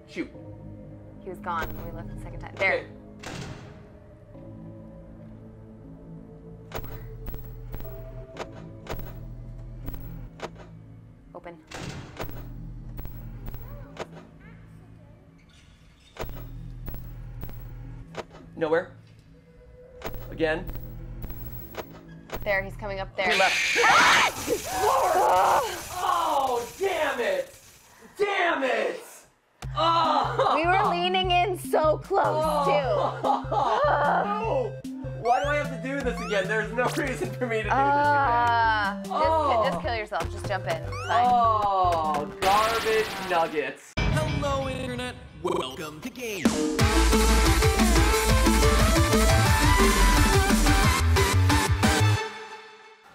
Shoot. He was gone when we left the second time. There. Okay. Open. Nowhere. Again. There, he's coming up there. To your left. Oh, damn it! Damn it! Oh! We were leaning in so close, too. Oh. Why do I have to do this again? There's no reason for me to do this again. Just kill yourself. Just jump in. It's fine. Oh, garbage nuggets. Hello, Internet. Welcome to Game.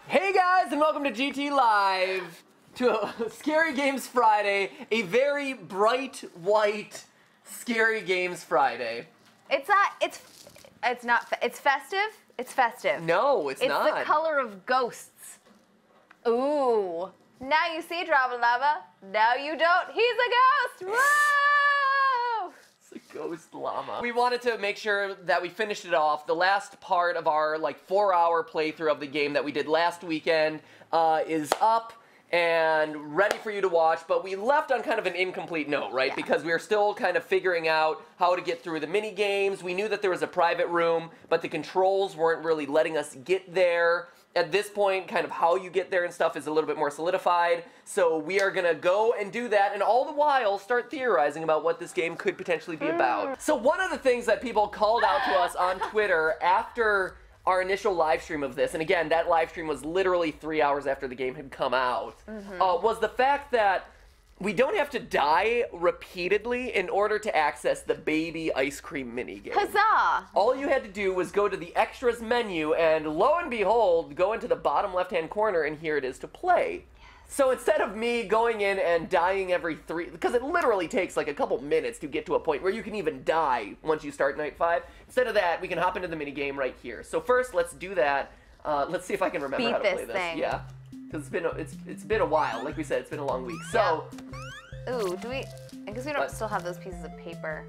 Hey guys, and welcome to GT Live, to a Scary Games Friday, a very bright white Scary Games Friday. It's festive. It's festive. No, it's not. It's the color of ghosts. Ooh. Now you see Drama Lava. Now you don't. He's a ghost. Whoa! It's a ghost llama. We wanted to make sure that we finished it off. The last part of our 4-hour playthrough of the game that we did last weekend is up and ready for you to watch, but we left on kind of an incomplete note, right? Yeah. Because we were still kind of figuring out how to get through the mini games. We knew that there was a private room, but the controls weren't really letting us get there. At this point, kind of how you get there and stuff is a little bit more solidified. So we are gonna go and do that, and all the while start theorizing about what this game could potentially be about. So one of the things that people called out to us on Twitter after our initial live stream of this, and again, that live stream was literally 3 hours after the game had come out, was the fact that we don't have to die repeatedly in order to access the baby ice cream minigame. Huzzah! All you had to do was go to the extras menu, and lo and behold, go into the bottom left-hand corner, and here it is to play. So instead of me going in and dying every because it literally takes like a couple minutes to get to a point where you can even die once you start night 5, instead of that, we can hop into the minigame right here. So first, let's do that. Let's see if I can remember how to play this. Thing. Yeah, because it's been a while. Like we said, it's been a long week. So, Ooh, do we? I guess we don't still have those pieces of paper.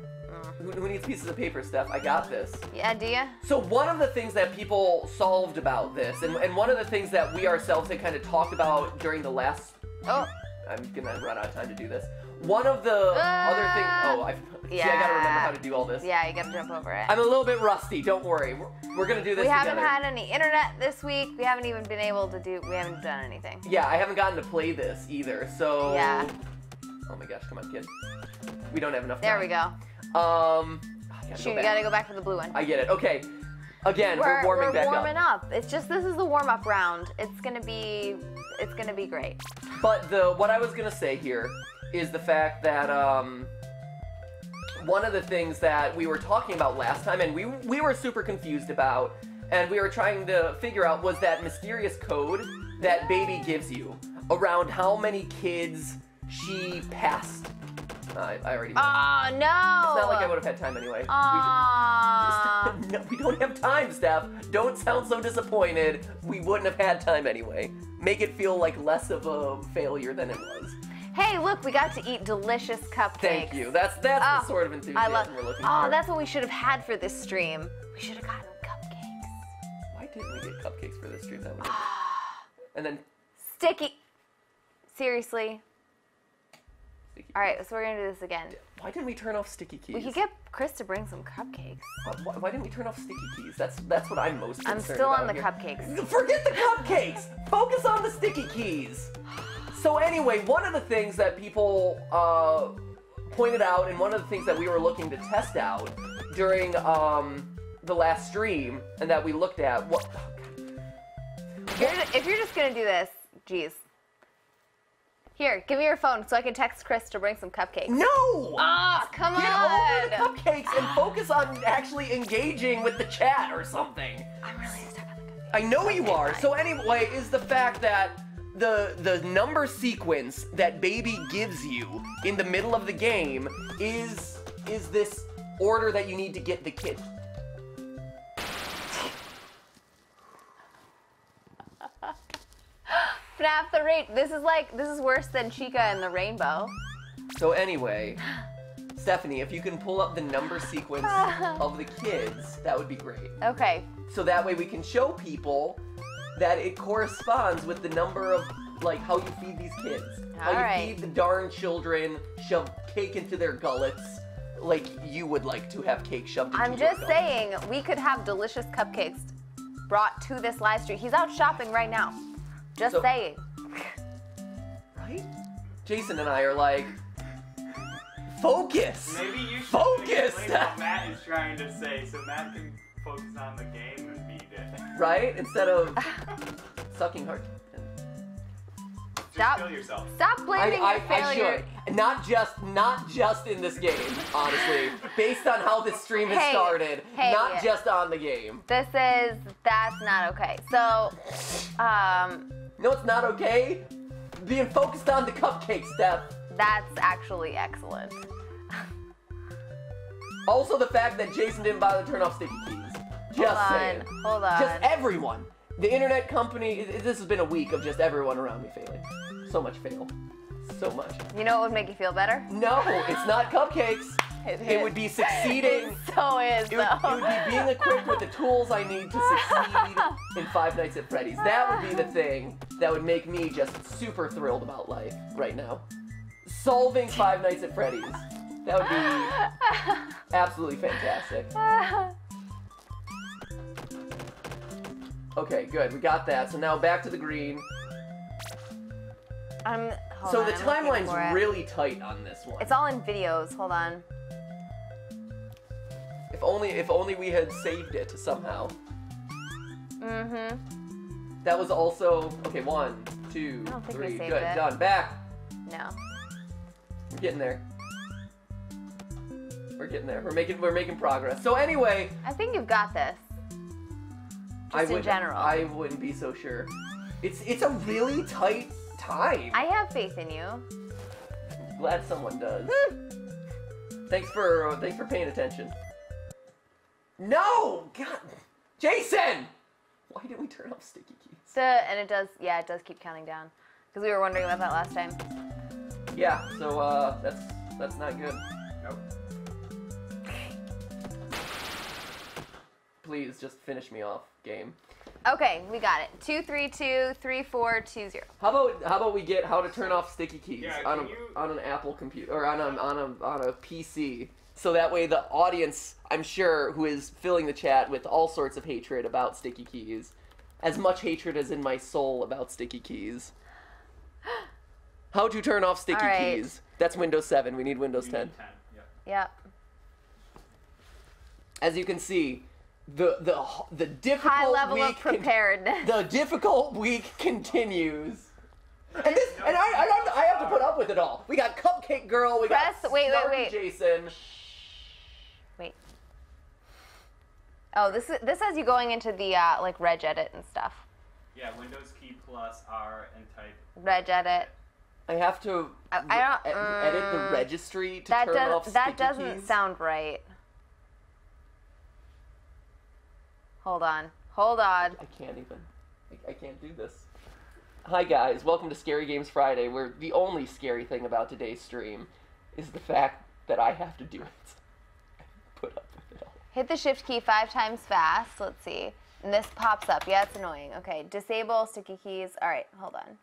who needs pieces of paper, Steph? I got this. Yeah, do ya? So one of the things that people solved about this, and one of the things that we ourselves had kind of talked about during the last... Oh. I'm gonna run out of time to do this. One of the other things... Oh, I gotta remember how to do all this. Yeah, you gotta jump over it. I'm a little bit rusty, don't worry. We're gonna do this We together. haven't had any internet this week. We haven't even been able to we haven't done anything. Yeah, I haven't gotten to play this either, so... Yeah. Oh my gosh, come on, kid. We don't have enough time. There we go. Shoot, you gotta go back to the blue one. I get it. Okay. Again, we're warming back up. We're warming up. It's just, this is the warm-up round. It's gonna be great. But what I was gonna say here is the fact that one of the things that we were talking about last time, and we were super confused about, and we were trying to figure out, was that mysterious code that Baby gives you around how many kids she passed. I already know. Oh, no! It's not like I would have had time anyway. Aww. No, we don't have time, Steph. Don't sound so disappointed. We wouldn't have had time anyway. Make it feel like less of a failure than it was. Hey, look, we got to eat delicious cupcakes. Thank you. That's the sort of enthusiasm we're looking for. Oh, that's what we should have had for this stream. We should have gotten cupcakes. Why didn't we get cupcakes for this stream? That would and then Sticky. Seriously. sticky. All right, so we're gonna do this again. Why didn't we turn off sticky keys? We could get Chris to bring some cupcakes. Why didn't we turn off sticky keys? That's what I'm most concerned I'm still on the about cupcakes. here. Forget the cupcakes! Focus on the sticky keys! So anyway, one of the things that people pointed out, and one of the things that we were looking to test out during the last stream, and that we looked at, If you're just gonna do this, geez. Here, give me your phone so I can text Chris to bring some cupcakes. No! Ah, come Get on! over the cupcakes and focus on actually engaging with the chat or something. I'm really stuck on the cupcakes. I know you Okay, are. fine. So anyway, is the fact that the number sequence that Baby gives you in the middle of the game is this order that you need to get the kid. FNAF this is worse than Chica and the Rainbow. So anyway, Stephanie, if you can pull up the number sequence of the kids, that would be great. Okay. So that way we can show people that it corresponds with the number of, like, how you feed these kids. How you Alright. feed the darn children, shove cake into their gullets, like you would like to have cake shoved into I'm your just gullet. saying, we could have delicious cupcakes brought to this live stream. He's out shopping right now. Just So- saying. Right? Jason and I are like, focus! Maybe you should Focus! explain what Matt is trying to say so Matt can focus on the game and beat it. Right? Instead of sucking hard. Just Stop. kill yourself. Stop blaming your I failure. should. Not just in this game, honestly. Based on how this stream has Hey, started, hey. not just on the game. That's not okay. So, You know what's not okay? Being focused on the cupcake, Steph. that's actually excellent. Also the fact that Jason didn't bother to turn off sticky keys. Just saying. Hold on. Just everyone. The internet company, this has been a week of just everyone around me failing. So much fail. So much. You know what would make you feel better? No, it's not cupcakes. It would be succeeding. So is, It would be being equipped with the tools I need to succeed in Five Nights at Freddy's. That would be the thing that would make me just super thrilled about life right now. Solving Five Nights at Freddy's. That would be absolutely fantastic. Okay, good. We got that. So now back to the green. Hold So on, the I'm looking timeline's for it. really tight on this one. It's all in videos. Hold on. If only we had saved it somehow. Mm-hmm. That was also okay. 1, 2, I don't think we 3. saved Good. it. Done. Back. No. We're getting there. We're getting there. We're making progress. So anyway, I think you've got this. Just in general. I wouldn't be so sure. It's a really tight time. I have faith in you. Glad someone does. Thanks for paying attention. No, God, Jason! Why didn't we turn off sticky keys? And it does keep counting down. Because we were wondering about that last time. Yeah. So that's not good. Nope. Please just finish me off, game. Okay, we got it. 2323420. How about we get how to turn off sticky keys Yeah, on can you- an Apple computer or on a PC, so that way the audience, I'm sure, who is filling the chat with all sorts of hatred about sticky keys, as much hatred as in my soul about sticky keys. How to turn off sticky All right. keys? That's Windows 7. We need Windows 10. 10. Yep. Yep. As you can see, the difficult High level week of preparedness. the difficult week continues. And I have to put up with it all. We got Cupcake Girl, we got Wait. Snarky Jason. Wait. Oh, this has you going into the like regedit and stuff. Yeah, Windows key plus R and type. Regedit. I have to I don't- edit the registry to That turn off does sticky that doesn't keys. sound right. Hold on. Hold on. I can't even. I can't do this. Hi guys, welcome to Scary Games Friday, where the only scary thing about today's stream is the fact that I have to do it. Put up with it all. Hit the shift key 5 times fast. Let's see. And this pops up. Yeah, it's annoying. Okay, disable sticky keys. All right, hold on.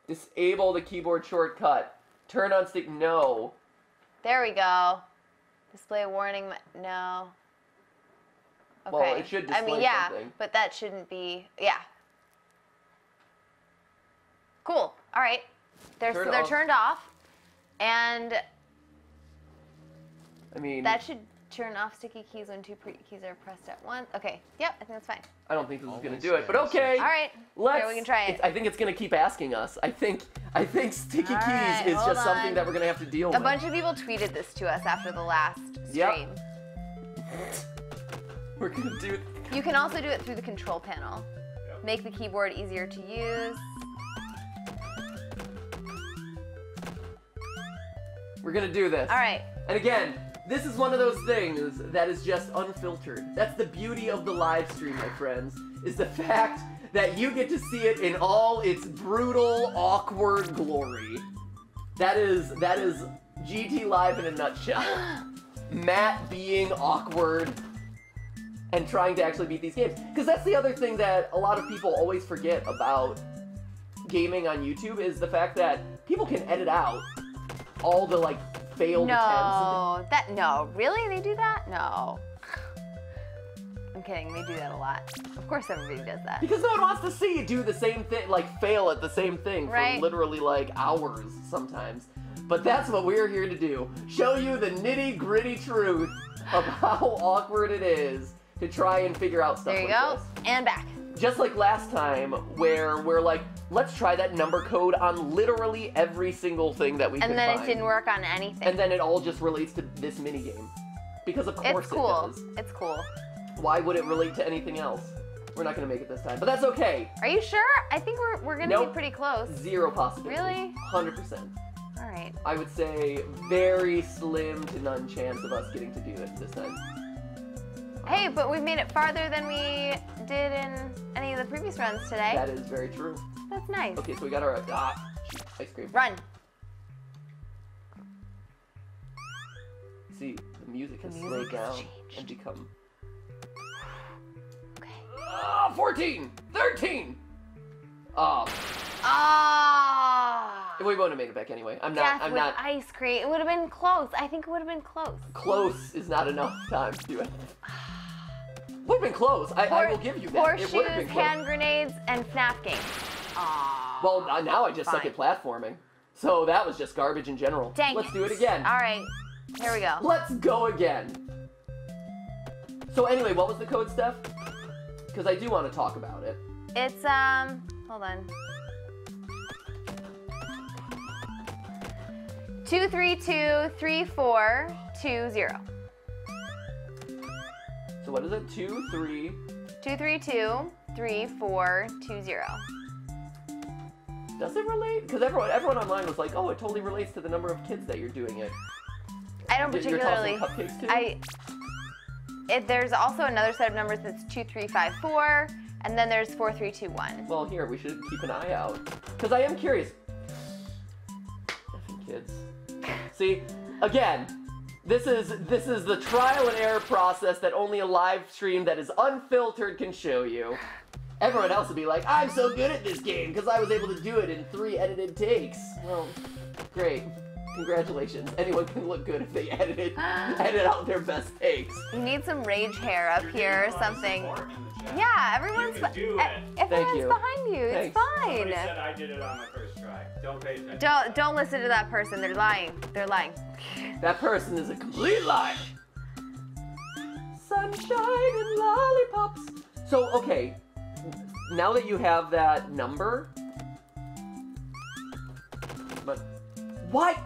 Disable the keyboard shortcut. Turn on stick. No. There we go. Display warning. No. Okay. Well, it should I mean, display yeah, something. but that shouldn't be. Yeah. Cool. All right. They're Turn they're off. turned off, and I mean, that should turn off sticky keys when 2 keys are pressed at once. Okay. Yep. I think that's fine. I don't think this is gonna Always do it, but fails. okay. All right. Let's. Here, we can try it. I think it's gonna keep asking us. I think sticky All keys right, is hold just something on. that we're gonna have to deal A with. bunch of people tweeted this to us after the last Yep. stream. We're gonna do. You can also do it through the control panel. Yep. Make the keyboard easier to use. We're gonna do this. All right. And again, this is one of those things that is just unfiltered. That's the beauty of the live stream, my friends, is the fact that you get to see it in all its brutal, awkward glory. That is GT Live in a nutshell. Matt being awkward and trying to actually beat these games. Because that's the other thing that a lot of people always forget about gaming on YouTube is the fact that people can edit out all the like failed attempts. No, really? They do that? No. I'm kidding, they do that a lot. Of course everybody does that. Because no one wants to see you do the same thing, like fail at the same thing Right. for literally like hours sometimes. But that's what we're here to do. Show you the nitty gritty truth of how awkward it is to try and figure out stuff There you like go, this. and back. Just like last time where we're like, let's try that number code on literally every single thing that we And could then find. it didn't work on anything. And then it all just relates to this minigame. Because of course It's cool. it does. It's cool. Why would it relate to anything else? We're not gonna make it this time, but that's okay. Are you sure? I think we're gonna Nope. be pretty close. Zero possibility. Really? 100%. All right. I would say very slim to none chance of us getting to do it this time. Hey, but we made it farther than we did in any of the previous runs today. That is very true. That's nice. Okay, so we got our ice cream. Run. See, the music has music slowed has down changed. and become Okay. 14, 13. Oh, Ah. we wouldn't have made it back anyway. I'm Death not. I'm with not. ice cream. It would have been close. I think it would have been close. Close is not enough time to do it. Would have been close. I will give you that. It would have Horseshoes, been close. hand grenades, and FNAF games. Ah. Well, now I just suck Fine. at platforming. So that was just garbage in general. Dang Let's do it again. All right. Here we go. Let's go again. So anyway, what was the code, Steph? Because I do want to talk about it. It's hold on. 2323420. So what is it? 2, 3. 2323420. Does it relate? Because everyone online was like, oh, it totally relates to the number of kids that you're doing it. I don't You're tossing particularly. cupcakes too? There's also another set of numbers that's 2354, and then there's 4321. Well, here, we should keep an eye out. Because I am curious. Effing kids. See, again, this is the trial and error process that only a live stream that is unfiltered can show you. Everyone else would be like, I'm so good at this game because I was able to do it in 3 edited takes. Well, great. Congratulations. Anyone can look good if they edit out their best takes. You need some rage hair up here or something. Yeah, everyone's You can do it. everyone's you. behind you. Thanks. It's fine. Somebody said I did it on my first try. Don't pay attention. Don't listen to that person. They're lying. They're lying. That person is a complete lie. Sunshine and lollipops. So, okay, now that you have that number, but what?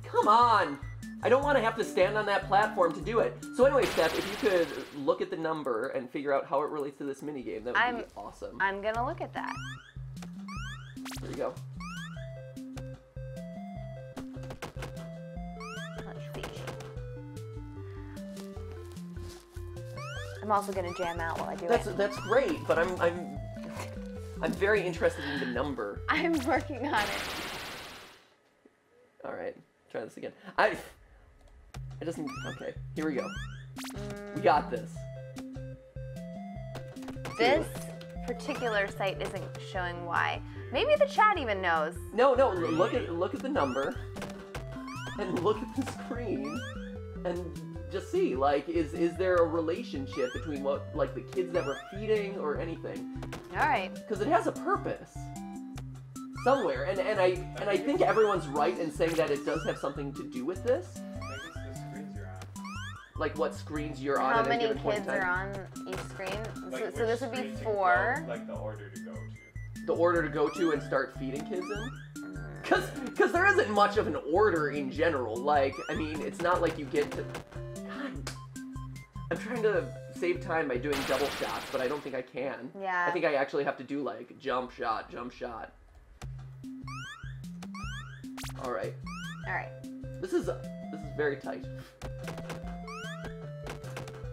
Come on. I don't want to have to stand on that platform to do it. So anyway, Steph, if you could look at the number and figure out how it relates to this minigame, that would be awesome. I'm gonna look at that. There you go. Let's see. I'm also gonna jam out while I do it. That's great, but I'm very interested in the number. I'm working on it. All right, try this again. It doesn't. Okay, here we go. We got this. This particular site isn't showing why. Maybe the chat even knows. No, look at the number, and look at the screen, and just see, like, is there a relationship between what, like, the kids that we're feeding or anything? All right. Because it has a purpose somewhere, and I think everyone's right in saying that it does have something to do with this, I think it's the screens you're on. like what screens you're on How at a many given point in kids are time. on each screen? Like So which this would be screen to 4. go, like the order to go to. The order to go to and start feeding kids in. Because there isn't much of an order in general. Like, I mean, it's not like you get to... God, I'm trying to save time by doing double shots, but I don't think I can. Yeah. I think I actually have to do, like, jump shot, jump shot. Alright. All right. This is very tight.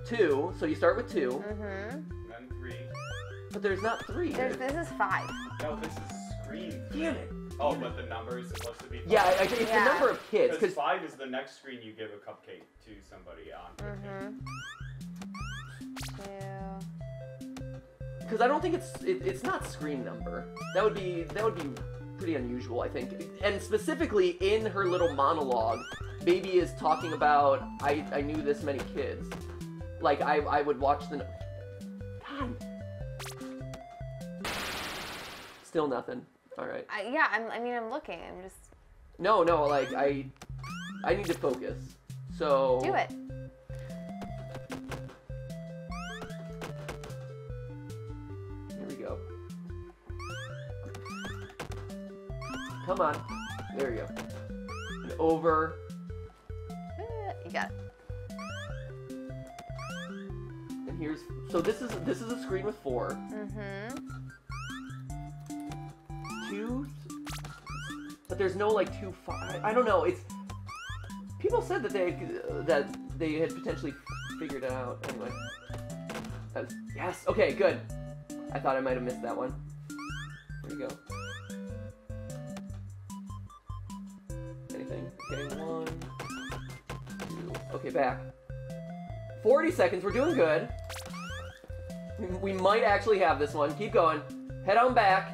2, so you start with 2, Mm-hmm. Then 3. but there's not 3. This is 5. No, this is screen 3. Damn it. Oh, but the number is supposed to be 5? Yeah, I think it's the number of kids. Because 5 is the next screen you give a cupcake to somebody on. Because I don't think it's not screen number. That would be pretty unusual, I think. And specifically in her little monologue, Baby is talking about I knew this many kids. Like I would watch the. God. Still nothing. All right. I'm looking. I'm just. No, like I need to focus. So. Do it. Here we go. Come on. There we go. And over. You got it. And here's this is a screen with 4. 2, but there's no like 2, 5. I don't know. It's people said that they had potentially figured it out. Anyway, yes. Okay, good. I thought I might have missed that one. There you go. Anything? Okay, 1, 2. Okay, back. 40 seconds. We're doing good. We might actually have this one. Keep going. Head on back.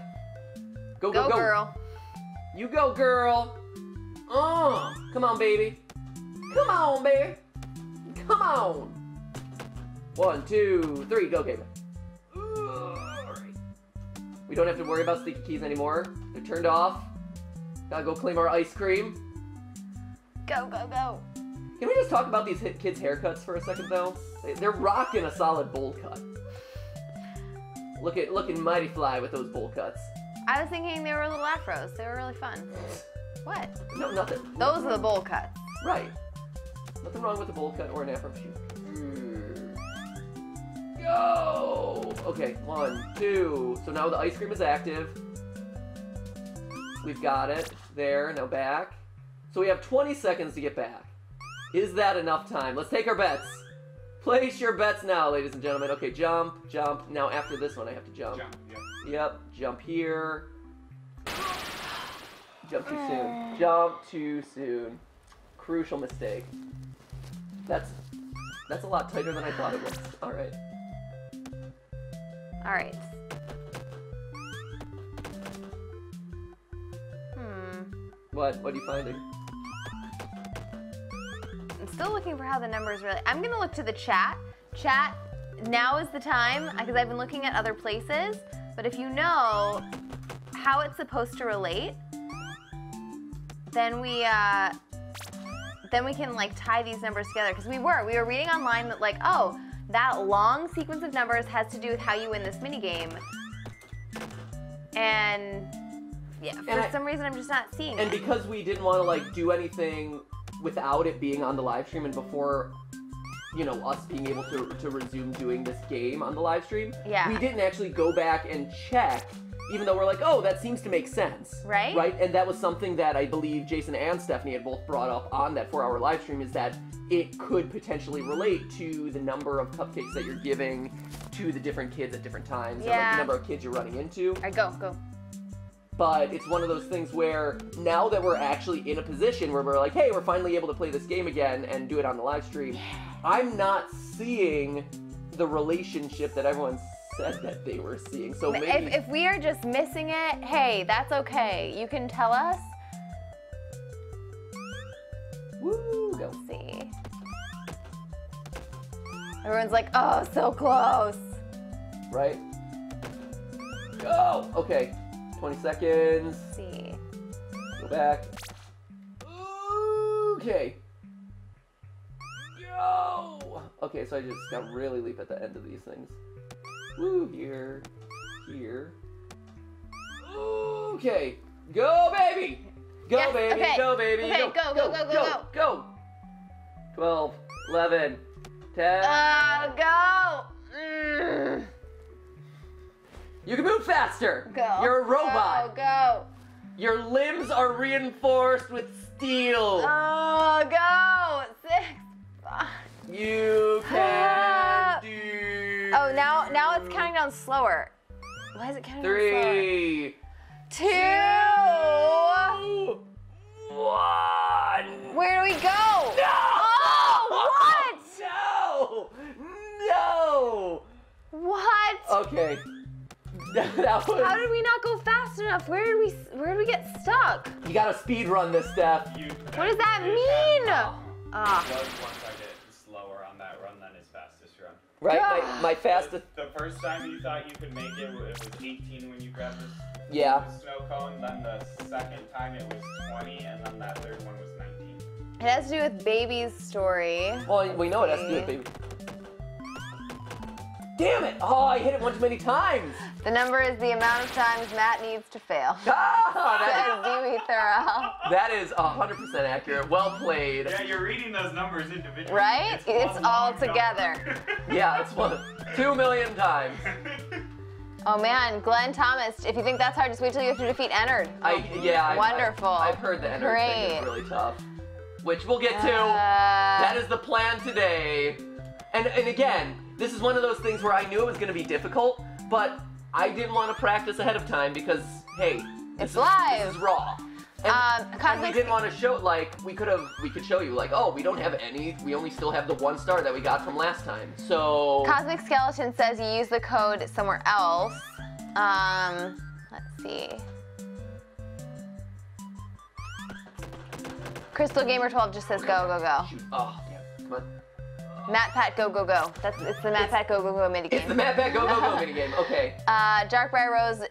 Go, girl. You go, girl. Come on, baby. Come on, baby. Come on. 1, 2, 3. Go, baby. Alright. We don't have to worry about sticky keys anymore. They're turned off. Gotta go claim our ice cream. Go. Can we just talk about these kids' haircuts for a second, though? They're rocking a solid bowl cut. Looking mighty fly with those bowl cuts. I was thinking they were little afros. They were really fun. What? No, nothing. Those are the bowl cuts. Right. Nothing wrong with a bowl cut or an afro shoot. Go! Okay, 1, 2. So now the ice cream is active. We've got it. There, now back. So we have 20 seconds to get back. Is that enough time? Let's take our bets. Place your bets now, ladies and gentlemen. Okay, jump. Now after this one, I have to jump. Jump, yeah. Yep, jump here. Jump too soon. Jump too soon. Crucial mistake. That's a lot tighter than I thought it was. All right. All right. What are you finding? I'm still looking for how the numbers really. I'm gonna look to the chat. Chat, now is the time because I've been looking at other places. But if you know how it's supposed to relate, then we can like tie these numbers together. Because we were reading online that like, oh, that long sequence of numbers has to do with how you win this minigame. And yeah, for some reason I'm just not seeing it. And because we didn't want to like do anything without it being on the live stream and before, you know, us being able to resume doing this game on the live stream, we didn't actually go back and check, even though we're like, oh, that seems to make sense. Right? Right? And that was something that I believe Jason and Stephanie had both brought up on that 4-hour live stream, is that it could potentially relate to the number of cupcakes that you're giving to the different kids at different times, or like the number of kids you're running into. All right, go. But it's one of those things where now that we're actually in a position where we're like, hey, we're finally able to play this game again and do it on the live stream, I'm not seeing the relationship that everyone said that they were seeing. So maybe if we are just missing it, hey, that's okay. You can tell us. Woo, go. Let's see. Everyone's like, oh, so close. Right? Go! Okay. 20 seconds. Let's see. Go back. Okay. Go! Okay, so I just got really leap at the end of these things. Woo, here. Okay. Go, baby! Go, Yes, baby! okay. Go, baby! Okay, go. 12, 11, 10. Go. You can move faster! Go. You're a robot! Go. Your limbs are reinforced with steel! Oh, go. 6, 5. You can do... Oh, now it's counting down slower. Why is it counting down slower? 3, 2, Where do we go? No! Oh, No! what? Okay. That was. How did we not go fast enough? Where did we get stuck? You gotta speed run this, Steph. What does that mean? Ah. Once I get slower on that run than his fastest run. Right? My fastest. The first time you thought you could make it was 18 when you grabbed the Yeah. snow cone. Then the second time it was 20, and then that third one was 19. It has to do with Baby's story. Well, we know it has to do with baby. Damn it! Oh, I hit it one too many times. The number is the amount of times Matt needs to fail. Ah, Says Dewey Thurrell. that is 100% accurate. Well played. Yeah, you're reading those numbers individually. Right? It's one all long number. together. Yeah, it's 2 million times. Oh man, Glenn Thomas, if you think that's hard, just wait till you have to defeat Ennard. Wonderful. I've heard the Ennard thing Great. is really tough, which we'll get to. That is the plan today. And again, this is one of those things where I knew it was going to be difficult, but I didn't want to practice ahead of time because, hey, It's live. This is raw. And we Cosmic didn't want to show, like, we could show you, like, oh, we don't have any, we only still have the 1 star that we got from last time. So Cosmic Skeleton says you use the code somewhere else. Let's see. Crystal Gamer 12 just says go, go, go. Shoot. Oh, damn. Come on. Matt Pat go, go, go. It's the Matt Pat go, go, go minigame. It's the Matt Pat Go Go Go minigame. Okay. Darkbriar Rose,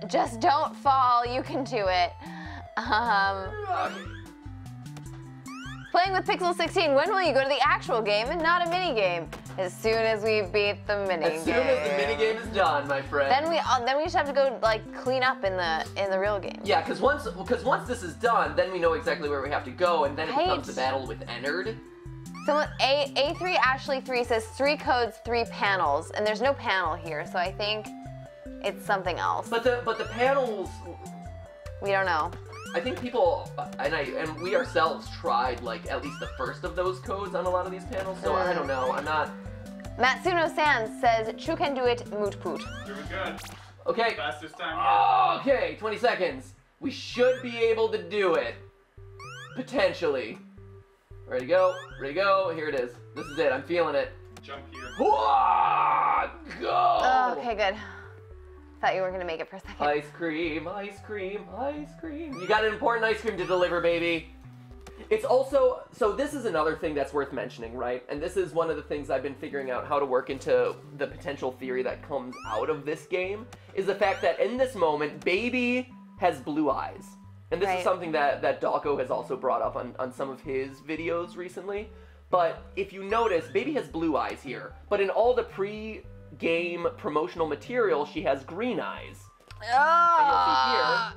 just don't fall. You can do it. Playing with Pixel 16, when will you go to the actual game and not a minigame? As soon as we beat the minigame. As soon as the minigame is done, my friend. Then we just have to go like clean up in the real game. Yeah, because once this is done, then we know exactly where we have to go, and then it becomes the battle with Ennard. Someone A3 Ashley 3 says 3 codes, 3 panels, and there's no panel here, so I think it's something else. But the panels, We don't know. I think people and we ourselves tried like at least the first of those codes on a lot of these panels. So I don't know. I'm not. Matsuno Sans says Chu can do it, moot poot. Doing good. Okay. Fastest time yet. Okay, 20 seconds. We should be able to do it. Potentially. Ready to go? Ready to go? Here it is. This is it. I'm feeling it. Jump here. Go! Oh, okay, good. Thought you weren't gonna make it for a second. Ice cream, ice cream, ice cream. You got an important ice cream to deliver, baby. It's also, so this is another thing that's worth mentioning, right? And this is one of the things I've been figuring out how to work into the potential theory that comes out of this game, is the fact that in this moment, Baby has blue eyes. And this is something that Dawko has also brought up on some of his videos recently. But if you notice, Baby has blue eyes here. But in all the pre-game promotional material, she has green eyes. And you'll see here.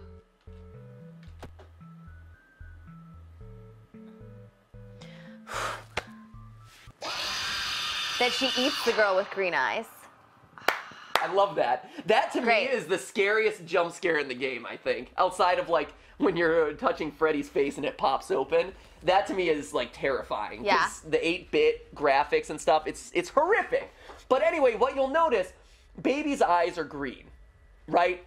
That she eats the girl with green eyes. I love that. That to Great. me is the scariest jump scare in the game, I think. Outside of like when you're touching Freddy's face and it pops open. That to me is like terrifying. Yeah. 'Cause the 8-bit graphics and stuff, it's horrific. But anyway, what you'll notice, Baby's eyes are green, right?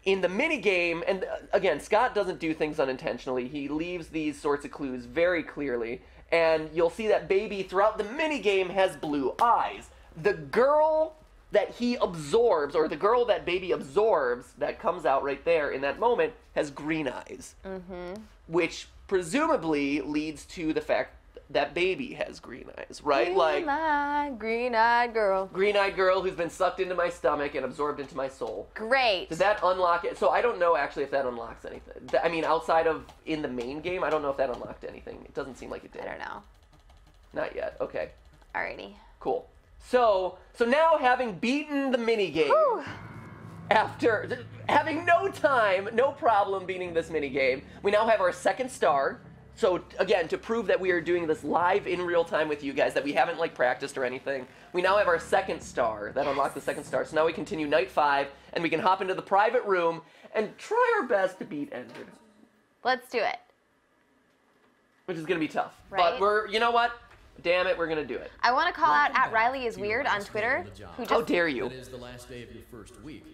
In the minigame, and again, Scott doesn't do things unintentionally. He leaves these sorts of clues very clearly. And you'll see that Baby throughout the minigame has blue eyes. The girl that he absorbs, or the girl that Baby absorbs, that comes out right there in that moment, has green eyes. Which presumably leads to the fact that Baby has green eyes, right? Green-eyed girl. Green-eyed girl who's been sucked into my stomach and absorbed into my soul. Great. Did that unlock it? So I don't know actually if that unlocks anything. I mean, outside of in the main game, I don't know if that unlocked anything. It doesn't seem like it did. I don't know. Not yet. Okay. Alrighty. Cool. So now having beaten the minigame, after having no problem beating this minigame, we now have our second star. So again, to prove that we are doing this live in real time with you guys, that we haven't like practiced or anything, we now have our second star. That unlocked the second star. So now we continue night 5, and we can hop into the private room and try our best to beat Ennard. Let's do it. Which is gonna be tough. Right? But you know what? Damn it, we're gonna do it. I want to call out @Riley is weird on Twitter, who How just dare you? That is the last day of your first week.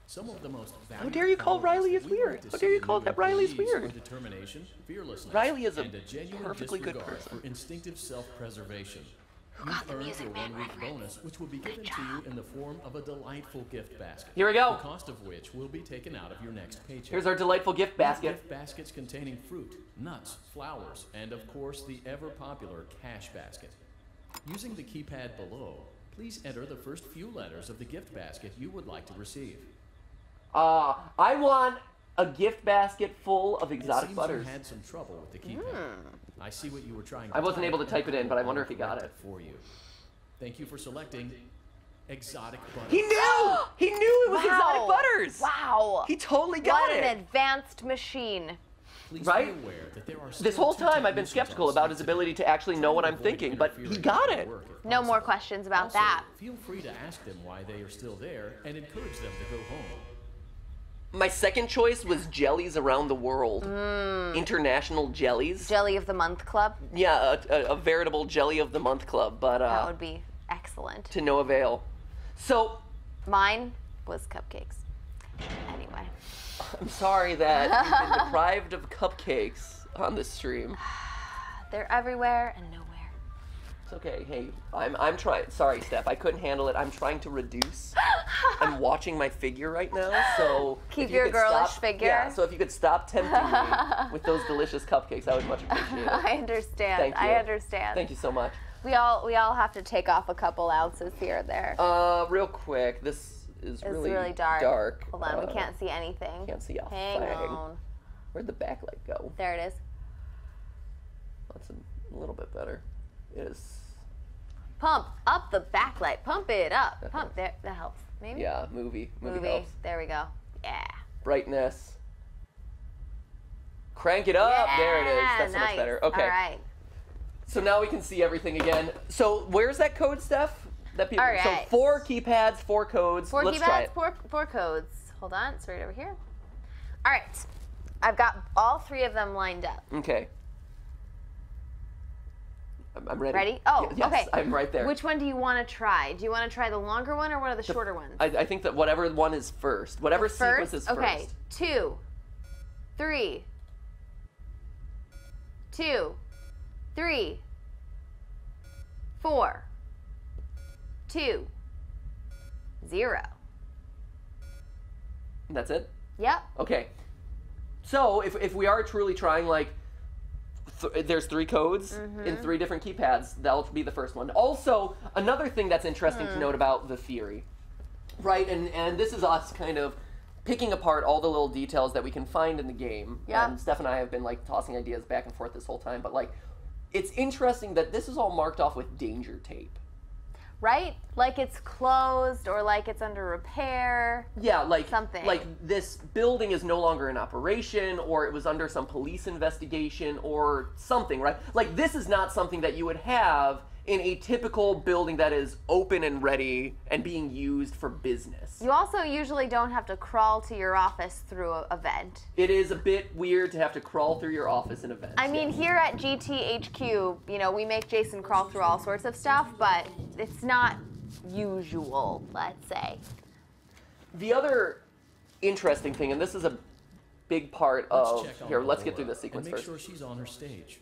Some of the most How dare you call Riley is weird? How dare you call that Riley is weird? Determination, fearlessness, Riley is a and genuine perfectly good disregard person. for instinctive self-preservation. got the You've earned Music your Man one-week reference? bonus, which will be given to you in the form of a delightful gift basket. Here we go. The cost of which will be taken out of your next paycheck. Here's our delightful gift basket. Gift baskets containing fruit, nuts, flowers, and of course the ever-popular cash basket. Using the keypad below, please enter the first few letters of the gift basket you would like to receive. I want a gift basket full of It exotic seems butters. you had some trouble with the keypad. I see what you were trying to I wasn't able to type it in, but I wonder if he got correct it. for you. Thank you for selecting exotic butters. He knew! He knew it was exotic Wow. butters! Wow. He totally got What it! an advanced machine. Please Right? be aware that there are This still whole two time I've been technicians skeptical on about site his today. ability to actually know what I'm Avoid thinking, but he interfering got with it. their work if No more possible. questions about Also, that. Feel free to ask them why they are still there and encourage them to go home. My second choice was jellies around the world. International jellies. Jelly of the Month Club. Yeah, a veritable jelly of the month club, but That would be excellent. to no avail. So, Mine was cupcakes. Anyway. I'm sorry that you've been deprived of cupcakes on this stream. They're everywhere and nowhere. It's okay. Hey, I'm trying. Sorry, Steph. I couldn't handle it. I'm trying to reduce. I'm watching my figure right now, so Keep if you your could girlish stop, figure? Yeah. So if you could stop tempting me with those delicious cupcakes, I would much appreciate it. I understand. Thank you. I understand. Thank you so much. We all have to take off a couple ounces here and there. Real quick. This is It's really dark. Hold on, we Uh, can't see anything. Can't see a Hang thing. on. Where'd the backlight go? There it is. That's a little bit better. It is. Pump up the backlight. Pump it up. Pump there. That helps. Maybe. Yeah, movie Movie. helps. There we go. Yeah. Brightness. Crank it up. There it is. That's so nice. much better. Okay. All right. So now we can see everything again. So where's that code, Steph? That people. All right. So 4 keypads, 4 codes. Four Let's try keypads, it. four codes. Hold on. It's right over here. All right. I've got all 3 of them lined up. Okay. I'm ready. Ready? Oh, Yes, okay. I'm right there. Which one do you want to try? Do you want to try the longer one or one of the shorter ones? I think that whatever one is first, whatever sequence is first. Okay. 2, 3, 2, 3, 4, 2, 0. That's it. Yep. Okay. So if we are truly trying, like, there's 3 codes Mm-hmm. in 3 different keypads, that'll be the first one. Also, another thing that's interesting Hmm. to note about the theory, right? And this is us kind of picking apart all the little details that we can find in the game. Yeah. And Steph and I have been, like, tossing ideas back and forth this whole time, but, like, it's interesting that this is all marked off with danger tape. Right? Like it's closed or like it's under repair. Yeah, like Something. like this building is no longer in operation, or it was under some police investigation, or something, right? Like this is not something that you would have in a typical building that is open and ready and being used for business. You also usually don't have to crawl to your office through a vent. It is a bit weird to have to crawl through your office in events. I mean, here at GTHQ, you know, we make Jason crawl through all sorts of stuff, but it's not usual, let's say. The other interesting thing, and this is a big part Let's of check on here. Let's get through Aurora this sequence and make first. sure she's on her stage.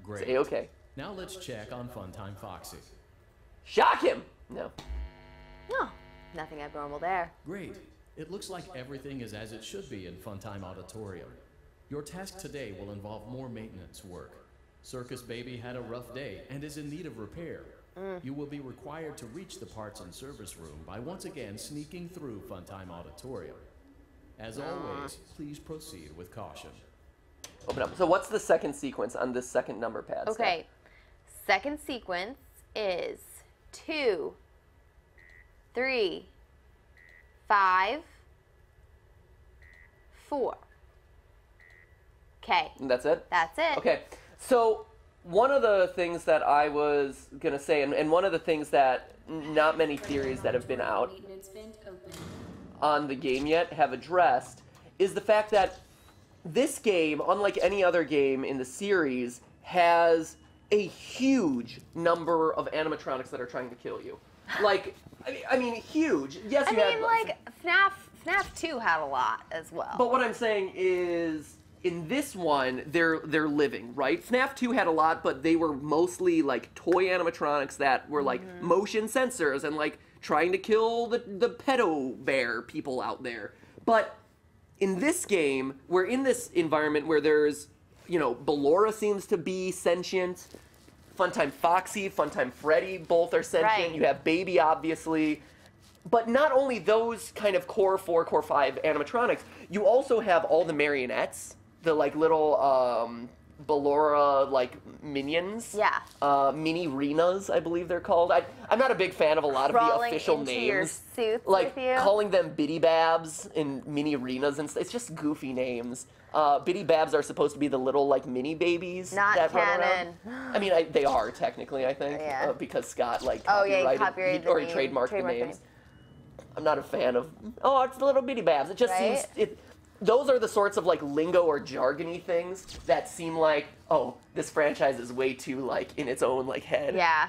Great. Say okay. Now let's check on Funtime Foxy. Shock him. No. No, nothing abnormal there. Great. It looks like everything is as it should be in Funtime Auditorium. Your task today will involve more maintenance work. Circus Baby had a rough day and is in need of repair. You will be required to reach the parts and service room by once again sneaking through Funtime Auditorium. As always, please proceed with caution. Open up. So what's the second sequence on this second number pad? Steph? Okay, second sequence is 2, 3, 5, 4. Okay, And that's it? that's it. Okay. So one of the things that I was going to say, and one of the things that not many theories that have been out Maintenance vent open. on the game yet have addressed, is the fact that this game, unlike any other game in the series, has a huge number of animatronics that are trying to kill you. Like, I mean, huge. Yes, I you had. mean, like FNAF 2 had a lot as well. But what I'm saying is, in this one, they're living, right? FNAF 2 had a lot, but they were mostly like toy animatronics that were like motion sensors and like trying to kill the pedo bear people out there. But in this game, we're in this environment where there's, you know, Ballora seems to be sentient. Funtime Foxy, Funtime Freddy, both are sentient. Right. You have Baby, obviously. But not only those kind of core 4, core 5 animatronics, you also have all the marionettes, the like little Ballora like minions. Yeah. Mini Renas, I believe they're called. I'm not a big fan of a lot of the Crawling official into names. your suits like with you. calling them Biddy Babs and Mini Renas and it's just goofy names. Biddy Babs are supposed to be the little like mini babies Not that run canon. around. I mean, they are technically, I think, Yeah. Because Scott like Oh, yeah, he copyrighted copyrighted or the he name, trademarked the trademarked the names. name. I'm not a fan of. Oh, it's the little Biddy Babs. It just Right? seems those are the sorts of like lingo or jargony things that seem like, oh, this franchise is way too like in its own like head. Yeah.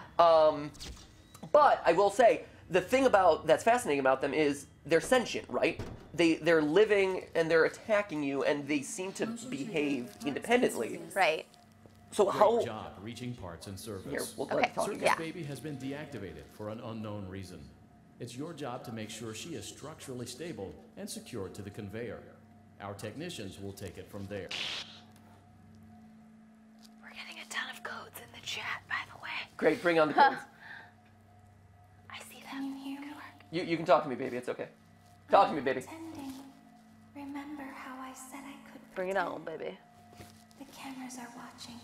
But I will say the thing that's fascinating about them is they're sentient, right? They're living and they're attacking you and they seem to behave independently. Right. So Great how? job reaching parts and service. Here, we'll Okay, let talk Circus again. yeah. Baby has been deactivated for an unknown reason. It's your job to make sure she is structurally stable and secured to the conveyor. Our technicians will take it from there. We're getting a ton of codes in the chat, by the way. Great, bring on the codes. I see them. You hear me? You can talk to me, baby. It's okay. Talk to me, baby. Pretending. Remember how I said I could Bring it pretend? on, baby. The cameras are watching.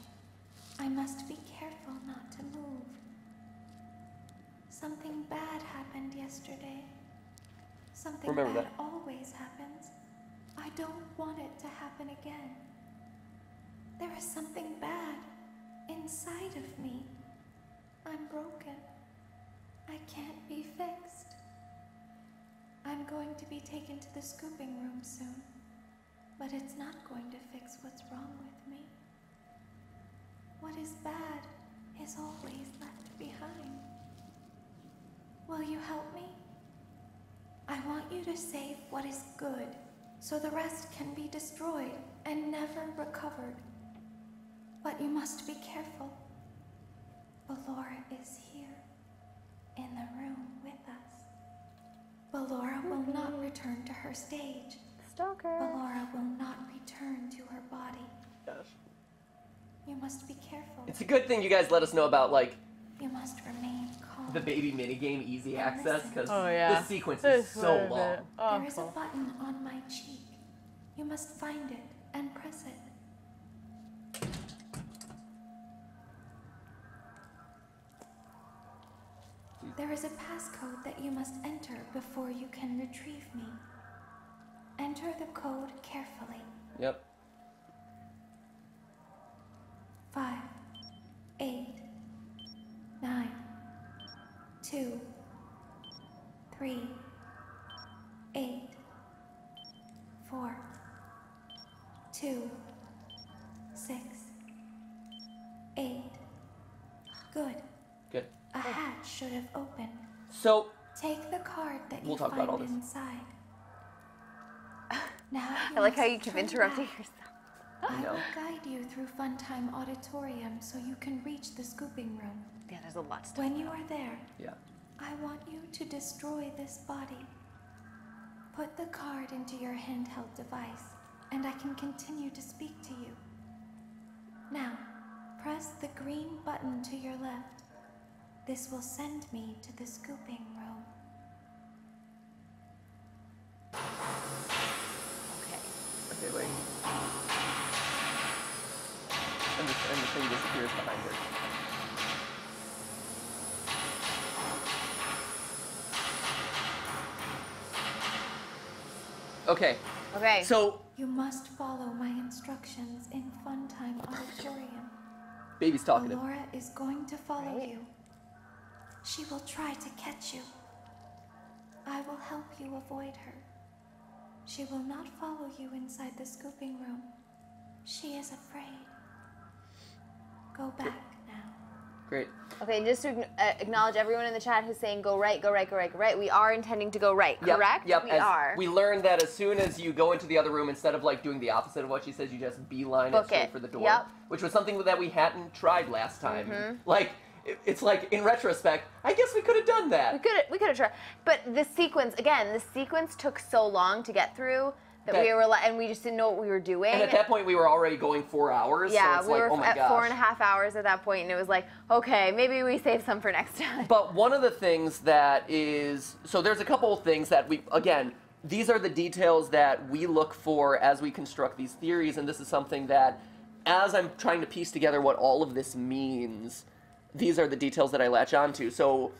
I must be careful not to move. Something bad happened yesterday. Something Remember bad that. always happens. I don't want it to happen again. There is something bad inside of me. I'm broken. I can't be fixed. I'm going to be taken to the scooping room soon, but it's not going to fix what's wrong with me. What is bad is always left behind. Will you help me? I want you to save what is good, so the rest can be destroyed and never recovered. But you must be careful. Ballora is here, in the room with us. Ballora will not return to her stage. Stalker. Ballora will not return to her body. Gosh. You must be careful. It's a good thing you guys let us know about like You must remain calm. the baby minigame easy access because Oh, yeah. this sequence is so long. There is a button on my cheek. You must find it and press it. There is a passcode that you must enter before you can retrieve me. Enter the code carefully. Yep. 5, 8, 9, 2, 3, 8, 4, 2, 6, 8. Good. Good. A hatch should have opened. So Take the card that We'll you talk about all find this. inside. Now I like how you must keep turn interrupting back. yourself. I know. will guide you through Funtime Auditorium so you can reach the scooping room. Yeah, there's a lot to When you are there, yeah. I want you to destroy this body. Put the card into your handheld device, and I can continue to speak to you. Now, press the green button to your left. This will send me to the scooping room. Okay. Okay, wait. And the thing disappears behind her. Okay. Okay. So You must follow my instructions in Funtime Auditorium. baby's talkative. Laura is going to follow Right. you. She will try to catch you. I will help you avoid her. She will not follow you inside the scooping room. She is afraid. Go back now. Great. Okay, and just to acknowledge everyone in the chat who's saying go right, go right, go right, go right. We are intending to go right, correct? Yep. We As are. We learned that as soon as you go into the other room, instead of like doing the opposite of what she says, you just beeline it straight for the door. Yep. Which was something that we hadn't tried last time. Like, it's like, in retrospect, I guess we could have done that. We could have tried, but the sequence took so long to get through that we were and we just didn't know what we were doing. And at that point, we were already going 4 hours. Yeah, so it's we like, were oh my at gosh. 4.5 hours at that point, and it was like, okay, maybe we save some for next time. But one of the things that is, so there's a couple of things that we, again, these are the details that we look for as we construct these theories, and this is something that, as I'm trying to piece together what all of this means, these are the details that I latch onto. So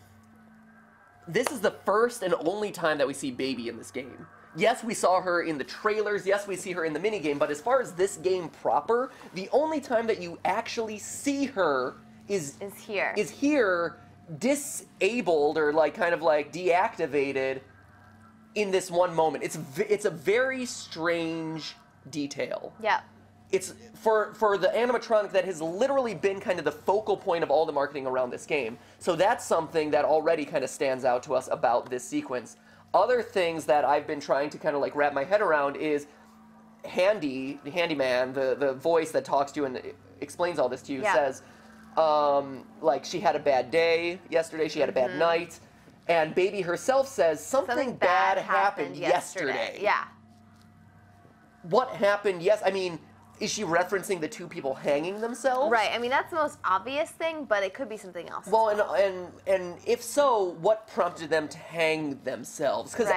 this is the first and only time that we see Baby in this game. Yes, we saw her in the trailers, yes, we see her in the minigame, but as far as this game proper, the only time that you actually see her is here disabled or like kind of like deactivated in this one moment. It's a very strange detail. Yeah. It's for the animatronic that has literally been kind of the focal point of all the marketing around this game. So that's something that already kind of stands out to us about this sequence. Other things that I've been trying to kind of like wrap my head around is the handyman, the voice that talks to you and explains all this to you, says, like, she had a bad day yesterday, she had a bad night, and Baby herself says, something bad happened yesterday. Yeah. What happened? Yes, I mean, is she referencing the two people hanging themselves? Right. I mean, that's the most obvious thing, but it could be something else. Well, and if so, what prompted them to hang themselves? Because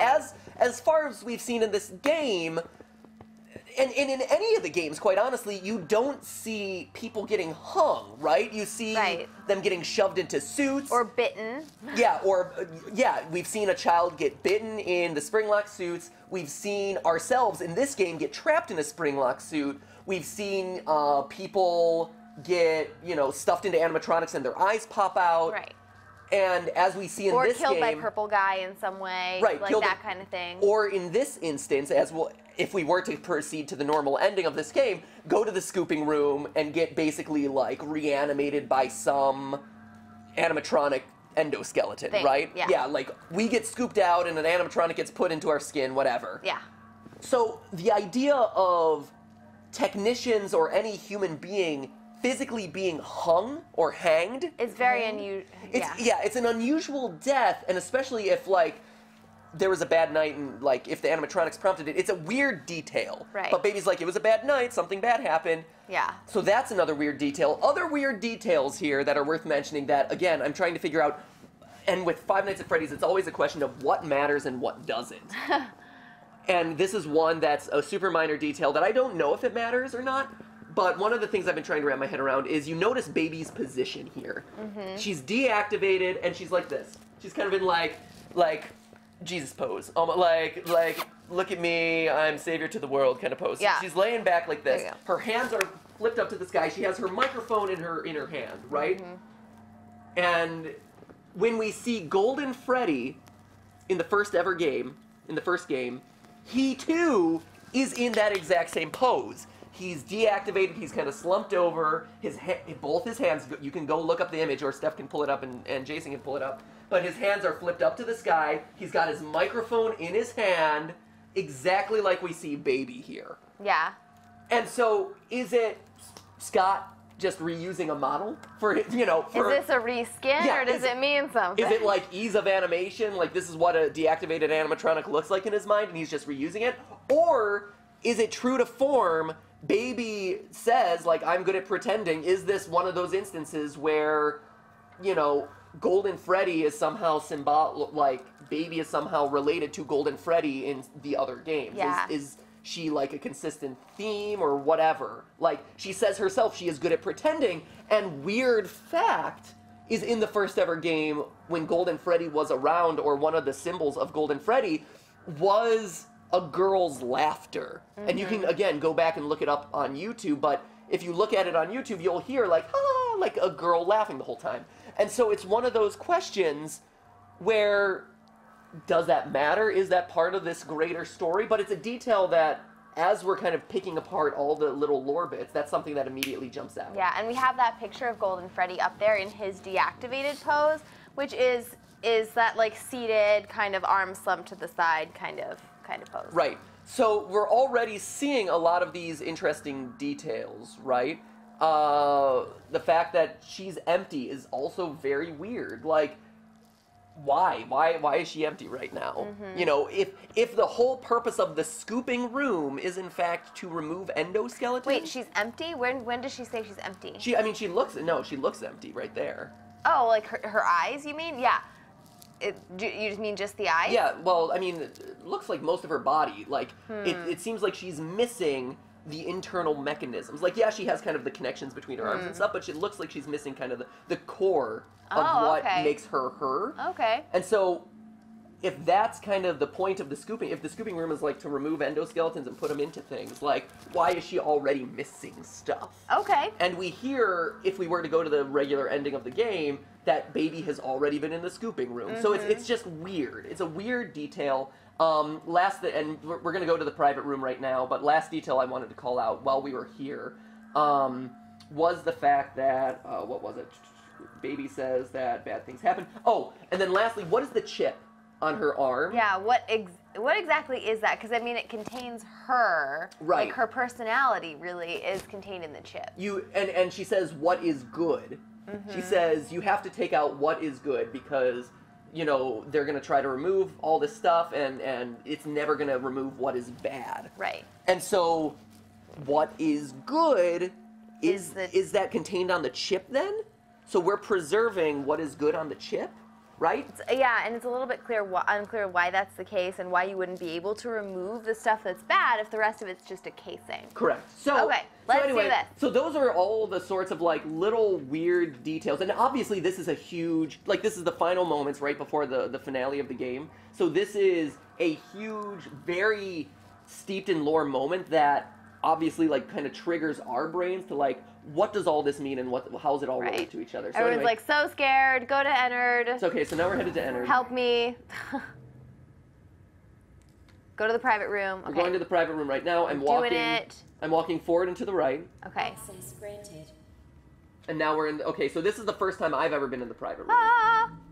as far as we've seen in this game, and in any of the games, quite honestly, you don't see people getting hung, right? You see them getting shoved into suits. Or bitten. Yeah, we've seen a child get bitten in the Springlock suits. We've seen ourselves in this game get trapped in a Springlock suit. We've seen people get, stuffed into animatronics and their eyes pop out. Right. And as we see in this game... Or killed by Purple Guy in some way. Right. Like that kind of thing. Or in this instance, if we were to proceed to the normal ending of this game, go to the scooping room and get basically, like, reanimated by some animatronic endoskeleton, right? Yeah. Yeah, like, we get scooped out and an animatronic gets put into our skin, whatever. Yeah. So the idea of technicians or any human being physically being hung or hanged is very unusual. It's an unusual death, and especially if like there was a bad night and like if the animatronics prompted it, it's a weird detail. Right. But Baby's like, it was a bad night, something bad happened. Yeah. So that's another weird detail. Other weird details here that are worth mentioning that, again, I'm trying to figure out, and with Five Nights at Freddy's, it's always a question of what matters and what doesn't. And this is one that's a super minor detail that I don't know if it matters or not, but one of the things I've been trying to wrap my head around is you notice Baby's position here. Mm-hmm. She's deactivated, and she's like this. She's kind of in like Jesus pose. Like, look at me, I'm savior to the world kind of pose. Yeah. She's laying back like this. There you Her hands are flipped up to the sky. She has her microphone in her hand, right? Mm-hmm. And when we see Golden Freddy in the first game, he too is in that exact same pose. He's deactivated, he's kind of slumped over, both his hands, you can go look up the image, or Steph can pull it up and Jason can pull it up, but his hands are flipped up to the sky, he's got his microphone in his hand, exactly like we see Baby here. Yeah. And so, is it Scott just reusing a model for is this a reskin, or does it mean something? Is it like ease of animation, like this is what a deactivated animatronic looks like in his mind and he's just reusing it? Or is it true to form, Baby says, like, I'm good at pretending, is this one of those instances where, Golden Freddy is somehow Baby is somehow related to Golden Freddy in the other games? Yeah. Is she like a consistent theme or whatever? Like, she says herself she is good at pretending, and weird fact is in the first ever game when Golden Freddy was around, or one of the symbols of Golden Freddy was a girl's laughter. Mm-hmm. And you can, again, go back and look it up on YouTube, but if you look at it on YouTube, you'll hear like a girl laughing the whole time. And so it's one of those questions where, does that matter? Is that part of this greater story? But it's a detail that as we're kind of picking apart all the little lore bits, that's something that immediately jumps out. Yeah, and we have that picture of Golden Freddy up there in his deactivated pose, which is that like seated, kind of arms slumped to the side kind of pose. Right. So we're already seeing a lot of these interesting details, right? The fact that she's empty is also very weird. Like, why? Why is she empty right now? You know, if the whole purpose of the scooping room is in fact to remove endoskeletons. Wait, she's empty? When does she say she's empty? She looks empty right there. Oh, like her eyes, you mean? Yeah. You just mean just the eyes? Yeah, well, I mean, it looks like most of her body. Like, it seems like she's missing the internal mechanisms. Like, yeah, she has kind of the connections between her arms and stuff, but it looks like she's missing kind of the core of what makes her her. Okay. And so, if that's kind of the point of the scooping, if the scooping room is like to remove endoskeletons and put them into things, like, why is she already missing stuff? Okay. And we hear, if we were to go to the regular ending of the game, that baby has already been in the scooping room. So it's just weird. It's a weird detail. And we're going to go to the private room right now, but last detail I wanted to call out while we were here was the fact that, what was it? Baby says that bad things happen. Oh, and then lastly, what is the chip on her arm? Yeah, what exactly is that? Because, I mean, it contains her. Right. Like, her personality really is contained in the chip. And she says, what is good? She says, you have to take out what is good because, you know, they're going to try to remove all this stuff and it's never going to remove what is bad. Right. And so, what is good is that contained on the chip then? So we're preserving what is good on the chip, right? Yeah, and it's a little bit unclear why that's the case and why you wouldn't be able to remove the stuff that's bad if the rest of it's just a casing. Correct. So, okay, let's anyway, do this. So those are all the sorts of like little weird details. And obviously this is a huge, like this is the final moments right before the finale of the game. So this is a huge, very steeped in lore moment that obviously like kind of triggers our brains to like, what does all this mean and how's it all relate to each other? So Everyone's anyway, like so scared, go to Ennard. it's okay, so now we're headed to Ennard. Help me. Go to the private room. Okay. We're going to the private room right now. I'm walking forward and to the right. Okay. Access granted. And now we're in, okay, so this is the first time I've ever been in the private room.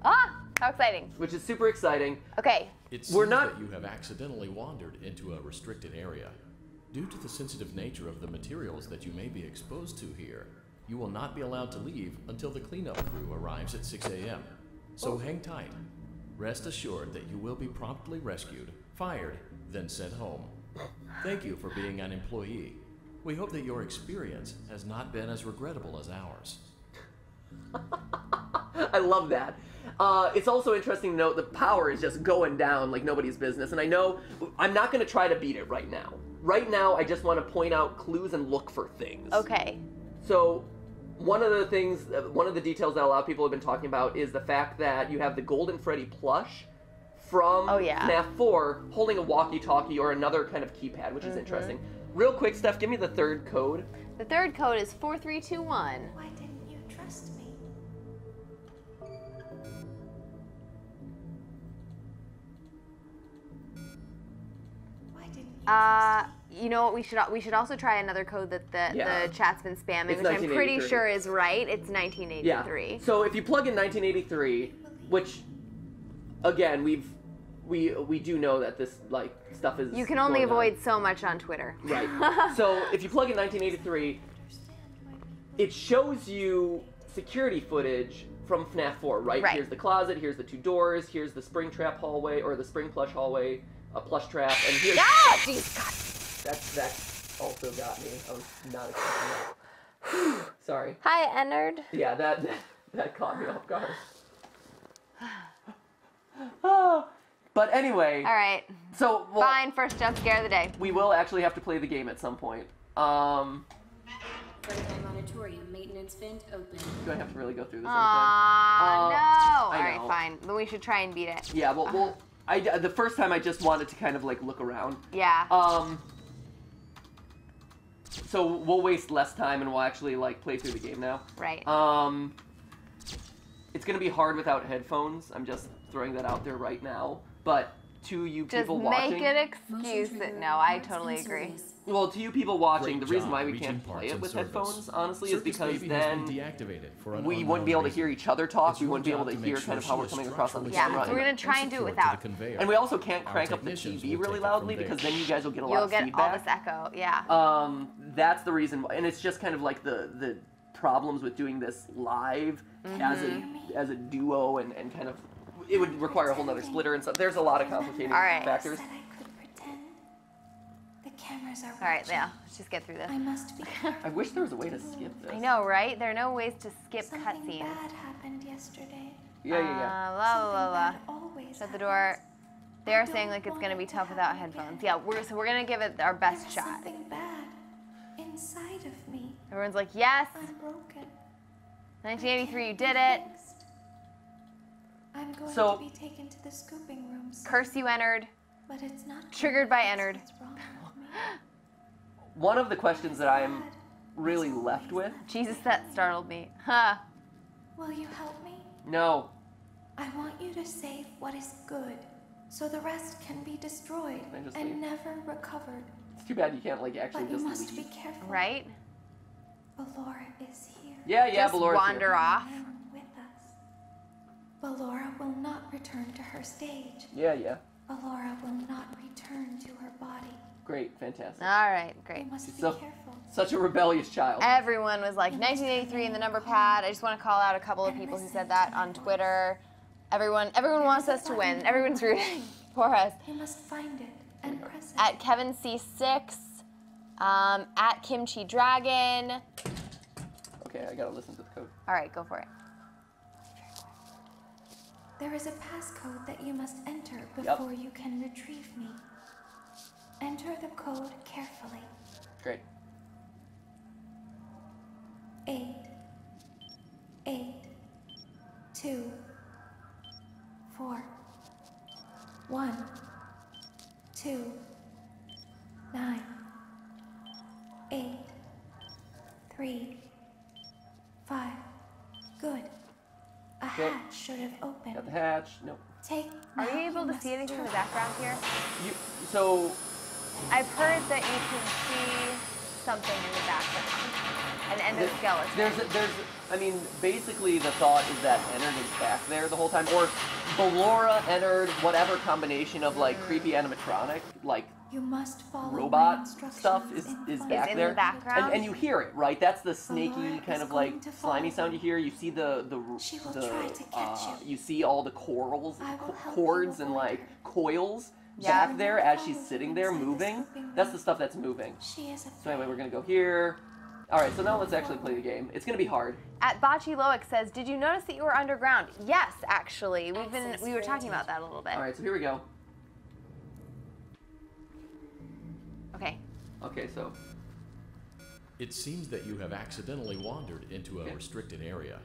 How exciting. Which is super exciting. Okay. It seems that you have accidentally wandered into a restricted area. Due to the sensitive nature of the materials that you may be exposed to here, you will not be allowed to leave until the cleanup crew arrives at 6 a.m. So hang tight. Rest assured that you will be promptly rescued, fired, then sent home. Thank you for being an employee. We hope that your experience has not been as regrettable as ours. I love that. It's also interesting to note the power is just going down like nobody's business. And I know I'm not going to try to beat it right now. Right now, I just want to point out clues and look for things. Okay. So, one of the details that a lot of people have been talking about is the fact that you have the Golden Freddy plush from FNAF 4 holding a walkie-talkie or another kind of keypad, which is interesting. Real quick, Steph, give me the third code. The third code is 4321. Why didn't you trust me? Why didn't you You know what? We should also try another code that the chat's been spamming, It's which I'm pretty 1983. sure is right. It's 1983. Yeah. So if you plug in 1983, which again we do know that this like stuff is You can only going on. avoid so much on Twitter. Right. So if you plug in 1983, it shows you security footage from FNAF 4, right? Right. Here's the closet, here's the two doors, here's the spring trap hallway, or the spring plush hallway, a plush trap, and here's... Ah, jeez, God. That also got me. I was not expecting that. Sorry. Hi, Ennard. Yeah, that caught me off guard. But anyway... All right. So, well, Fine, first jump scare of the day. we will actually have to play the game at some point. Frontline Auditorium maintenance vent open. Do I have to really go through this? No. I All right, know. fine. Then we should try and beat it. Yeah, well, the first time I just wanted to kind of like look around. Yeah. So we'll waste less time and we'll actually like play through the game now. Right. It's gonna be hard without headphones. I'm just throwing that out there right now. But to you Just people make watching, an excuse. Motion trigger No, I parts totally in agree. service. Well, to you people watching, Great the reason job why we reaching can't parts play it and with service. headphones, honestly, is Circus because Baby has been then deactivated for an we wouldn't be able to unknown hear reason. each other talk. It's We your wouldn't be able job to make hear sure kind of she how we're is coming across on the structurally Yeah, camera. so we're gonna and try and do it secured to without. the conveyor. And we also can't Our crank up the technicians TV will really take it from loudly there. because then you guys will get a lot You'll of get feedback. all this echo. Yeah. That's the reason, and it's just kind of like the problems with doing this live as a duo and kind of it would require a whole nother splitter and stuff. There's a lot of complicating All right. factors. Said I could pretend. The cameras are All right, watching. yeah. Let's just get through this. I must be careful. I wish there was a way to skip this. I know, right? There are no ways to skip Something cutscenes. bad happened yesterday. Yeah, yeah, yeah. Blah blah Something blah. bad always Shut the happens. door. They are I saying don't like it's want gonna be it to tough without happen headphones. again. Yeah, we're gonna give it our best There's shot. something bad inside of me. Everyone's like, yes, I'm broken. 1983, you did it. Fixed. I'm going So- to be taken to the scooping room soon, Curse you entered. but it's not Triggered by That's Ennard. what's wrong with me. One of the questions that I'm really left with. Jesus, that startled me. Huh. Will you help me? No. I want you to save what is good, so the rest can be destroyed I just and leave? never recovered. It's too bad you can't like actually But you just must be leave. careful. Right? Ballora is here. Yeah, yeah, Just Balora's wander here. off. Alone with us. Ballora will not return to her stage. Yeah, yeah. Ballora will not return to her body. Great, fantastic. All right, You great. must be So- careful. Such a rebellious child. Everyone was like 1983 in the number pad. I just want to call out a couple of people who said that on Twitter. Everyone wants us to win. Everyone's rooting for us. You must find it and press it. At Kevin C6, at Kimchi Dragon. Okay, I gotta listen to the code. All right, go for it. There is a passcode that you must enter before you can retrieve me. Enter the code carefully. Great. 8, 8, 2, 4, 1, 2, 9, 8, 3, 5. Good. A Okay. hatch should have opened. Got the hatch. Nope. Take. Are now you able to must see anything in the turn. background here? So I've heard that you can see something in the background. An endoskeleton. I mean, basically the thought is that Ennard is back there the whole time, or Ballora, Ennard, whatever combination of like creepy animatronic, like You must follow my robot instructions stuff is in full. back in there. the background? And you hear it, right? That's the snaky Ballora kind is of like going to slimy follow sound you hear. You see She will try to catch you. you see all the corals, I will help cords you and avoid like her. coils Yeah. back there as she's Follow sitting there inside the moving. scooping That's room. the stuff that's moving. She is a So anyway, we're gonna go here. All right, so now let's actually play the game. It's gonna be hard. At Bocce Loic says, "Did you notice that you were underground?" Yes, actually. Access We were talking granted. about that a little bit. All right, so here we go. Okay. Okay, so It seems that you have accidentally wandered into a Okay. restricted area.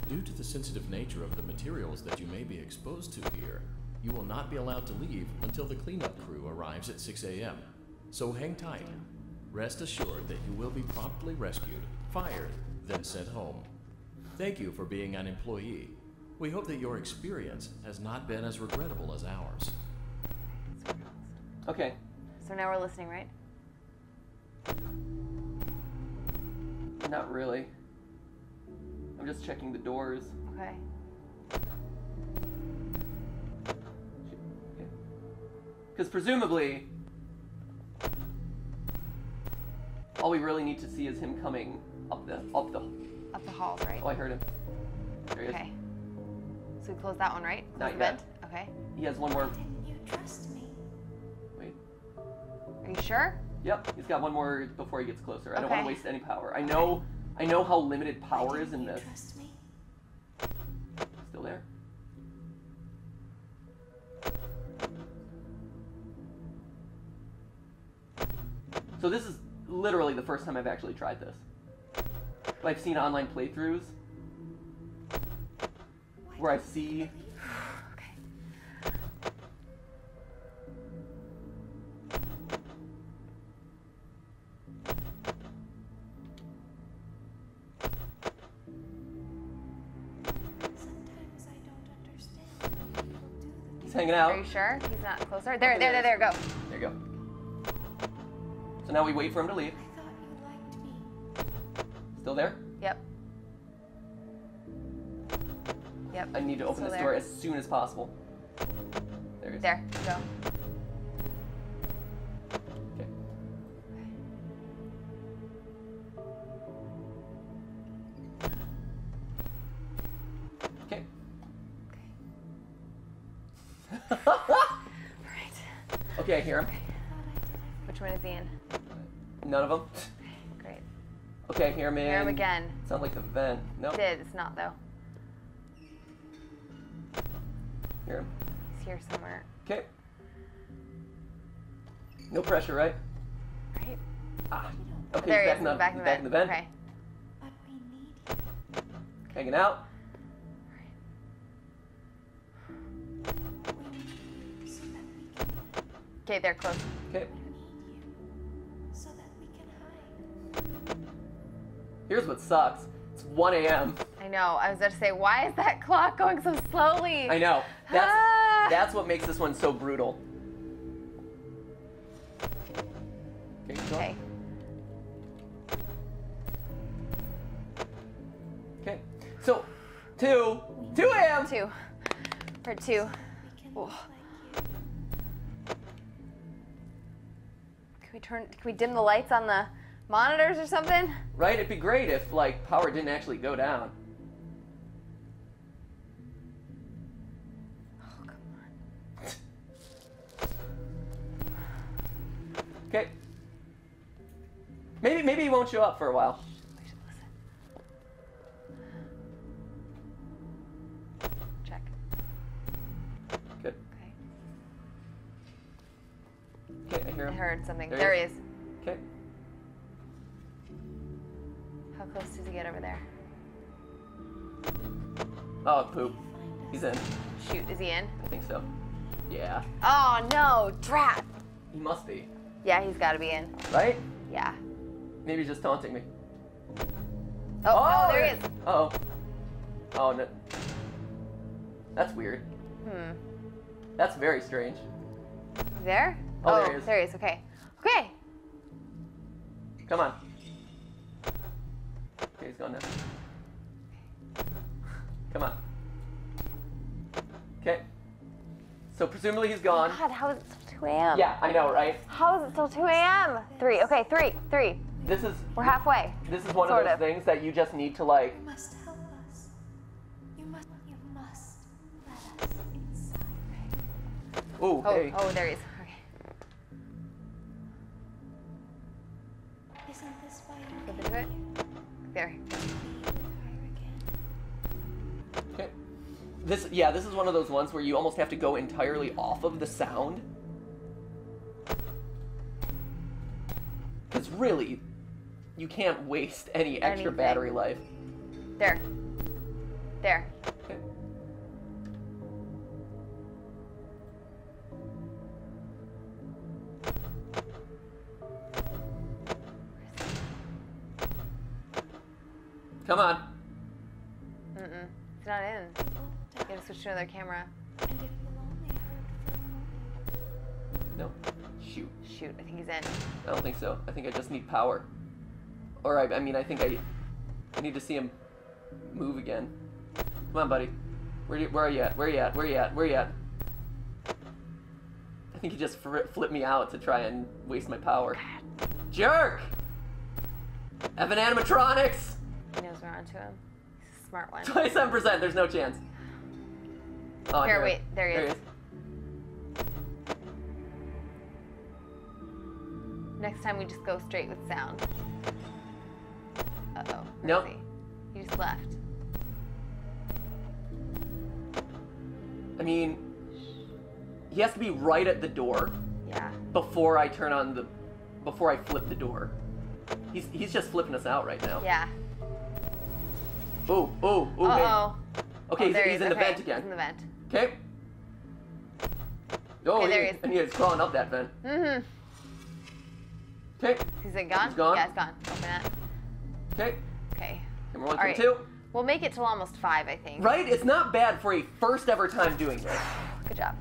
Due to the sensitive nature of the materials that you may be exposed to here, you will not be allowed to leave until the cleanup crew arrives at 6 a.m. So hang tight. Rest assured that you will be promptly rescued, fired, then sent home. Thank you for being an employee. We hope that your experience has not been as regrettable as ours. okay. So now we're listening, right? Not really. I'm just checking the doors. Okay. Because presumably, all we really need to see is him coming up the. Up the halls, right? Oh, I heard him. There he is. Okay. So we close that one, right? Close Not the yet. vent? Okay. He has one more. Didn't you trust me? Wait. Are you sure? Yep, he's got one more before he gets closer. I don't want Okay. to waste any power. I know how limited power is in Didn't you this. trust me? Still there? So this is literally the first time I've actually tried this. But I've seen online playthroughs where I see Okay. Sometimes I don't understand why people do the he's hanging Are out. you sure? He's not closer? There, go. There you go. So now we wait for him to leave. I thought you liked me. Still there? Yep. Yep. I need to open Still this there. door as soon as possible. There he is. There. Go. Okay. Okay. Right. Okay, I hear him. Which one is he in? None of them. Great. Okay, I hear him in. Hear him again. Sound like the vent. Nope. Did. It's not though. Hear him. He's here somewhere. Okay. No pressure, right? Right? Ah. Okay, There he's he is. He's back in the back in the vent. Okay. But we need you. Hanging out. We need you so that we can. Okay, they're close. Okay. We need you so that we can hide. Here's what sucks. It's 1 a.m. I know. I was about to say, why is that clock going so slowly? I know. That's what makes this one so brutal. Okay. Go. Okay. Okay. So, 2 a.m. 2. For 2. We can Oh. look like you. Can we dim the lights on the monitors or something? Right? It'd be great if like power didn't actually go down. Oh, come on. Okay. Maybe he won't show up for a while. We should listen. Check. Good. Okay. Okay, I hear I him. heard something. There There he he is. is. Okay. How close does he get over there? Oh, poop. He's in. Shoot, is he in? I think so. Yeah. Oh no, drat! He must be. Yeah, he's gotta be in. Right? Yeah. Maybe he's just taunting me. Oh, no, there he is. Uh-oh. Oh, no. That's weird. That's very strange. There? Oh, there he is. There he is. Okay. Okay. Come on. Okay, he's gone now. Come on. Okay. So presumably he's gone. God, how is it still 2 a.m.? Yeah, I know, right? How is it still 2 a.m.? 3. Okay, 3. This is We're halfway. one Sort of those of. things that you just need to like. You must help us. You must let us inside. Ooh, Oh, hey. oh, there he is. Okay. Isn't this why you Flip came into it. here? There. To be with her again. Okay. This is one of those ones where you almost have to go entirely off of the sound. Because really, you can't waste any extra Anything. battery life. There. There. Okay. Come on. Mm-mm. It's not in. We'll You gotta switch to another camera. and it will only hurt for a moment. No. Shoot. Shoot, I think he's in. I don't think so. I think I just need power. Or I mean, I think I need to see him move again. Come on, buddy. Where are you at? Where are you at? Where are you at? Where are you at? I think he just flipped me out to try and waste my power. Jerk! Evan Animatronics! He knows we're onto him. He's a smart one. 27%, there's no chance. Oh, I Here, hear him. wait, there he is. Next time we just go straight with sound. Uh-oh. Where Nope. is he? He just left. I mean, he has to be right at the door Yeah. before I flip the door. He's just flipping us out right now. Yeah. Ooh, ooh, ooh, hey. Uh-oh. Okay, there he he's is. in the Okay, vent again. He's in the vent. Okay. Oh, Okay, there he is. and he's crawling up that vent. Mm-hmm. Okay. Is it gone? He's gone. Yeah, it's gone. Open it. Okay. Okay. Camera 1, All camera right. 2. We'll make it till almost 5, I think. Right? It's not bad for a first ever time doing this. Good job.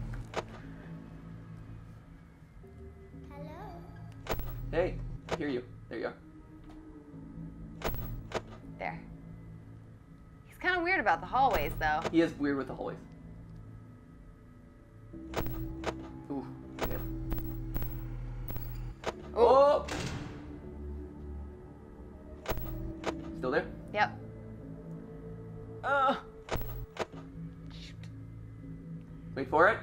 Hello. Hey. I hear you. There you are. There. He's kind of weird about the hallways, though. He is weird with the hallways. Ooh, man. Oh! Still there? Yep. Wait for it.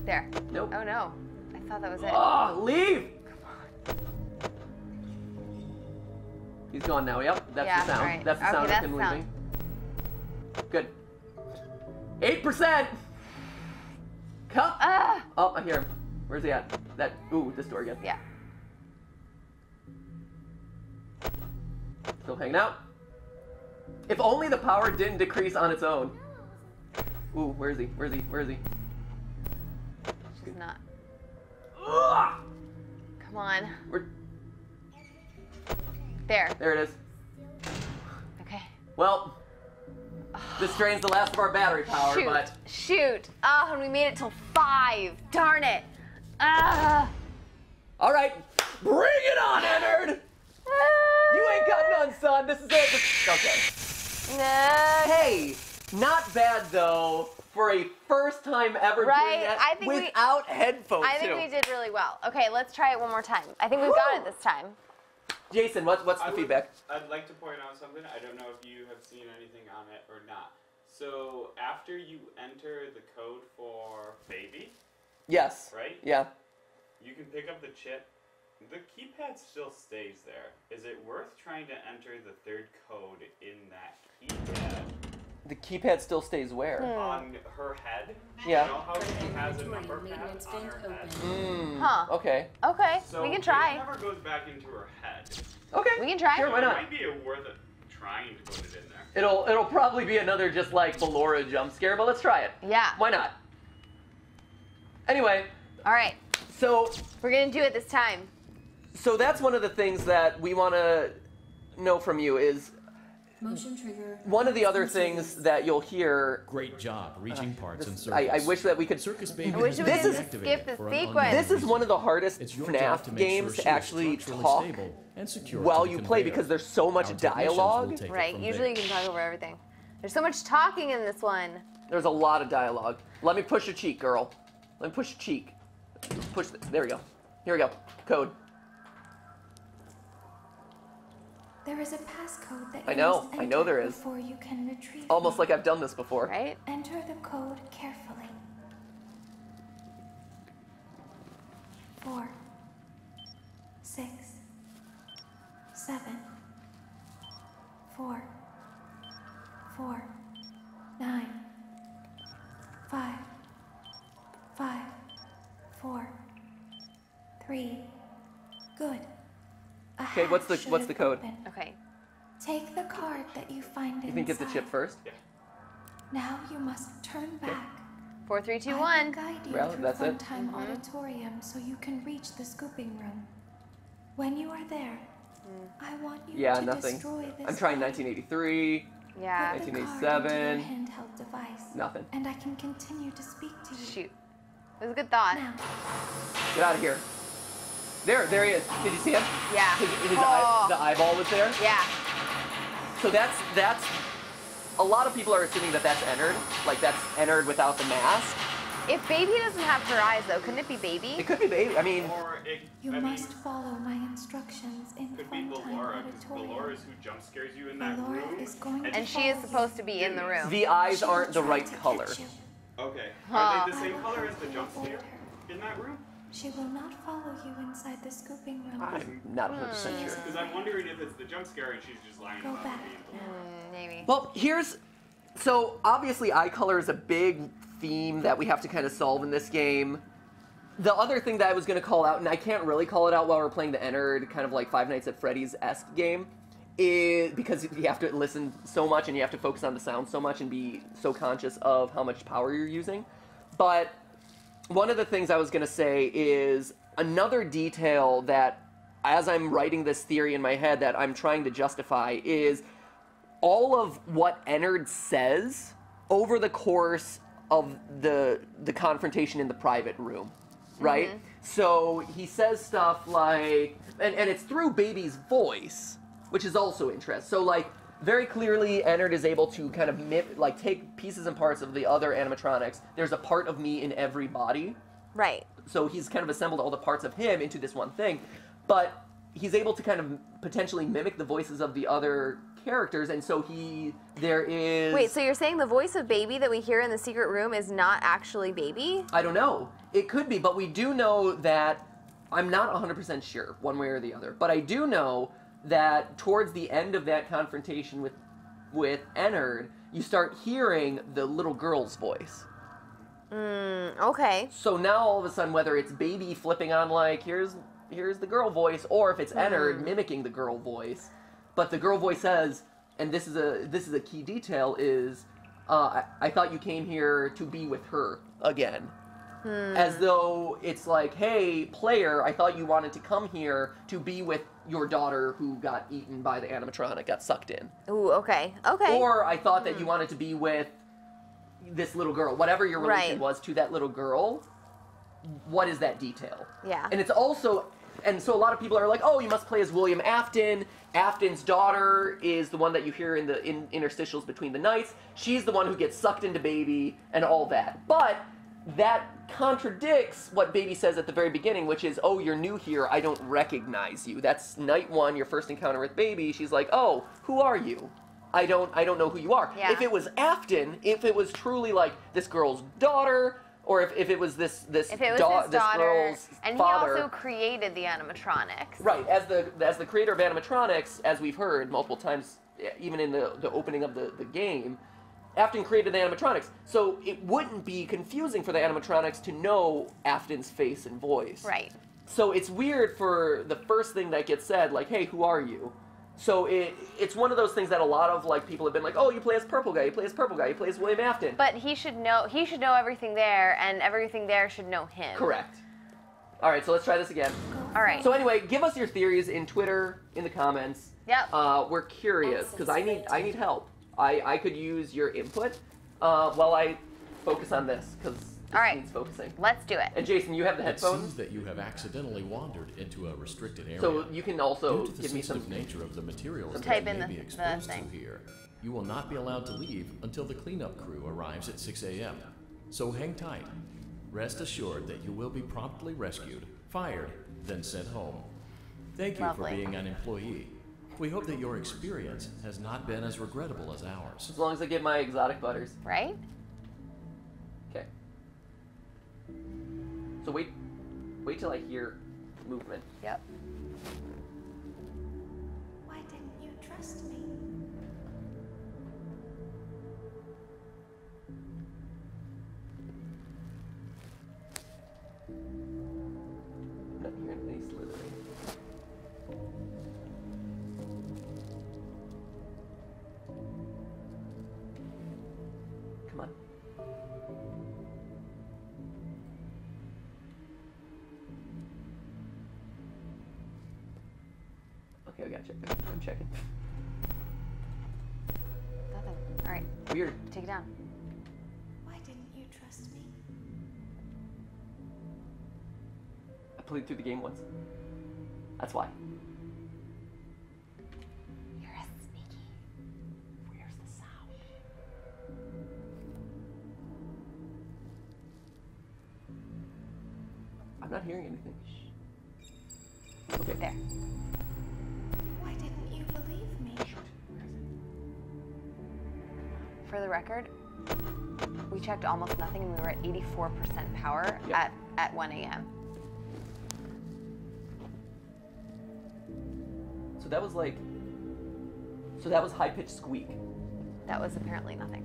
There. Nope. Oh no. I thought that was it. Oh, leave! He's gone now. Yep, that's Yeah, the sound. alright. That's the Okay, sound of that's him the sound. leaving. Good. 8%. Come. Ah! Oh, I hear him. Where's he at? That. Ooh, this door again. Yeah. Still hanging out. If only the power didn't decrease on its own. Ooh, where is he? Where is he? Where is he? She's not. Ugh! Come on. We're, There. there it is. Okay. Well, this drains the last of our battery power, Shoot. but Shoot. Oh, and we made it till 5. Darn it. Ah. all right, bring it on, Ennard. You ain't got none, son. This is it. Okay. No. Hey, not bad though for a first time ever Right, doing that I think we- without headphones I think too. we did really well. Okay, let's try it one more time. I think we've got it this time. Jason, what's the feedback? I'd like to point out something. I don't know if you have seen anything on it or not. So after you enter the code for baby, Yes. right? Yeah. You can pick up the chip. The keypad still stays there. Is it worth trying to enter the third code in that keypad The keypad still stays where? on her head? Yeah. You know how she has a Laboratory number pad maintenance on vent her head? open. Huh. Okay. Okay, So we can If try. it never goes back into her head. Okay. We can try. Sure, So why it not? might be worth it trying to put it in there. It'll probably be another just like Ballora jump scare, but let's try it. Yeah. Why not? Anyway, All right. so We're going to do it this time. that's one of the things that we want to know from you is Motion trigger. one of the other things that you'll hear. Great job reaching parts and This, circuits. I wish that we could. Circus Baby I wish has we been didn't activated skip the for an sequence. unknown This is one of the hardest It's your job to FNAF make games sure to she is actually structurally talk stable and secure while to the you play conveyor. because there's so much Our technicians will dialogue. take it Right. from Usually you there. can talk over everything. There's so much talking in this one. There's a lot of dialogue. Let me push your cheek, girl. Let me push your cheek. Push. There we go. Here we go. Code. There is a passcode that I you know, must I know enter there is. before you can retrieve Almost it. like I've done this before. Right? Enter the code carefully. 4, 6, 7, 4, 4, 9, 5, 5, 4, 3. Good. A Okay, what's the- hatch should what's the have code? opened. Okay. Take the card that you find You think get the chip inside. first? Now you must turn back. 4, 3, 2, I will 1. guide you Well, through that's it. Funtime Auditorium so you can reach the scooping room. When you are there, I want you Yeah, to nothing. destroy this. I'm trying card. 1983. Yeah. Put the card into 1987. your handheld device. Nothing. And I can continue to speak to you. Shoot. It was a good thought. Now, Get out of here. There he is. Did you see him? Yeah. His Oh. the eyeball was there. Yeah. So that's a lot of people are assuming that that's Ennard, like that's Ennard without the mask. If Baby doesn't have her eyes, though, couldn't it be Baby? It could be baby. I mean, Or it you I mean, must follow my instructions in could be Funtime Ballora, because Ballora Auditorium. is who jump scares you in that Ballora room. is going And to she is follow supposed you. to be in the room. the eyes She will aren't the try right to catch color. you. Okay. Huh. Are they the I same will color have as the to jump avoid scare her. in that room? She will not follow you inside the scooping room. I'm not 100% sure. Because I'm wondering if it's the jump scare and she's just lying Go about back. being Ballora. Maybe. Well, so obviously eye color is a big theme that we have to kind of solve in this game. The other thing that I was going to call out, and I can't really call it out while we're playing the Ennard, kind of like Five Nights at Freddy's-esque game, is because you have to listen so much and you have to focus on the sound so much and be so conscious of how much power you're using. But one of the things I was going to say is another detail that, as I'm writing this theory in my head that I'm trying to justify, is all of what Ennard says over the course of the confrontation in the private room, right? So he says stuff like, and it's through Baby's voice, which is also interesting. So like, very clearly, Ennard is able to kind of take pieces and parts of the other animatronics. There's a part of me in every body. Right. So he's kind of assembled all the parts of him into this one thing. But he's able to kind of potentially mimic the voices of the other characters, and so there is... Wait, so you're saying the voice of Baby that we hear in the secret room is not actually Baby? I don't know. It could be, but we do know that... I'm not 100% sure, one way or the other, but I do know that towards the end of that confrontation with Ennard, you start hearing the little girl's voice. Okay. So now all of a sudden, whether it's Baby flipping on like, here's the girl voice, or if it's Ennard mimicking the girl voice, but the girl voice says, and this is a key detail, is, I thought you came here to be with her again. As though it's like, hey, player, I thought you wanted to come here to be with your daughter who got eaten by the animatronic, got sucked in. Ooh, okay. Okay. Or I thought that you wanted to be with this little girl. Whatever your relation was to that little girl, what is that detail? Yeah. And it's also... And so a lot of people are like, oh, you must play as William Afton. Afton's daughter is the one that you hear in the interstitials between the nights. She's the one who gets sucked into Baby and all that. But that contradicts what Baby says at the very beginning, which is, oh, you're new here, I don't recognize you. That's night one, your first encounter with Baby. She's like, oh, who are you? I don't know who you are. Yeah. If it was Afton, if it was truly like this girl's daughter, or if it was this daughter, girl's and father. he also created the animatronics. Right, as the creator of animatronics, as we've heard multiple times, even in the opening of the game, Afton created the animatronics. So it wouldn't be confusing for the animatronics to know Afton's face and voice. Right. So it's weird for the first thing that gets said, like, hey, who are you? So it's one of those things that a lot of like people have been like, oh, you play as Purple Guy, you play as Purple Guy, you play as William Afton. But he should know everything there, and everything there should know him. Correct. All right, so let's try this again. All right. So anyway, give us your theories in Twitter, in the comments. Yep. We're curious because I need help. I could use your input while I focus on this because All right. needs focusing. Let's do it. And Jason, you have the It headphones, seems that you have accidentally wandered into a restricted area. so you can also Due to the give me some. sensitive nature of the materials that Type you in may the- be the exposed to thing. here, you will not be allowed to leave until the cleanup crew arrives at 6 a.m. So hang tight. Rest assured that you will be promptly rescued, fired, then sent home. Thank you Lovely. for being an employee. We hope that your experience has not been as regrettable as ours. As long as I get my exotic butters. Right? Okay. So wait till I hear movement. Yep. Why didn't you trust me? I'm not hearing any slithering. Come on. Okay, I got you. I'm checking. Nothing. All right. Weird. Take it down. Why didn't you trust me? I played through the game once. That's why. You're a sneaky. Where's the sound? I'm not hearing anything. Okay. There. Why didn't you believe me? For the record, we checked almost nothing, and we were at 84% power Yeah. at 1 a.m. So that was like. So that was high pitched squeak. That was apparently nothing.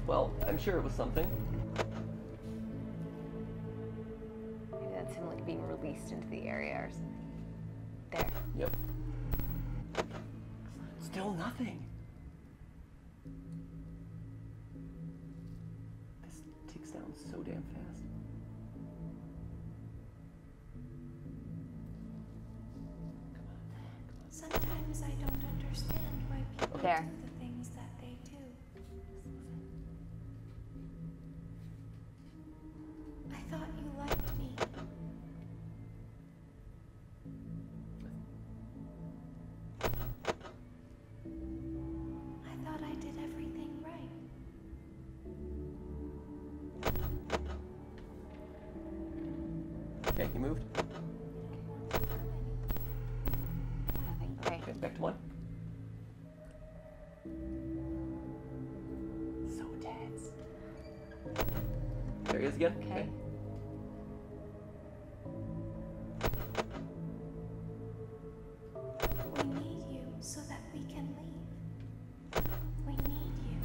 Well, I'm sure it was something. Maybe that's him like being released into the area or something. There. Yep. Still nothing. This ticks down so damn fast. Sometimes I don't understand why people There. do the things that they do. I thought you liked me. Okay, he moved. Nothing. Okay. Okay, back to 1. So tense. There he is again. Okay. We need you so that we can leave. We need you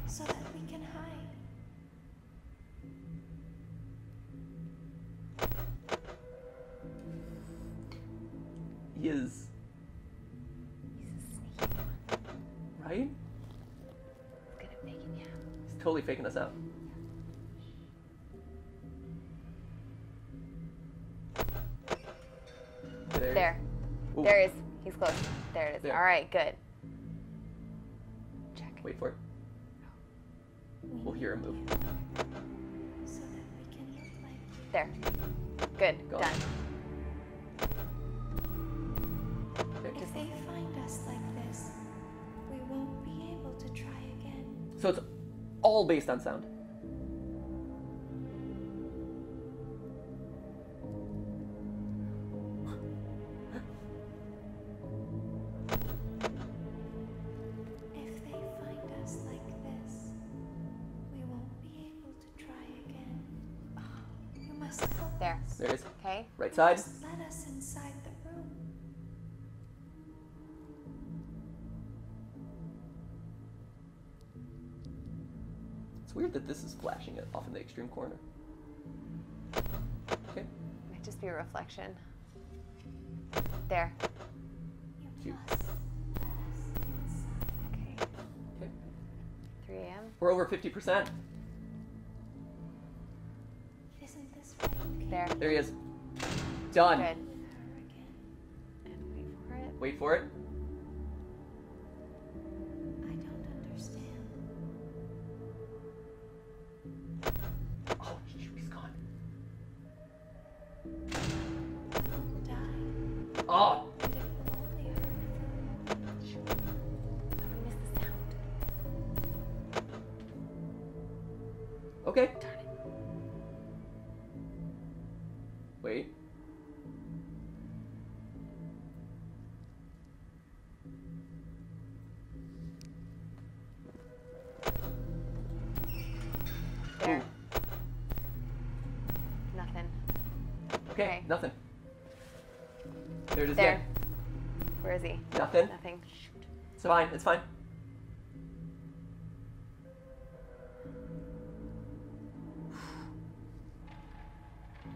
so that we can hide. He is. Right? He's good at faking you. He's totally faking us out. There. Ooh. There he is. He's close. There it is. There. All right, good. Check. Wait for it. We'll hear him move. So that we can look like you. There. Good. Go. Done. Okay. If they find us like this, we won't be able to try again. So it's all based on sound. If they find us like this, we won't be able to try again. You must help There. us. There it is. Okay. Right You side. must let us inside the room. It's weird that this is flashing it off in the extreme corner. Okay. Might just be a reflection. There. You Shoot. must let us inside. Okay. Okay. 3 a.m. We're over 50%. Isn't this why you came There. There he is. Done. Good. with her again? And wait for it. Wait for it. I don't understand. Oh, she's gone. Won't die. Oh, And it will only hurt for a moment. I missed the sound. okay. Darn it. Wait. There. Ooh. Nothing. Okay, Okay. nothing. There it is There. again. Where is he? Nothing. Nothing. Shoot. It's fine. It's fine.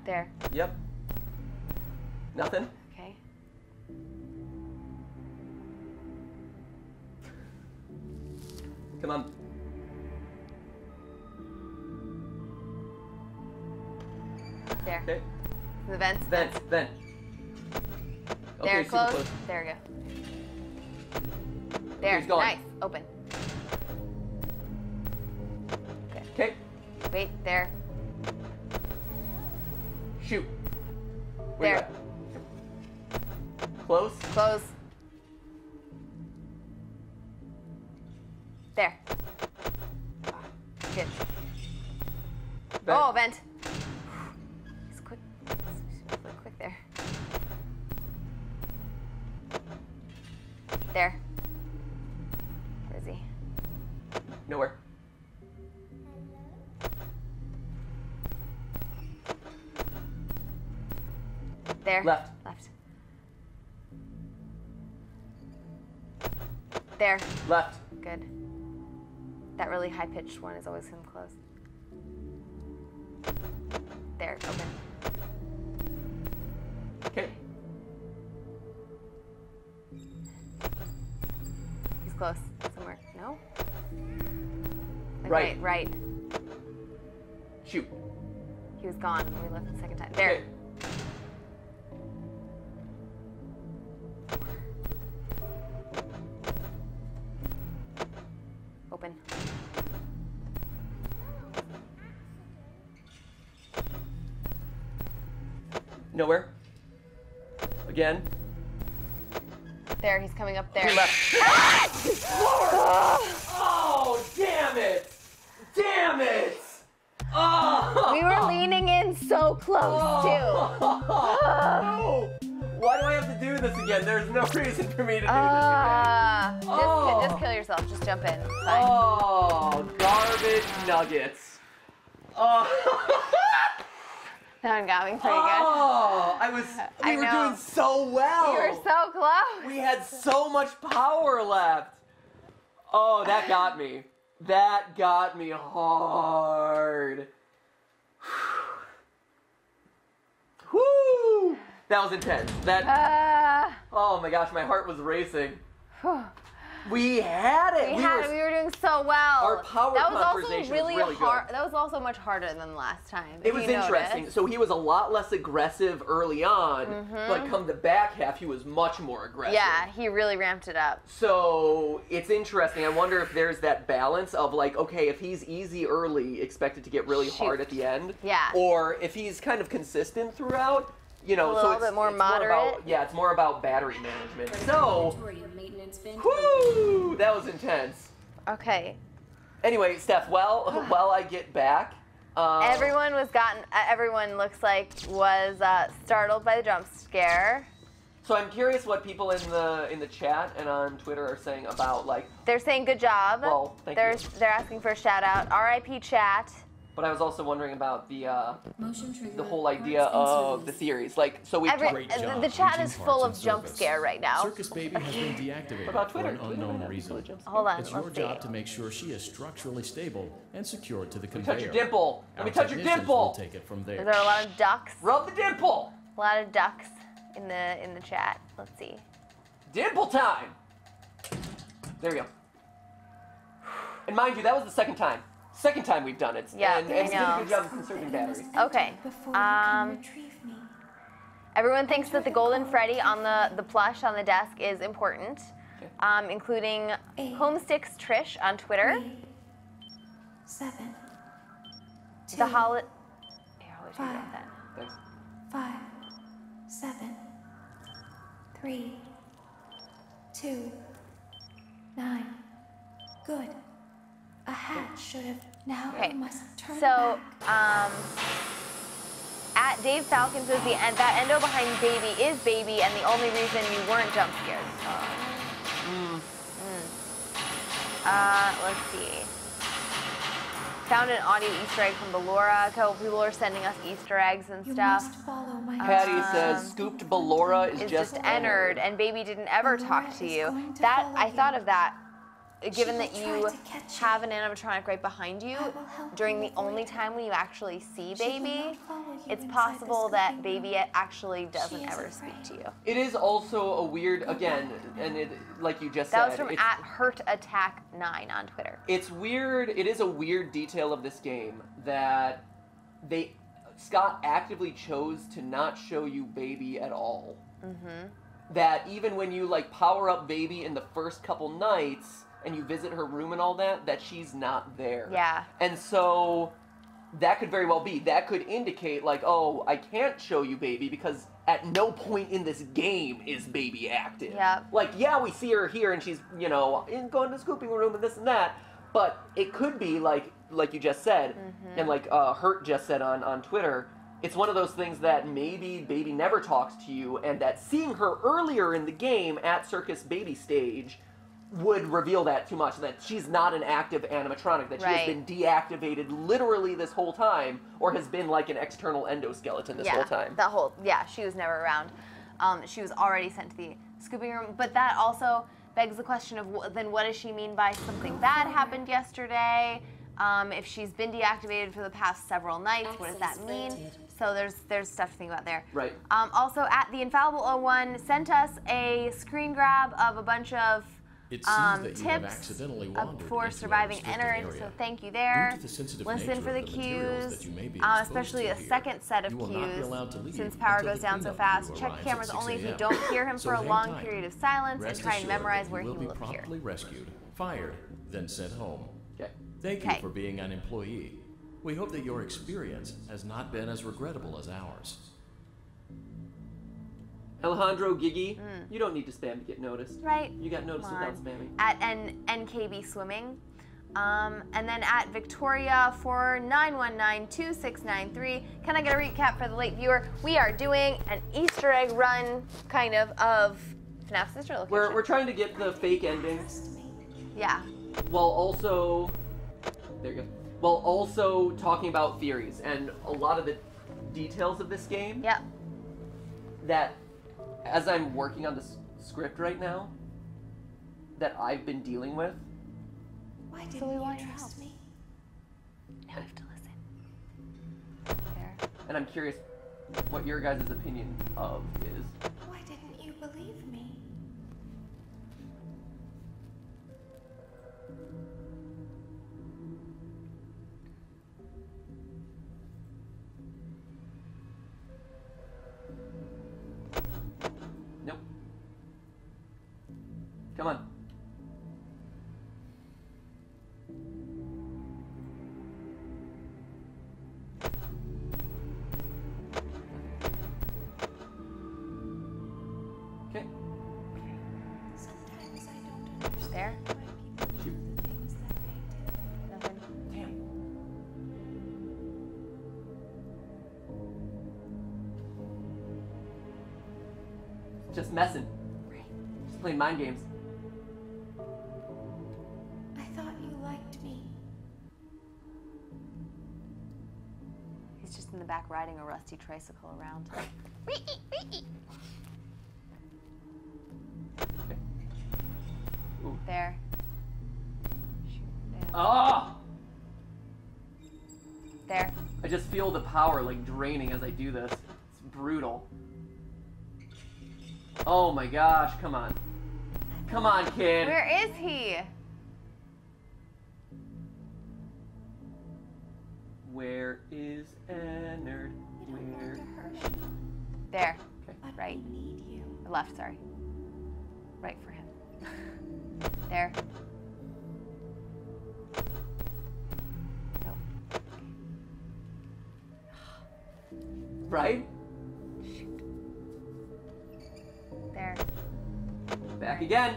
There. Yep. Nothing. Okay. Come on. There. Okay. The vents. Vent. Vent. Okay, There. super Close. close. There we go. There. he's gone. Nice. Open. Good. Okay. Wait. There. Shoot. Where you There. at? Close. Close. There. Good. Vent. Oh, vent. He's quick. He's really quick there. There. Where is he? Nowhere. There. Left. Left. There. Left. Good. That really high-pitched one is always him close. There. Open. Okay. He's close. Somewhere. No? Like Right. Right. Shoot. He was gone when we left the second time. There. Okay. Open. Nowhere. Again. There. He's coming up there. Okay, left. Oh, damn it! Damn it! Oh! We were leaning in so close too. Oh, why do I have to do this again? There's no reason for me to do this again. Just kill yourself. Just jump in. It's fine. Oh, garbage nuggets. Oh. That one got me pretty Oh, we I were know. doing so well. good. You were so close. We had so much power left. Oh, that got me. That got me hard. Whoo! That was intense. Oh my gosh, my heart was racing. We had it. We were doing so well. Our power that was also conversation really, was really hard. good. That was also much harder than last time. It was interesting. So he was a lot less aggressive early on, but come the back half, he was much more aggressive. Yeah, he really ramped it up. So it's interesting. I wonder if there's that balance of like, okay, if he's easy early, expected to get really hard at the end. Yeah. Or if he's kind of consistent throughout, you know, A little bit more moderate. It's more about battery management. So, Auditorium maintenance vent. whoo, that was intense. Okay. Anyway, Steph, while I get back, Everyone looks like was startled by the jump scare. so I'm curious what people in the chat and on Twitter are saying about like. They're saying good job. Well, thank they're you. They're asking for a shout out. R.I.P. chat. But I was also wondering about the Motion trigger. the whole idea parts and of the service. theories. Like, so we. Great job the chat reaching is full parts of and jump service. scare right now. Circus Baby has been deactivated What about for Twitter? an Twitter unknown might have reason. full of jump scare. Hold on. It's your let's see. job to make sure she is structurally stable and secured to the Let me conveyor. touch your dimple. Let me Our touch your technicians dimple. will take it from there. There are a lot of ducks. Rub the dimple. A lot of ducks in the chat. Let's see. Dimple time. There we go. And mind you, that was the second time. Second time we've done it. Yeah, and I we did a know. good job of conserving batteries. Okay. Before you can retrieve me. Everyone thinks that the Golden Freddy on the plush on the desk is important, including Homesticks Trish on Twitter. 7, The holiday. Here, I'll let you get that. Thanks. 5, 7, 3, 2, 9. Good. A hatch should have. Now Okay, I must turn So, back. at Dave Falcon says that endo behind Baby is Baby, and the only reason you weren't jump scared. Let's see. Found an audio Easter egg from Ballora. A couple people are sending us Easter eggs and You stuff. must follow my Patty says scooped Ballora is It's just just entered, and Baby didn't ever talk to is you. going to That follow I thought you. of that. Given will that try you to catch you. have an animatronic right behind you, I will help during you the only avoid time when you actually see She will Baby, not follow you it's inside possible this that cooking Baby room. actually doesn't She is ever speak to afraid. you. It is also a weird, again, and it, like you just That said, was from it's, at Hurt Attack 9 on Twitter. it's weird. It is a weird detail of this game that Scott actively chose to not show you Baby at all. That even when you like power up Baby in the first couple nights and you visit her room and all that, that she's not there. Yeah. And so that could very well be. That could indicate like, oh, I can't show you Baby because at no point in this game is Baby active. Yeah. Like, yeah, we see her here and she's, you know, going to the scooping room and this and that. But it could be like you just said, and like Hurt just said on Twitter, it's one of those things that maybe Baby never talks to you, and that seeing her earlier in the game at Circus Baby stage would reveal that too much, that she's not an active animatronic, that she has Right. been deactivated literally this whole time, or has been like an external endoskeleton this whole time. She was never around. She was already sent to the scooping room. But that also begs the question of then what does she mean by something bad happened yesterday? If she's been deactivated for the past several nights, what does that Access mean? granted. So there's stuff to think about there. Right. Also, at the Infallible 01 sent us a screen grab of a bunch of It seems that you have tips accidentally wandered for into a surviving restricted Ennard, area. so thank you there. Due to the sensitive Listen nature for the of the materials cues, that you may be exposed especially to a here, second set of you will not be cues, allowed to leave since power until goes the down so cleanup fast. crew Check arrives cameras at 6 only if you a.m. don't hear him So for a hang long tight. period of silence Rest and try and assured memorize that where you he will will be appear. promptly rescued, fired, then sent home. Okay. Thank Okay. you for being an employee. We hope that your experience has not been as regrettable as ours. Alejandro Gigi, you don't need to spam to get noticed. Right. You got noticed Come without on. spamming. At NKB Swimming, And then at Victoria for 9192693, can I get a recap for the late viewer? We are doing an Easter egg run, kind of FNAF sister location. We're trying to get the fake endings Trust me. Yeah. while also there you go. While also talking about theories and a lot of the details of this game Yep. that, as I'm working on this script right now, that I've been dealing with. Why we didn't want you your trust me? Now I have to listen. There. And I'm curious what your guys' opinion of is. Why didn't you believe me? Nope. Come on. Okay. Sometimes I don't understand There. why people do the things that they do. Nothing. Damn. Just messing. Right. Just playing mind games. I thought you liked me. He's just in the back riding a rusty tricycle around. Ooh. There. Shoot. Down. Ah! There. I just feel the power like draining as I do this. It's brutal. Oh my gosh, come on. Come on, kid. Where is he? Where is Ennard? You don't want Where? to hurt anyone, There. but Right. we need you. Left, sorry. Right for him. There. Nope. Right? There. Back again.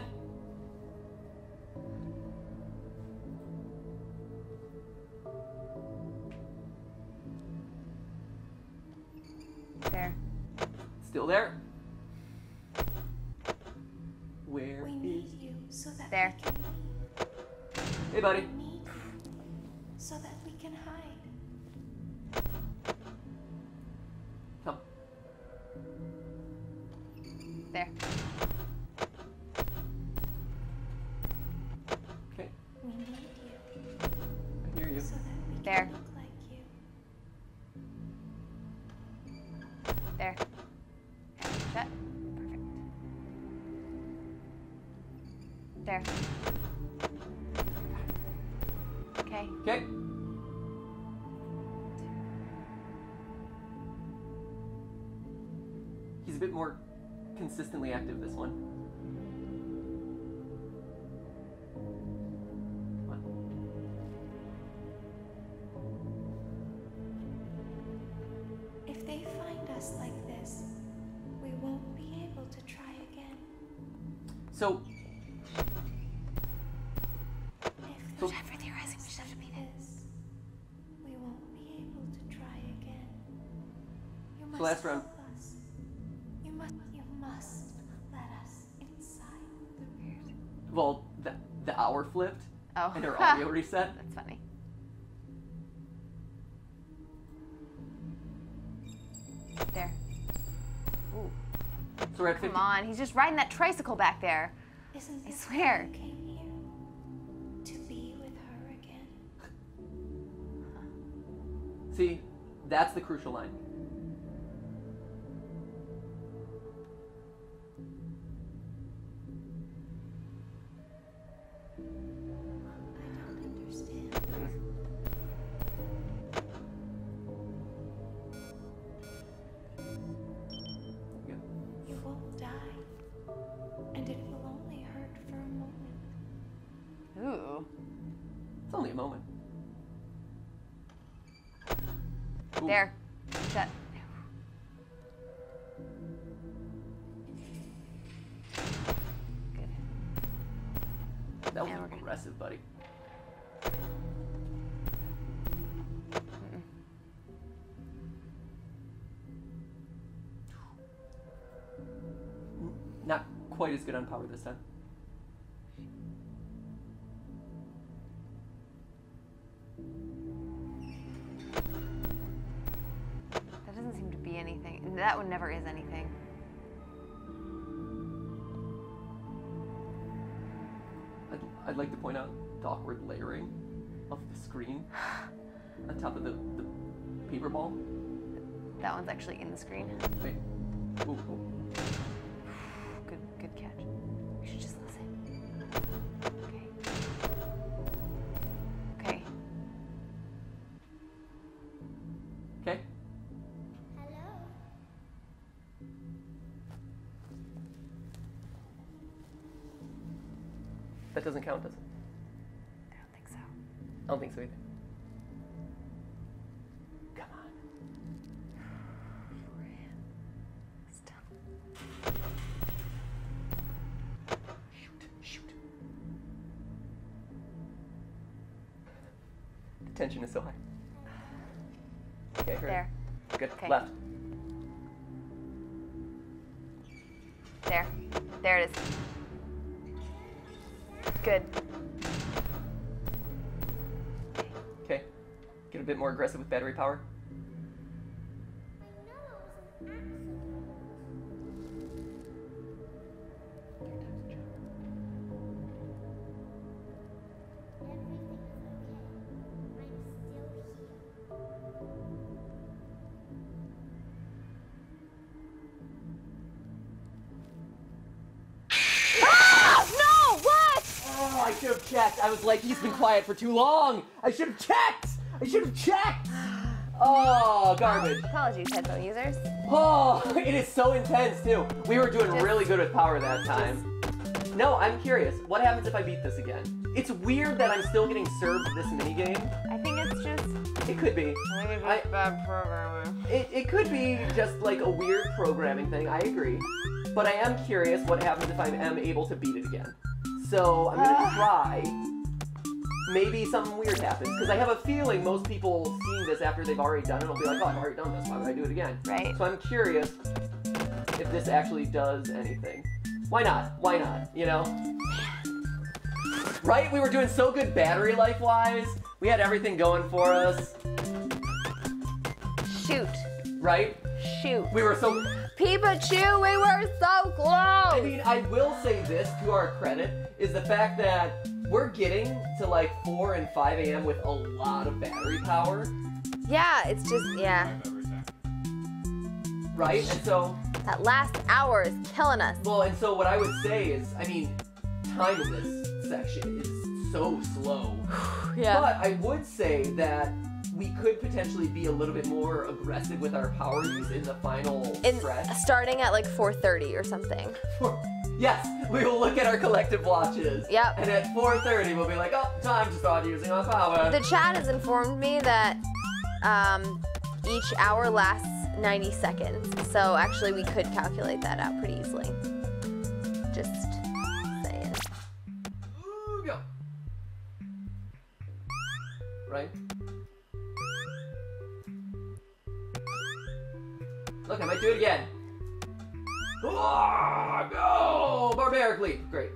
There. Still there. Where We is? need you so that There. we can leave. Hey, buddy. We need you so that we can hide. Come. There. Okay. We need you I hear you. so that we There. can look like you. There. And shut. Perfect. There. Okay. Okay. He's a bit more consistently active this one. Come on. If they find us like this, we won't be able to try again. So, If So- there's ever theorizing we should have been this, we won't be able to try again. You must last round. help us. You must let us inside the weird. well, the hour flipped Oh. and her audio reset. That's funny. There. Ooh. So we're at 50. Come on. He's just riding that tricycle back there. Isn't I this swear. why you came here? To be with her again? See, that's the crucial line. I don't understand. Yeah. You won't die. And it will only hurt for a moment. Ooh. It's only a moment. Ooh. There. Shut. Good. That was Now we're gonna- aggressive, buddy. quite as good on power this time. That doesn't seem to be anything. That one never is anything. I'd like to point out the awkward layering of the screen on top of the paper ball. That one's actually in the screen. Wait. Ooh, ooh. Good catch. We should just listen. Okay. Okay. Okay. That doesn't count, does it? I don't think so. I don't think so either. Come on. Stop. Shoot. The tension is so high. Okay, hurry. There. Good. Okay. Left. There. There it is. Good. Okay. Get a bit more aggressive with battery power. No! What? Oh, I should have checked. I was like, he's been quiet for too long. I should have checked. Oh, garbage. Apologies, headphone users. Oh, it is so intense too. We were doing really good with power that time. No, I'm curious. What happens if I beat this again? It's weird that I'm still getting served this minigame. I think it's just. It could be. I think it's just bad programming. It could be just like a weird programming thing. I agree. But I am curious what happens if I am able to beat it again. So I'm gonna try. Maybe something weird happens, because I have a feeling most people seeing this after they've already done it will be like, oh, I've already done this, why would I do it again? Right. So I'm curious if this actually does anything. Why not? Why not? You know? Right? We were doing so good battery life-wise. We had everything going for us. Shoot. Right? Shoot. We were so... Pikachu, we were so close! I mean, I will say this to our credit, is the fact that we're getting to like 4 and 5 a.m. with a lot of battery power. Yeah, it's just, yeah. Right? And so... That last hour is killing us. Well, and so what I would say is, I mean, time in this section is so slow. Yeah. But I would say that we could potentially be a little bit more aggressive with our power use in the final stretch. Starting at like 4:30 or something. Yes, we will look at our collective watches. Yep. And at 4:30 we'll be like, oh, time to start using our power. The chat has informed me that each hour lasts 90 seconds. So actually we could calculate that out pretty easily. Just saying. Ooh, go. Right? Look, I might do it again. Oh, go! Barbaric leap. Great.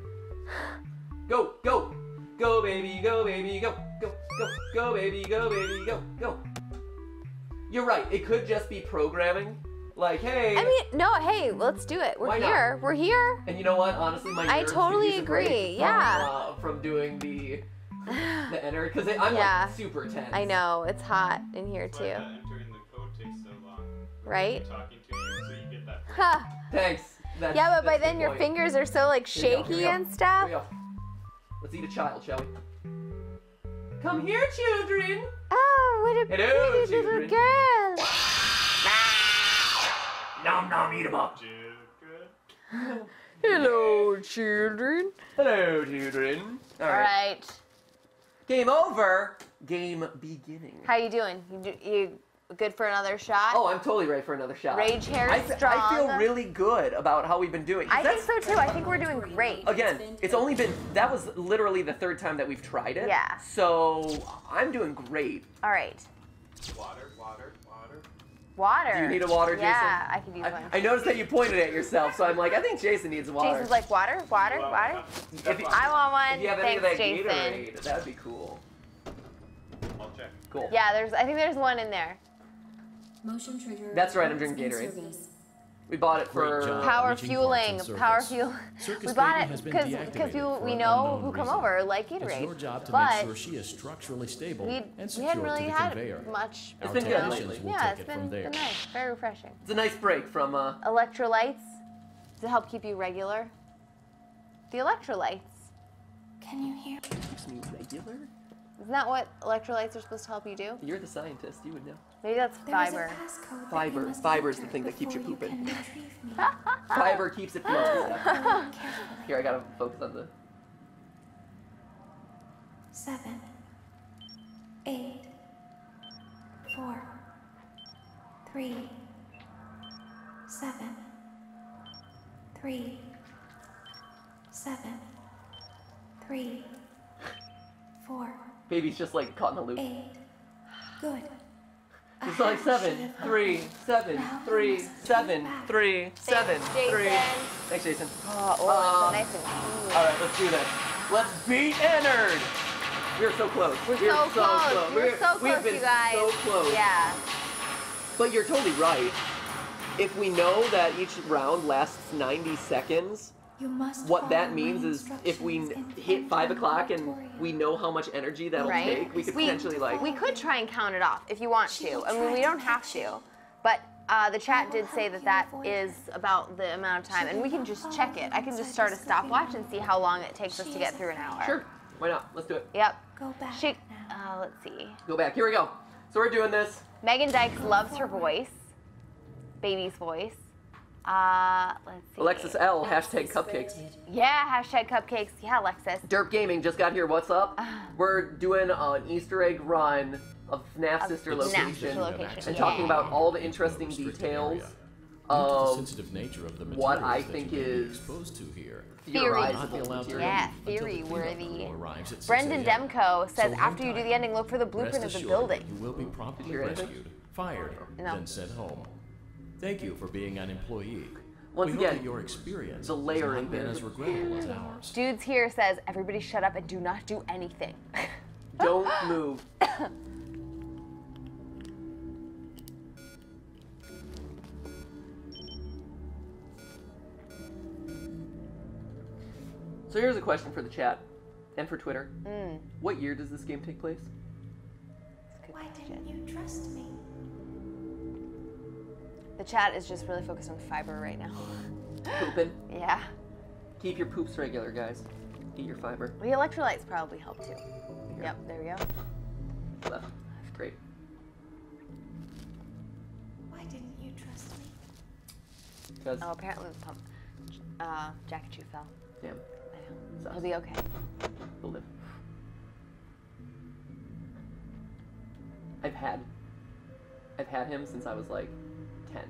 Go, go. Go, baby, go, baby, go. Go, go, go, baby, go, baby, go, go. You're right. It could just be programming. Like, hey. I mean, no, hey, let's do it. We're Why not? here. We're here. And you know what? Honestly, my I nerves totally could use a break agree, yeah. From doing the enter, because I'm Yeah. like super tense. I know. It's hot in here But too. entering the code takes so long. Right? Talking to you, so you get that. Ha! Thanks. That's, Yeah, but by that's the then your point. fingers are so like Here we go, here we shaky go. and stuff. Here we go. Let's eat a child, shall we? Come here, children. Oh, what a Hello, pretty little children. girl. Nom nom, eat 'em up. Good. Hello, children. Hello, children. All All right. right. Game over. Game beginning. How you doing? You good for another shot? Oh, I'm totally ready for another shot. Rage hair I strong. feel really good about how we've been doing. 'Cause I think that's- so too. I think we're doing great. Again, it's only been, that was literally the third time that we've tried it. Yeah. So I'm doing great. All right. Water, water, water. Water. Do you need a water, Jason? Yeah, I could use one. I noticed that you pointed at yourself, so I'm like, I think Jason needs water. Jason's like, water, water, Well, water. If you- I want one. If you have any Thanks, of that Jason. Gatorade, that'd be cool. I'll check. Cool. Yeah, I think there's one in there. Motion trigger. That's right, I'm in drinking Gatorade. service. We bought it Great for job. Power reaching fueling, parts and power service. fuel. Circus We bought Baby it has been because deactivated for we an know unknown who come reason. over like It's Gatorade. your job to but make sure she is structurally stable we and we hadn't secure really to the had conveyor. much. It's Our been good technicians lately. will Yeah, take it's it from there. been nice, very refreshing. It's a nice break from Electrolytes to help keep you regular. The electrolytes. Can you hear? keeps me regular. Isn't that what electrolytes are supposed to help you do? You're the scientist, you would know. Maybe that's There is a fiber. passcode that Fiber. you must Fiber's the enter thing that keeps you before pooping. can retrieve me. Fiber keeps it flowing. Follow carefully. Here, I gotta focus on the. 7, 8, 4, 3, 7, 3, 7, 3, 4, Baby's just like caught in a loop. 8. Good. It's like 7, 3, 7, 3, 7, 3, 7, 3. Jason. Thanks, Jason. Oh, it's nice and cool. All right, let's do this. Let's beat Ennard. We're so close. We're so close. We're so We've close, been you guys. so close. Yeah. But you're totally right. If we know that each round lasts 90 seconds, You must what that follow means my is if we instructions in hit 5 o'clock and Fantasmagoria. we know how much energy that'll Right. take, we could potentially like. We could try and count it off if you want to. I mean, we don't have to. But the chat did say that that is about the amount of time, and we can just check it. I can just start a stopwatch and see how long it takes us to get through an hour. Sure. Why not? Let's do it. Yep. Go back She, now. let's see. Go back. Here we go. So we're doing this. Megan Dykes loves her voice, baby's voice. Let's see. Alexis L. Hashtag cupcakes. Yeah, hashtag cupcakes. Yeah, Alexis. Derp Gaming just got here. What's up? We're doing an Easter egg run of FNAF Sister FNAF Location Sister Location, and yeah. talking about all the interesting Restricted details area. Due to the of sensitive nature of the what I materials that think you may be is exposed to here. Theory. Not be theorizable allowed to material. Yeah, leave until the theory cleanup worthy. crew arrives at 6 Brendan a.m. Demko says So after you hang do tight. the ending, look for the blueprint Rest of the assured building. You will be promptly hear anything? rescued, fired, No. then sent home. Thank you for being an employee. Once we again, hope that your experience the layering has not been bit. as regrettable as ours. Dudes here says everybody shut up and do not do anything. don't move. So here's a question for the chat and for Twitter. What year does this game take place? Why didn't you trust me? The chat is just really focused on fiber right now. Pooping. Yeah. Keep your poops regular, guys. Eat your fiber. The electrolytes probably help too. Yep, there we go. Left. Great. Why didn't you trust me? Because, Oh, apparently the pump. Jacket Chew fell. damn, I know. sucks. He'll be okay. He'll live. I've had him since I was like 10.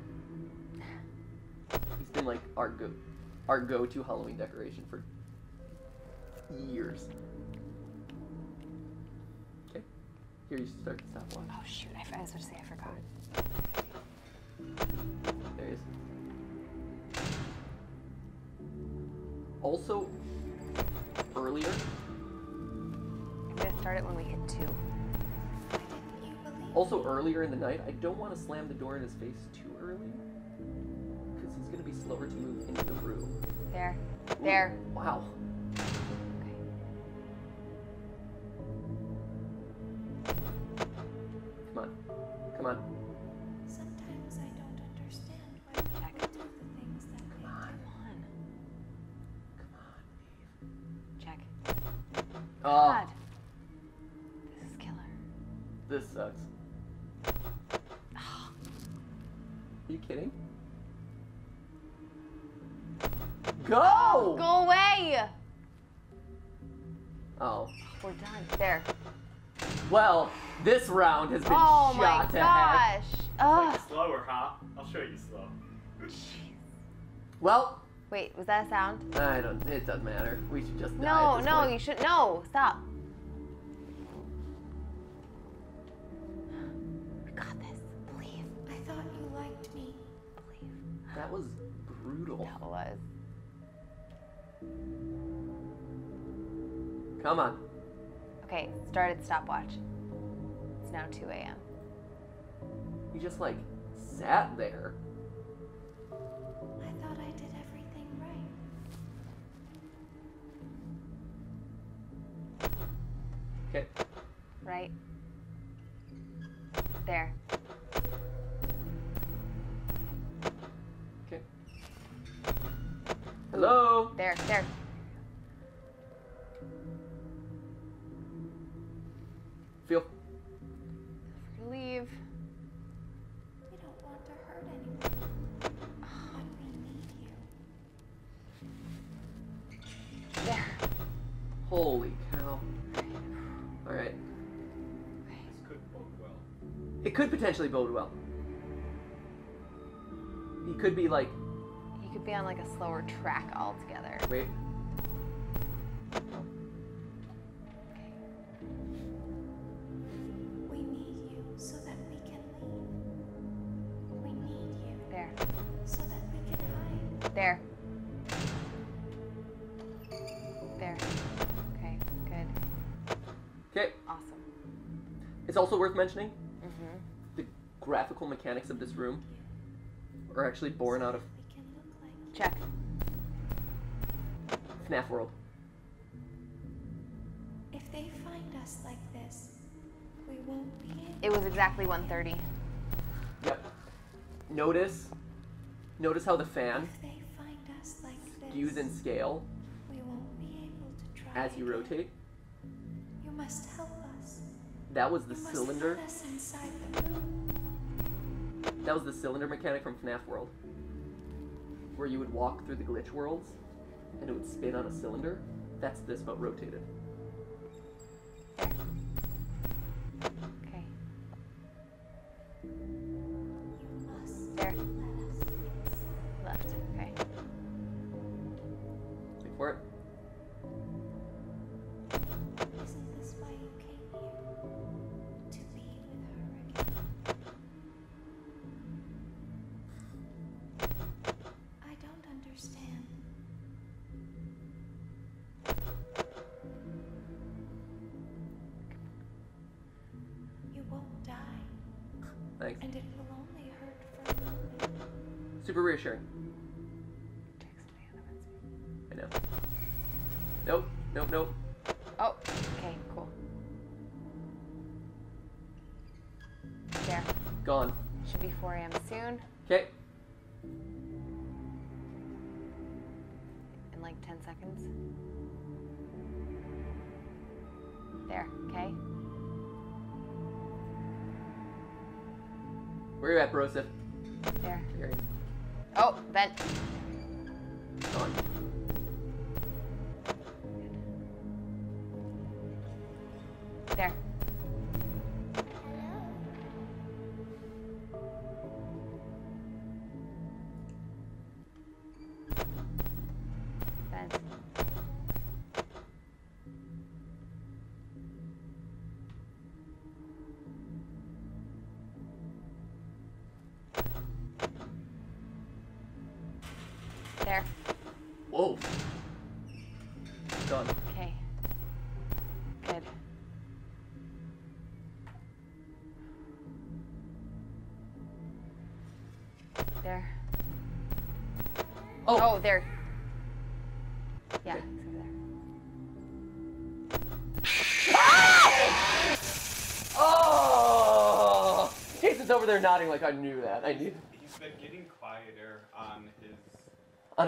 He's been like our go-to Halloween decoration for years. Okay. Here you start the stopwatch. Oh shoot, I was supposed to say I forgot. There he is. Also, earlier, I'm gonna start it when we hit 2. Why didn't you believe also earlier in the night, I don't want to slam the door in his face too early, because he's going to be slower to move into the room. There. Ooh, There. Wow. Okay. Come on. Come on. Sometimes I don't understand why Jack. people do the things that they do. Come on. Jack. Oh, God. This is killer. this sucks. Are you kidding? Go! Go away! Oh. We're done. There. Well, this round has been Oh my shot to heck. gosh. Ugh. Slower, huh? I'll show you slow. Well, Wait, was that a sound? it doesn't matter. We should just die No, at this no, point. you should. No, stop. We got this. Believe. I thought you That was brutal. That was. Come on. Okay, started stopwatch. It's now 2 a.m. You just like sat there. I thought I did everything right. Okay. Right? There. Okay. Hello? There. Feel. Leave. We don't want to hurt anyone. But we need you. There. Holy cow. Alright. This could bode well. It could potentially bode well. He could be like, He could be on like a slower track altogether. wait. We need you so that we can leave. We need you There. so that we can hide. There. There. Okay, good. Okay. Awesome. It's also worth mentioning Mm-hmm. the graphical mechanics of this room are actually born out of We can look like Check. FNAF World. if they find us like this, we won't be able. It was exactly 1:30. Yep. Notice how the fan If they find us like this, skews in scale we won't be able to try. as you again. rotate. You must help us. That was the You must cylinder. let us inside the room. That was the cylinder mechanic from FNAF World. Where you would walk through the glitch worlds and it would spin on a cylinder. That's this but rotated. Okay. You must There. let us inside. Left. Okay. Wait for it. Isn't this why you came here? To be with her again? I don't understand. You won't die, Thanks. and it will only hurt for a moment. Super reassuring. I know. Nope. Oh, okay, cool. There. Gone. Should be 4 a.m. soon. Okay. In like 10 seconds. There, okay? Where you at, Broseph? There. Here. Oh, vent. Gone. There. Vent. There. Whoa. Done. Okay. Good. There. Oh. Oh, there. Yeah, Okay. it's over there. Oh! Jason's over there nodding like I knew that. I knew He's been getting quieter on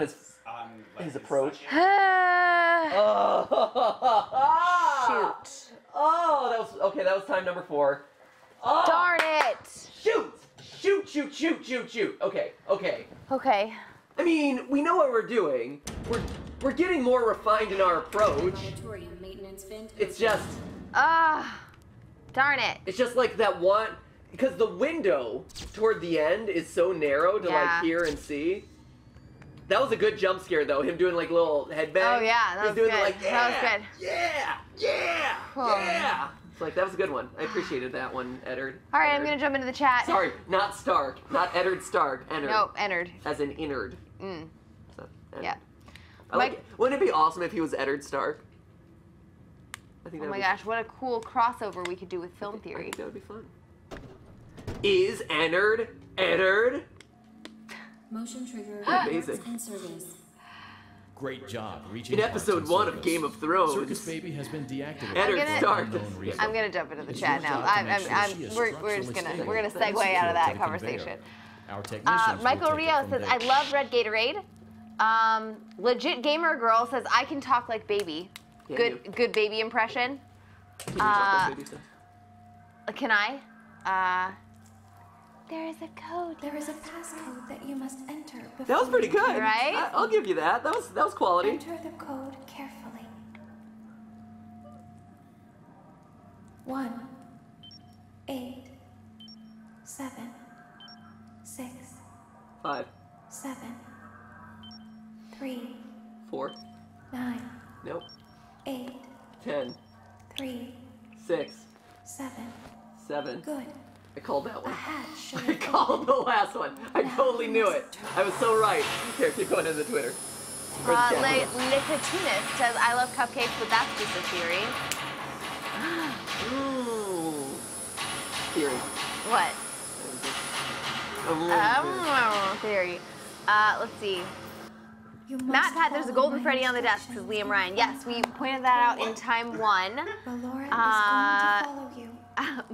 his like his approach. second- Oh. Shoot. Oh, that was okay. That was time number 4. Oh, Darn it! Shoot! Okay. Okay. I mean, we know what we're doing. We're getting more refined in our approach. Auditorium maintenance vent. It's just Darn it. It's just like that one, because the window toward the end is so narrow to Yeah. like hear and see. That was a good jump scare though. Him doing like little headbang. Oh, yeah, that He's was doing good. like That was yeah, good. yeah. Oh. Yeah. It's like, that was a good one. I appreciated that one, Eddard. All right, I'm Eddard. gonna jump into the chat. Sorry, not Stark. Not Eddard Stark. Ennard. Nope, Ennard. As in innard. Mm. So, Ennard. Yeah. I like it. Wouldn't it be awesome if he was Eddard Stark? I think Oh that my would gosh, what a cool crossover we could do with film I theory. think that would be fun. Is Ennard Eddard? Motion trigger. Amazing. In service. Great job reaching In parts episode in 1 of service. Game of Thrones. Circus Baby has been deactivated. Eddard gonna- Stark. Unknown reason. I'm gonna jump into the It's chat your now. job to make sure she is We're structurally just gonna stable we're gonna and segue out of that secure to the conveyor. conversation. Our technicians will Michael take it Rio from says, there. "I love Red Gatorade." Legit Gamer Girl says, "I can talk like baby." Yeah, Good baby impression. Can you talk about baby stuff? Can I? There is a code. There is a passcode that you must enter before That was pretty you good. Right? I'll give you that. That was quality. enter the code carefully. 1 8 7 6 5, 7 3 4, 9 nope, 8 10, 3 6, 7. 7. Good. I called that A one. hatch should I have called the last one. I totally knew it. I was so right. Here, keep going into the Twitter. Or the chat. Nicotinus says, "I love cupcakes, but that's just a theory." Ooh. Theory. What? Um, Theory. Let's see. You Matt must Pat, there's a follow golden my Freddy on the desk, says instructions. Liam Ryan. Yes, we pointed that out in time 1. Ballora is Uh, going to follow you.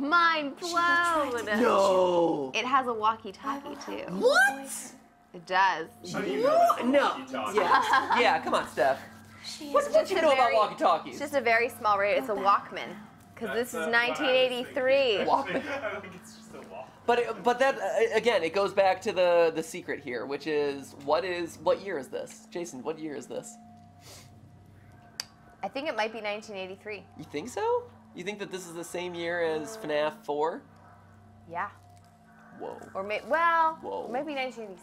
Mind She will try blown. to- no. It has a I will walkie-talkie help too. you What? avoid her. It does. How do you know that's No. walkie-talkie? Yeah. Yeah, come on, Steph. She What is did you a know about very- walkie-talkies? It's just a very small radio. It's a Walkman. Because this is 1983. Walkman. I think it's just a walk. But that again, it goes back to the secret here, which is what year is this? Jason, what year is this? I think it might be 1983. You think so? You think that this is the same year as FNAF 4? Yeah. Whoa. Or Whoa. maybe 1987.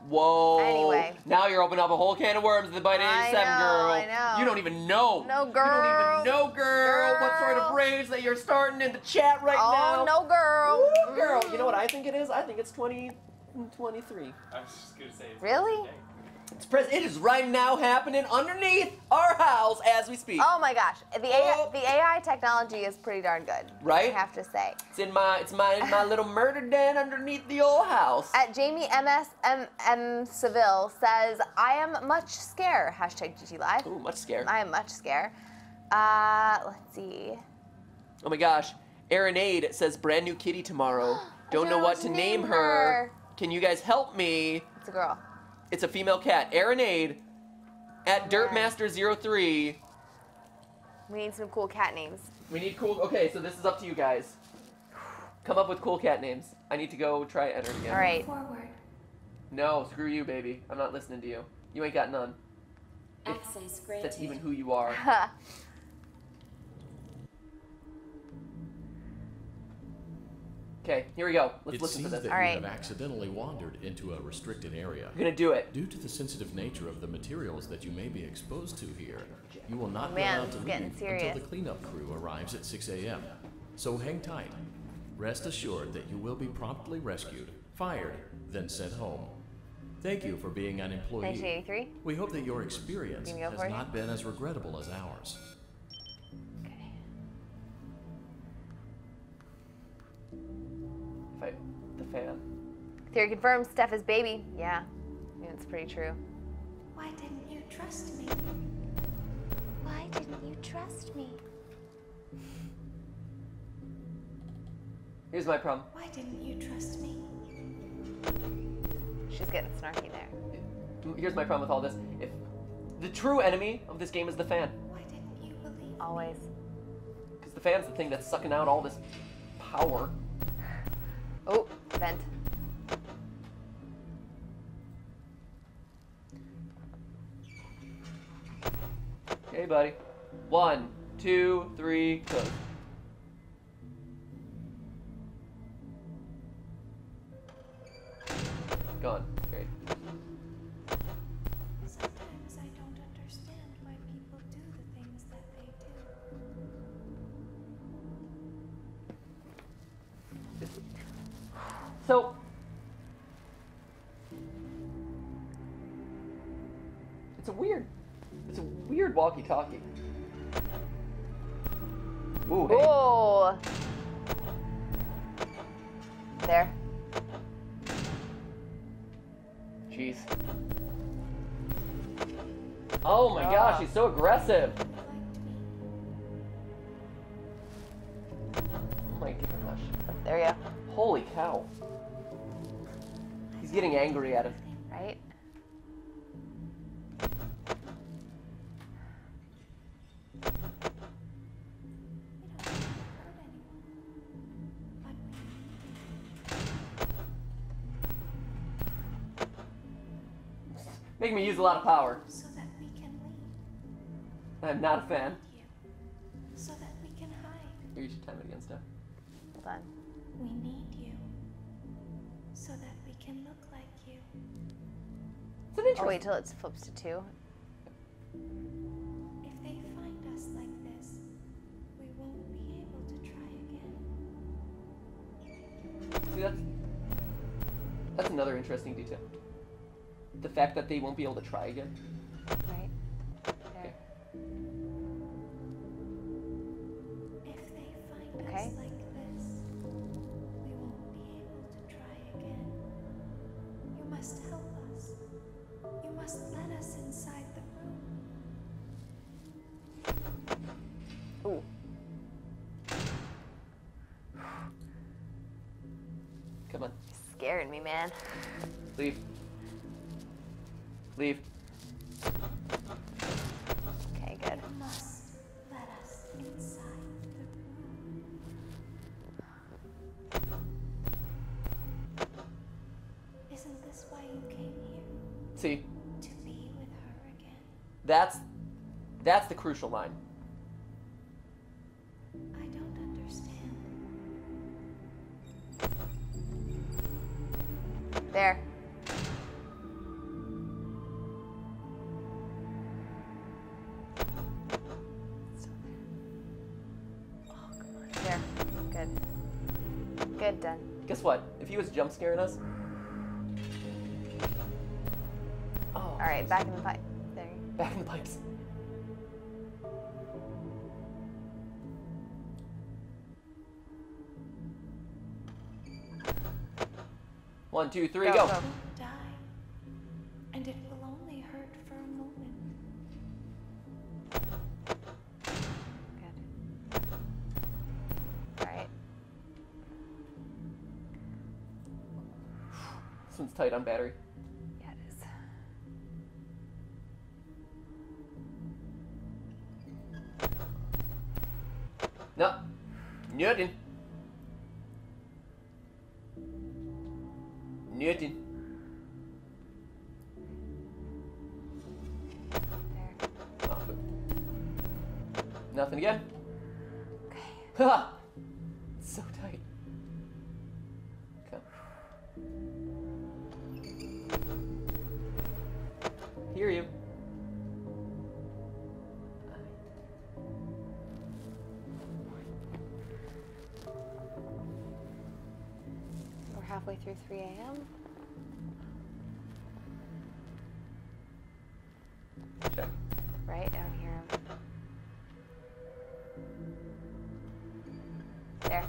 Whoa. Anyway. Now you're opening up a whole can of worms with the Bite I 87, know, girl. I know. You don't even know. No, You girl. don't even know, girl, what sort of Girl. rage that you're starting in the chat right now. Oh, no, girl. Woo, girl. You know what I think it is? I think it's 2023. I was just gonna say. It's Really? today. It is right now happening underneath our house as we speak. Oh my gosh, the AI technology is pretty darn good. Right? I have to say. It's my little murder den underneath the old house. At Jamie M Seville says, "I am much scared." Hashtag GT Live. Ooh, much scared. I am much scared. Let's see. Oh my gosh. Aaronade says brand new kitty tomorrow. Don't know what to name her. Can you guys help me? It's a girl. It's a female cat. Aaronade at Dirtmaster03. We need some cool cat names. We need cool. Okay, so this is up to you guys. Come up with cool cat names. I need to go try Ennard again. All right. Forward. No, screw you, baby. I'm not listening to you. You ain't got none. Access granted. That's even who you are. Okay, here we go. Let's It listen seems to this. that All you right. have accidentally wandered into a restricted area. I'm gonna do it. Due to the sensitive nature of the materials that you may be exposed to here, you will not be Man, allowed to it's getting leave serious. until the cleanup crew arrives at 6 a.m. So hang tight. Rest assured that you will be promptly rescued, fired, then sent home. Thank you for being an employee. 1983. We hope that your experience You gonna go has for it? not been as regrettable as ours. Okay. Fight the fan. Theory confirms Steph is baby. Yeah, it's pretty true. Why didn't you trust me? Why didn't you trust me? Here's my problem. Why didn't you trust me? She's getting snarky there. Here's my problem with all this. If the true enemy of this game is the fan, Why didn't you believe? Always. because the fan's the thing that's sucking out all this power. Oh, vent. Okay, buddy. 1, 2, 3, go. Gone. Great. Sometimes I don't understand why people do the things that they do. So it's a weird walkie-talkie. Ooh, hey. Oh. There. Jeez. Oh my gosh, he's so aggressive. Oh my gosh. There you go. Holy cow. He's getting angry at us. Right? Make me use a lot of power. So that we can leave I'm not a fan. you. So that we can hide. Here, you should time it again, Steph. Hold on. We need you. So that we can look like you. It's an Oh, interesting. wait till it flips to 2. If they find us like this, we won't be able to try again. See, that's another interesting detail. The fact that they won't be able to try again. Right? There. If they find Okay. us like this, we won't be able to try again. You must help us. You must let us inside the room. Ooh. Come on, Scaring me, man. leave. Leave. Okay, good. You must let us inside the room. Isn't this why you came here? See, To be with her again? that's the crucial line. I don't understand. There. Oh, come on. There. Good. Good, done. Guess what? If he was jump scaring us. Oh. All right, back in the pipe. There. Back in the pipes. One, two, three, go. Go. Don't die. And it will only hurt for a moment. Good. All right. This one's tight on battery. Yeah, it is. No. Nothing. Nothing. There. Oh, good. Nothing again. Okay. Ha! So tight. Okay. Hear you. We're halfway through 3 a.m. Check. Right? I don't hear him. There.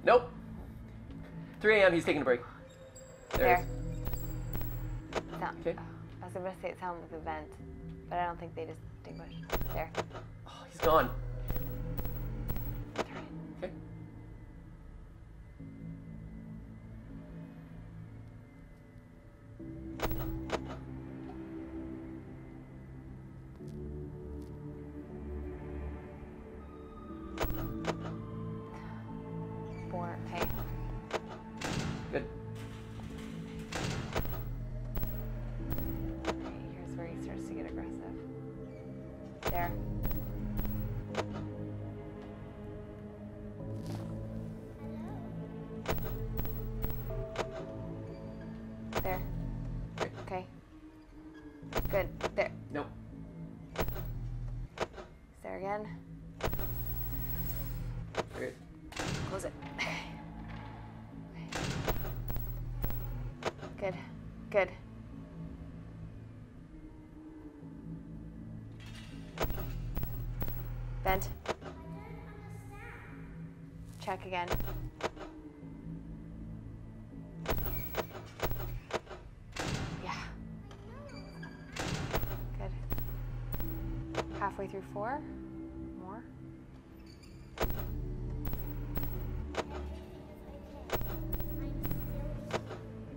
Nope. 3 a.m. He's taking a break. There. There. It is. Sound. Okay. I was about to say it sounded like a vent, but I don't think they distinguish. There. Oh, he's gone. Turn it. Okay. Four. Okay. Good. Okay, here's where he starts to get aggressive. There. There. Okay. Good. There. Nope. Is there again? There it is. Close it. Good. Good. Vent. Check again. Yeah. Good. Halfway through 4. More.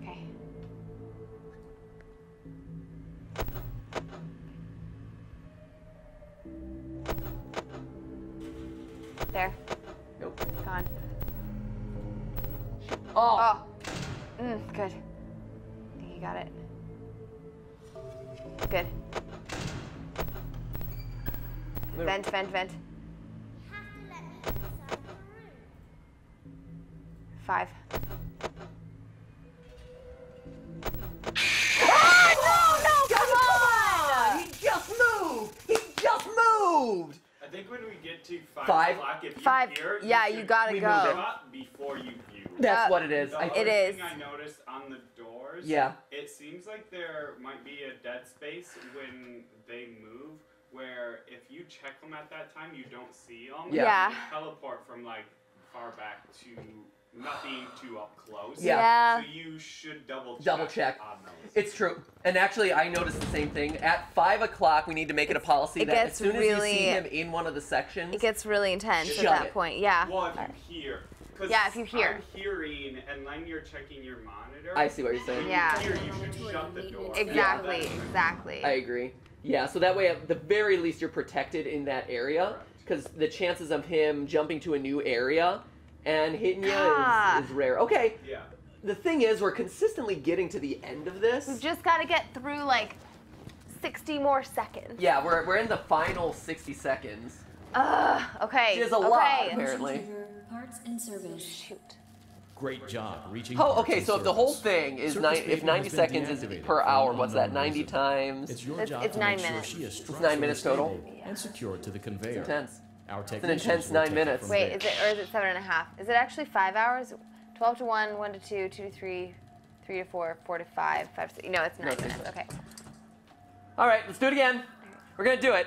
Okay. There. Nope. It's gone. Oh. Good. I think you got it. Good. There. Vent, vent, vent. 5. He just moved! He just moved! I think when we get to 5 5? o'clock, if you 5. hear, Yeah, should you gotta We go. moved it. cut before you view. That's Yeah. what it is. The I, other It is. thing I noticed on the doors, Yeah. it seems like there might be a dead space when they move, where if you check them at that time, you don't see them. Yeah. You teleport from like far back to not being too up close. Yeah. So you should double check. on those. It's true. And actually, I noticed the same thing. At 5 o'clock, we need to make it a policy it that as gets soon as you really- see him in one of the sections, It gets really intense Shut at that it. point. Yeah. Well, if you hear. 'Cause Yeah, if you hear. I'm hearing, and then you're checking your monitor. I see what you're saying. Yeah. Here, you should shut the door. Exactly. Yeah. Exactly. I agree. Yeah, so that way, at the very least, you're protected in that area. Correct. Because the chances of him jumping to a new area and hitting you Ah. is rare. Okay, Yeah. the thing is, we're consistently getting to the end of this. We've just got to get through like 60 more seconds. Yeah, we're in the final 60 seconds. Okay. Which is a lot, okay. apparently. Motion trigger, parts and service. Shoot. Great job reaching. Oh, parts okay, and so if the whole service. thing is Circus if Baby 90 has been seconds is deactivated per for hour, an what's that, unknown 90 reason. times? It's your It's- job it's to 9 make sure minutes. she is It's 9 minutes total? structurally stable and secured to the conveyor. intense. Our It's an technicians intense will 9 take it minutes. from Wait, there. is it, or is it 7.5? Is it actually 5 hours? 12 to 1, 1 to 2, 2 to 3, 3 to 4, 4 to 5, 5 to 6. No, it's 9 No, it's minutes. 6. Okay. All right, let's do it again. We're gonna do it.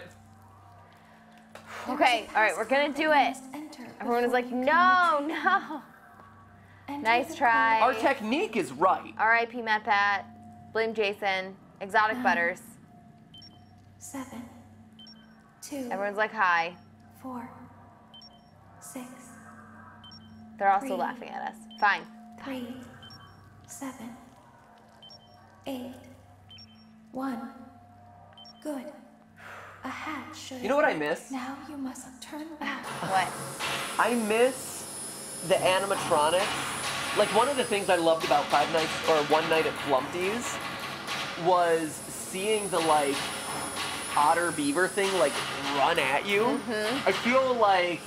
Okay, all right, we're gonna do it. Everyone is like, no, no. Nice try. Our technique is right. R.I.P. Matt Pat. Blame Jason. Exotic Butters. 7, 2, Everyone's like, hi. 4, 6, They're also 3. laughing at us. Fine. 3, 7, 8, 1. Good. A hatch should. You know what I miss? Now you must turn back. What? I miss the animatronics. Like, one of the things I loved about Five Nights or One Night at Flumpty's was seeing the, like, otter beaver thing, like, run at you. Mm-hmm. I feel like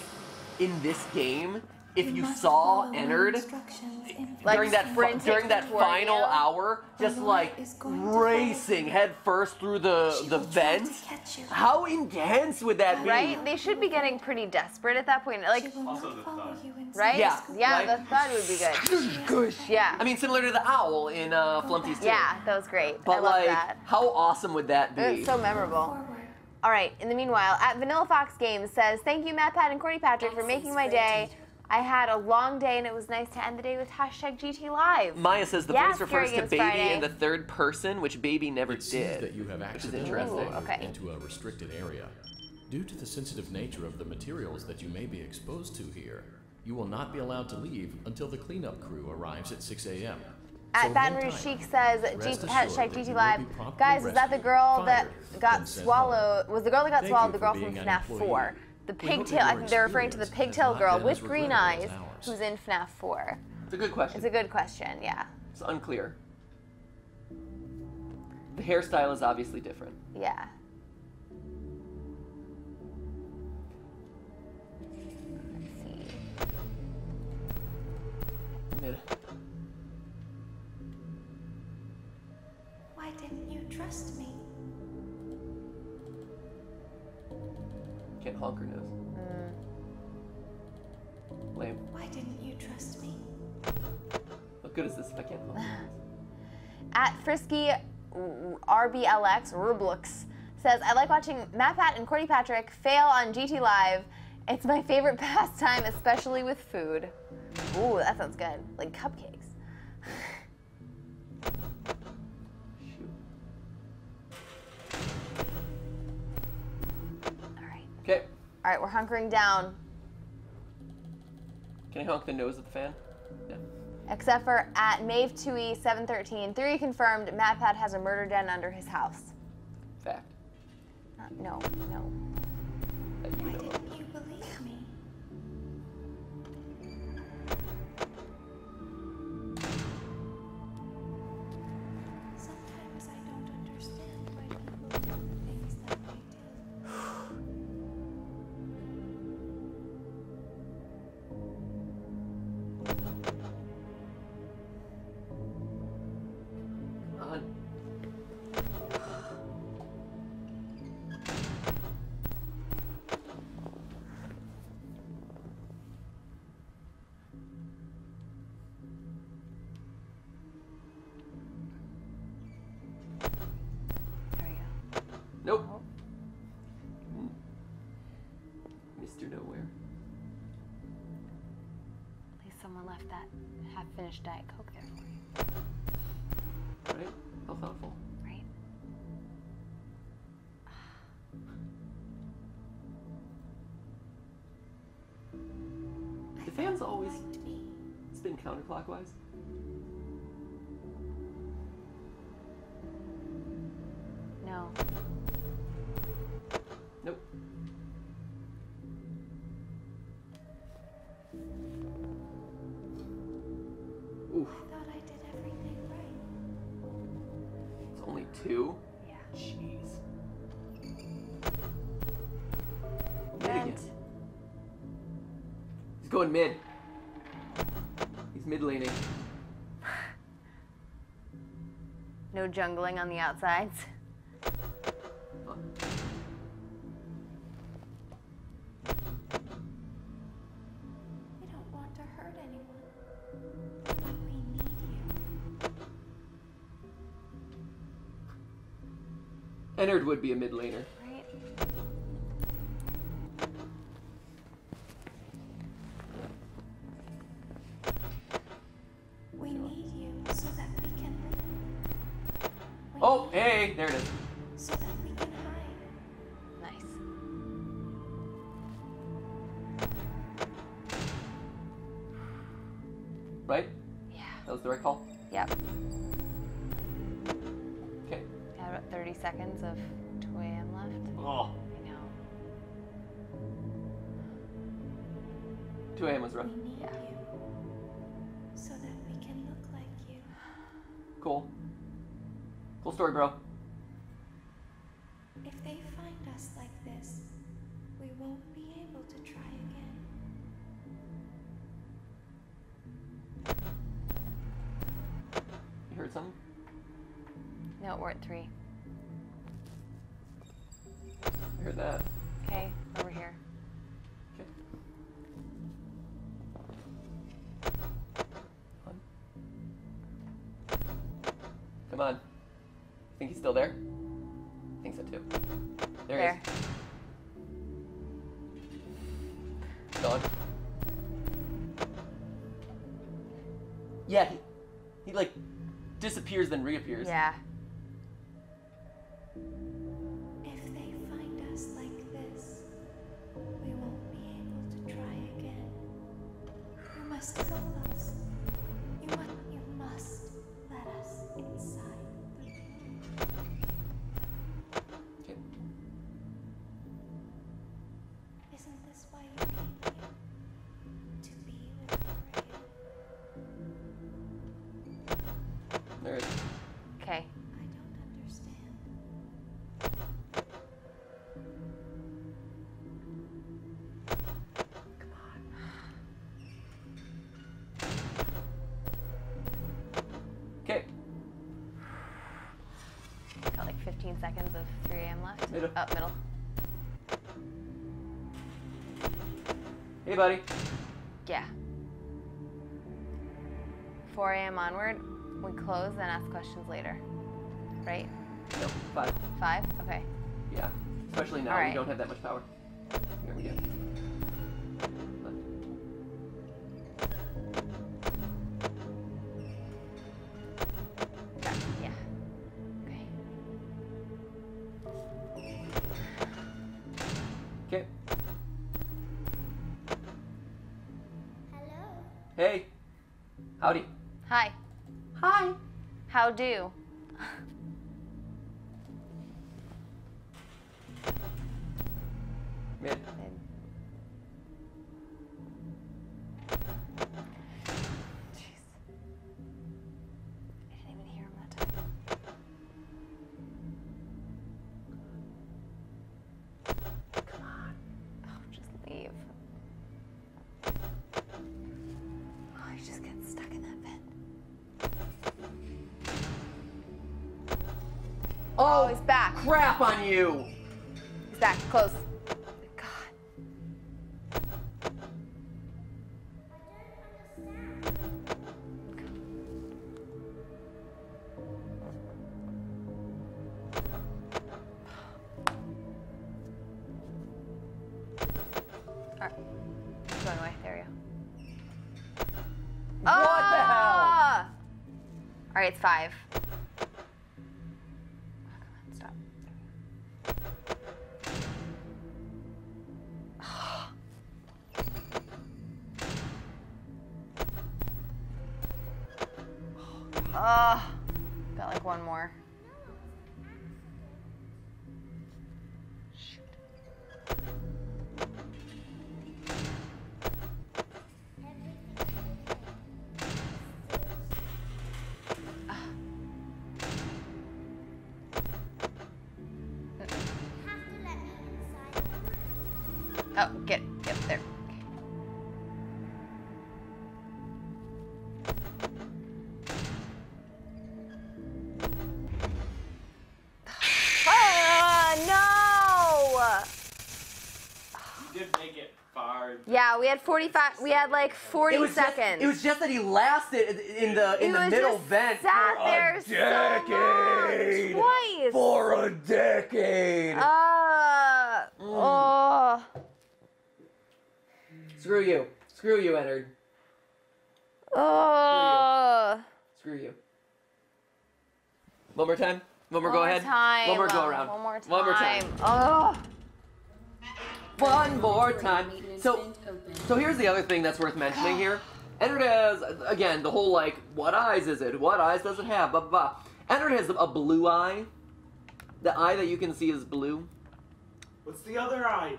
in this game, if you must saw follow Ennard instructions in Like during that sprinting during that toward final you? hour, just Lord like is going to racing follow you. head first through the She will try vent. to catch you. How intense would that be? Right? They should be getting pretty desperate at that point. Like, She will Also not the follow thud. you inside. right? Yeah, Yeah, right? the thud would be good. Yeah. I mean, similar to the owl in Flumpty's too. Yeah, that was great. But I love like, that. how awesome would that be? It's so memorable. Forward. All right, in the meanwhile, at Vanilla Fox Games says, thank you, Matt, Pat, and Courtney Patrick for making my day. I had a long day, and it was nice to end the day with hashtag GT Live. Maya says the Yeah, phrase refers Scary to Games baby Friday. in the third person, which baby never It seems did. that you have is accidentally interesting. moved Okay. into a restricted area. Due to the sensitive nature of the materials that you may be exposed to here, you will not be allowed to leave until the cleanup crew arrives at 6 a.m. At So Baton hang Rouge tight. Chic says, Rest assured hashtag that GT you will Live. be promptly Guys, is that the rescued, girl that fired, got then sent swallowed? Was the girl that got Thank swallowed you the for girl being from an FNAF employee. 4? The We hope pigtail, that I your think they're referring to the experience pigtail has girl not been with as green regrettable eyes as ours. who's in FNAF 4. It's a good question. It's a good question, yeah. It's unclear. The hairstyle is obviously different. Yeah. Let's see. Mid. Why didn't you trust me? Can't honk her nose. Lame. Why didn't you trust me? What good is this if I can't honk her nose? At Frisky RBLX, Rublux, says, I like watching Matt Pat and Cordy Patrick fail on GT Live. It's my favorite pastime, especially with food. Ooh, that sounds good. Like cupcakes. Okay. All right, we're hunkering down. Can I honk the nose of the fan? Yeah. Except for at Mave2E713, theory confirmed Matt Pat has a murder den under his house. Fact. No. That you Why know of. didn't you believe me? Sometimes I don't understand why people do things that they do. Come on. There we go. Nope. Mr. Nowhere. At least someone left that half-finished Diet Coke there for you, Right? How thoughtful. right? The fan's always Liked me. spin counterclockwise. No. Nope. Oof. I thought I did everything right. It's only 2? Yeah. Jeez. Mid again. He's going mid. He's mid laning. No jungling on the outsides. We don't want to hurt anyone. But we need you. Ennard would be a mid laner. Right? We need you so that we can live. We Oh, need hey, there it is. you so that we can hide. Nice. Right? Yeah. That was the right call? Yep. Okay. Got about 30 seconds of 2 a.m. left. Oh, I know. 2 a.m. was rough. We need Yeah. you so that we can look like you. Cool. Cool story, bro. If they find us like this, we won't be able to try again. You heard something? No, we're at 3. I heard that. Okay, over here. Okay. Come on. Think he's still there? I think so too. There he is. Gone. Yeah, he like disappears then reappears. Yeah. If they find us like this, we won't be able to try again. You must help us. You must let us inside. Okay. Isn't this why you came here? To be with Maria? There it is. Okay. I don't understand. Okay. Got like 15 seconds of 3 a.m. left. Middle. Up middle. Hey, buddy. Yeah. 4 a.m. onward. We close and ask questions later. Right? No, 5. 5? Okay. Yeah. Especially now, All we right. don't have that much power. Here we go. Yeah. Okay. Okay. Hello. Hey. Howdy. Hi. Hi. How do? Mid. Jeez. I didn't even hear him that time. Come on. Oh, just leave. Oh, he just gets stuck in that vent. Oh, he's back. Crap on you. He's back. Close. God. Alright. It's going away. There you go. What the hell? Alright, it's 5. Oh, come on, stop. Got like one more. Shoot. Oh, get there. Okay. No! You did make it far. Yeah, we had 45. We had like 40 seconds. It was just that he lasted in the middle vent sat for there a so decade. long, twice. For a decade. Oh. Screw you. Screw you, Ennard. Oh. Screw you. One more time. One more One go more ahead. time. One more go around. One more time. One more time. Oh. One more time. So here's the other thing that's worth mentioning here. Ennard has, again, the whole like, what eyes is it? What eyes does it have? Blah, blah, blah. Ennard has a blue eye. The eye that you can see is blue. What's the other eye?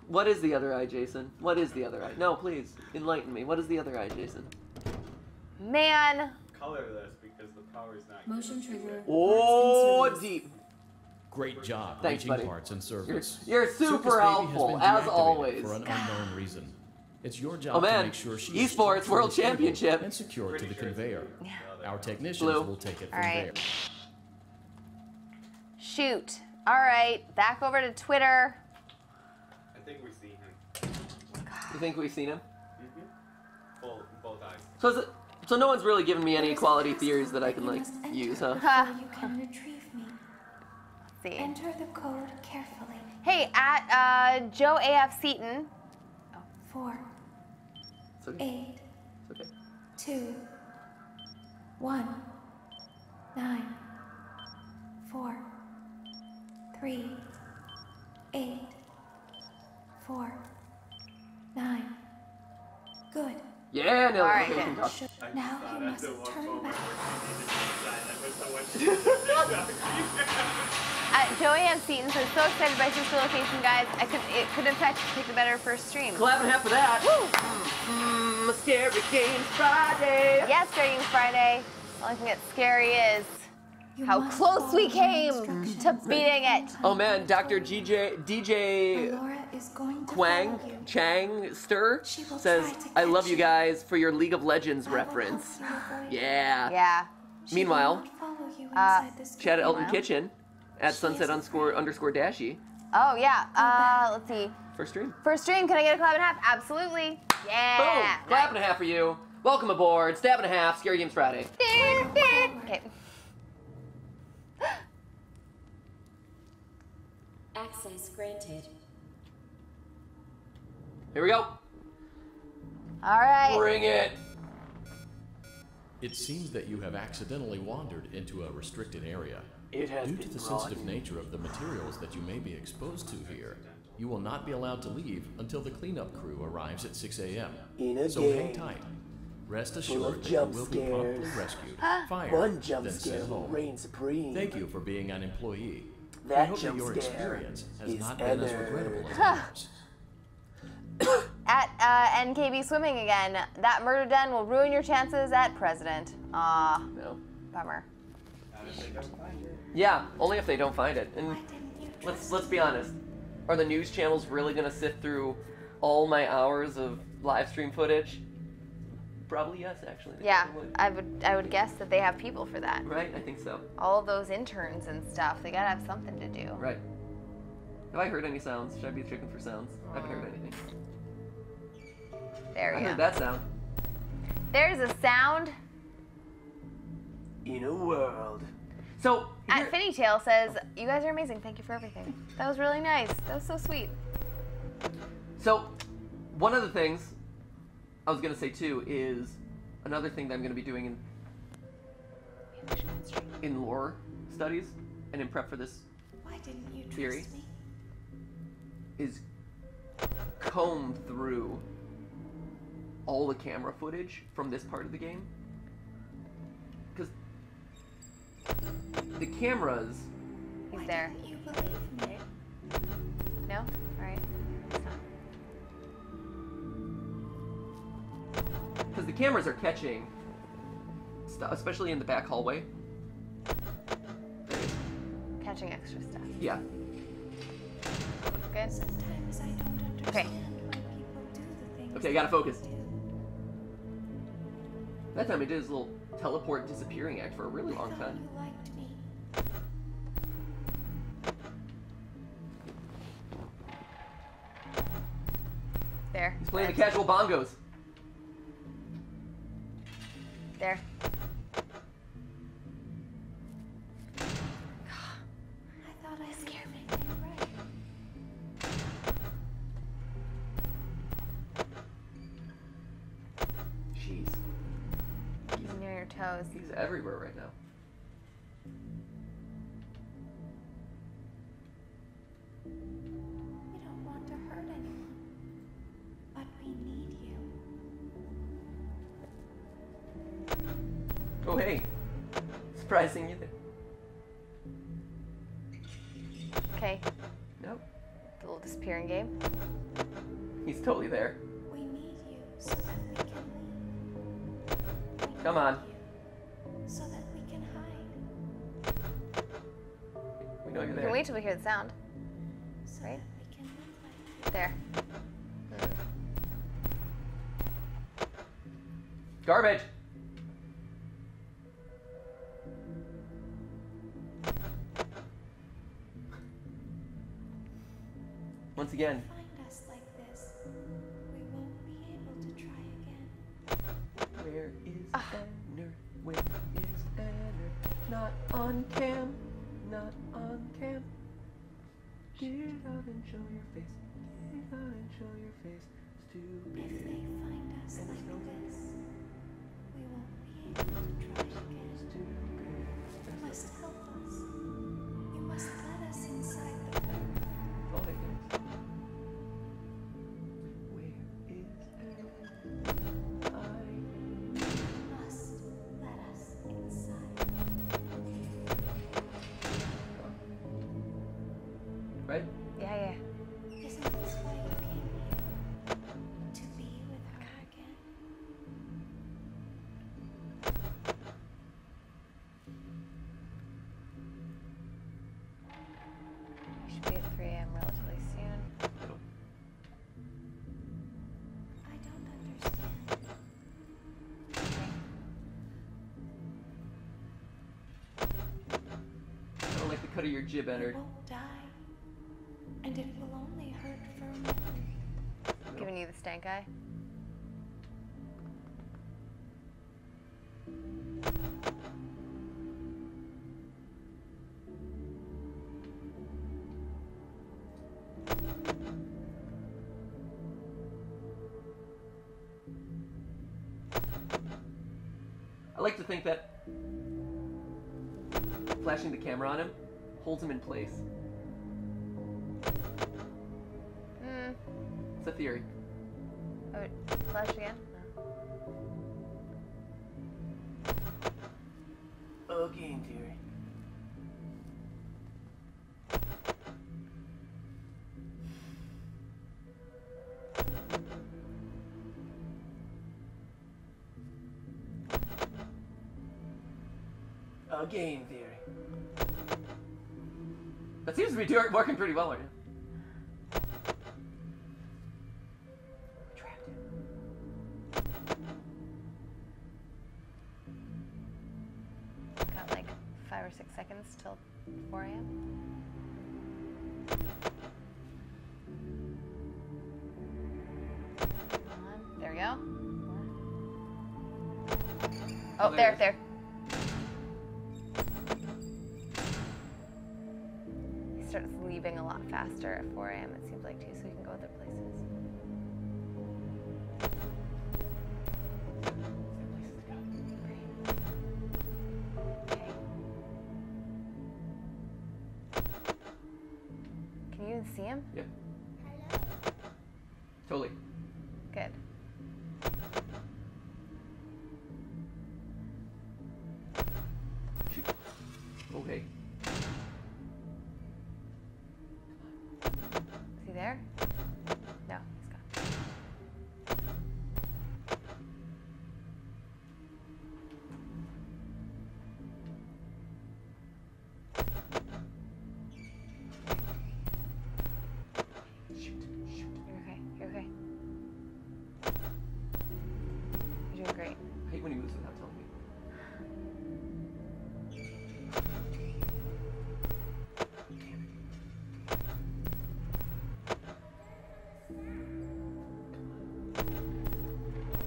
What is the other eye, Jason? What is the other eye? No, please, enlighten me. What is the other eye, Jason? Man. Colorless because the power's not. Motion trigger. Oh, Parts and service. deep. Great job Thanks, reaching buddy. parts and service. You're Circus super Baby has helpful, been as deactivated always. For an unknown reason. It's your job Oh, man. to make sure she is Esports structurally World stable Championship. and secured to the Pretty sure conveyor. it's Our technicians Blue. will take it from All right. there. Shoot. All right. Back over to Twitter. I think we see him. You think we've seen him? Both eyes. So no one's really given me any quality theories that I can like use, huh? Before you can retrieve me. Let's see. Enter the code carefully. Hey, at Joe AF Seaton. 4, It's okay. 8, It's okay. 2, 1, 9, 4, 3, 8, 4, 9. Good. Yeah, no, All right, okay, then. talk. Now you must turn back. Joe AF Seaton says, so excited by sister location, guys. It could in fact take the better first stream. Clap and half of that. Woo! Scary Games Friday. Yes, Scary Friday. The only thing that's scary is You how must close follow we my came instructions. to beating it. Oh man, Dr. DJ Laura is going to Quang follow you. Changster She will says, try to I love catch you you. guys for your League of Legends I will reference. help you avoid Yeah. Yeah. She Meanwhile, will not follow you inside this Chad at Elton Meanwhile. Kitchen at She sunset is underscore dashy. Oh, yeah. Let's see. First stream. First stream, can I get a clap and a half? Absolutely. Yeah. Boom! Clap and a half for you. Welcome aboard. Stab and a half. Scary Games Friday. Okay. Access granted. Here we go. All right. Bring it. It seems that you have accidentally wandered into a restricted area. It has Due been to the sensitive rotten. nature of the materials that you may be exposed to here, you will not be allowed to leave until the cleanup crew arrives at 6 a.m. In a So game hang tight. Rest full assured of that you jump will be promptly scares. rescued, fired, One jump then scare sent will home. reign supreme. Thank you for being an employee. We That hope that jump your scare experience has is not been as ever- regrettable as ours. At NKB Swimming again. That murder den will ruin your chances at president. Aw, No. bummer. Not if they don't find it. Yeah, only if they don't find it. And Why didn't you trust let's be honest. Are the news channels really gonna sift through all my hours of live stream footage? Probably yes, actually. They Yeah, probably would. I would guess that they have people for that. Right, I think so. All those interns and stuff, they gotta have something to do. Right. Have I heard any sounds? Should I be checking for sounds? I haven't heard anything. There I we heard go. that sound. There's a sound. In a world. So, At here- Finny Tail says, "You guys are amazing. Thank you for everything." That was really nice. That was so sweet. So, one of the things I was gonna say too is another thing that I'm gonna be doing in lore studies and in prep for this Why didn't you trust Theory. me? is comb through all the camera footage from this part of the game. Because the cameras, He's Why there. didn't you believe me? No? All right. because the cameras are catching stuff, especially in the back hallway. Catching extra stuff. Yeah. Good. Sometimes I don't understand Okay. why people do the things Okay, I gotta they focus. do. That time I did his little teleport disappearing act for a really long I thought time. you liked me. There. He's playing the There. casual bongos. There. I thought I did everything right. Jeez, He's near your toes. he's everywhere right now. We don't want to hurt anyone, but we need you. Oh hey, surprising you there. Okay. Nope, The little disappearing game. he's totally there. We need you so that we can leave. We Come need on. you so that we can hide. We know you're We there. can wait till we hear the sound. So Right. that we can live like There. Garbage. Once again, find us like this. We won't be able to try again. where is Banner? Where is Banner? Not on cam. Not on cam. Get out and show your face. Get out and show your face. If Stupid. they find us And like so this, we won't be able to try again. You must help us. You must let us inside the room. All they do. Where is Banner? You must let us inside. Right? Yeah, yeah. Isn't this why you came here? To be with her again? We should be at 3 a.m. relatively soon. I don't understand. I don't like the cut of your jib, You Ennard. won't die. And it will only hurt for a moment. Giving you the stank eye. I like to think that flashing the camera on him holds him in place. It's a theory. Oh, flash again? No. Oh, game theory. A game theory. That seems to be working pretty well right now. Trapped him. Got like 5 or 6 seconds till 4 a.m. Come on. There we go. Oh, there it there. is. He starts leaving a lot faster at 4 a.m. it seems like too, so he can go other places. Okay. Can you even see him? Yeah. Totally. Good. Shoot. Okay. Is he there? No, he's gone. Shoot. Shoot. You're okay. You're okay. You're doing great. I hate when he moves without telling me.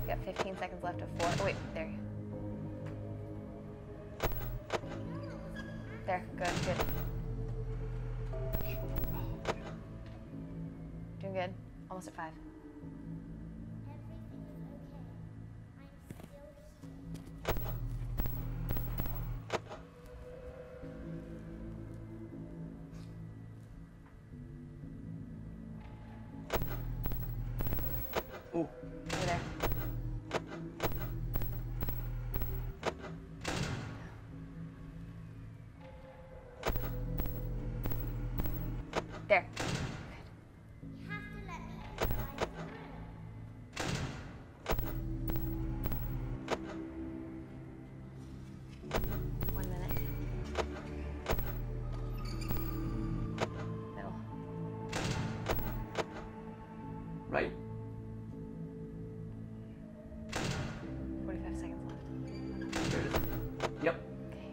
We got 15 seconds left of 4. Oh, wait, there you go. There, good, good. Doing good. Almost at 5. Ooh. Over there. There. Good. 1 minute. Middle. Right? 45 seconds left. There it is. Yep. Okay.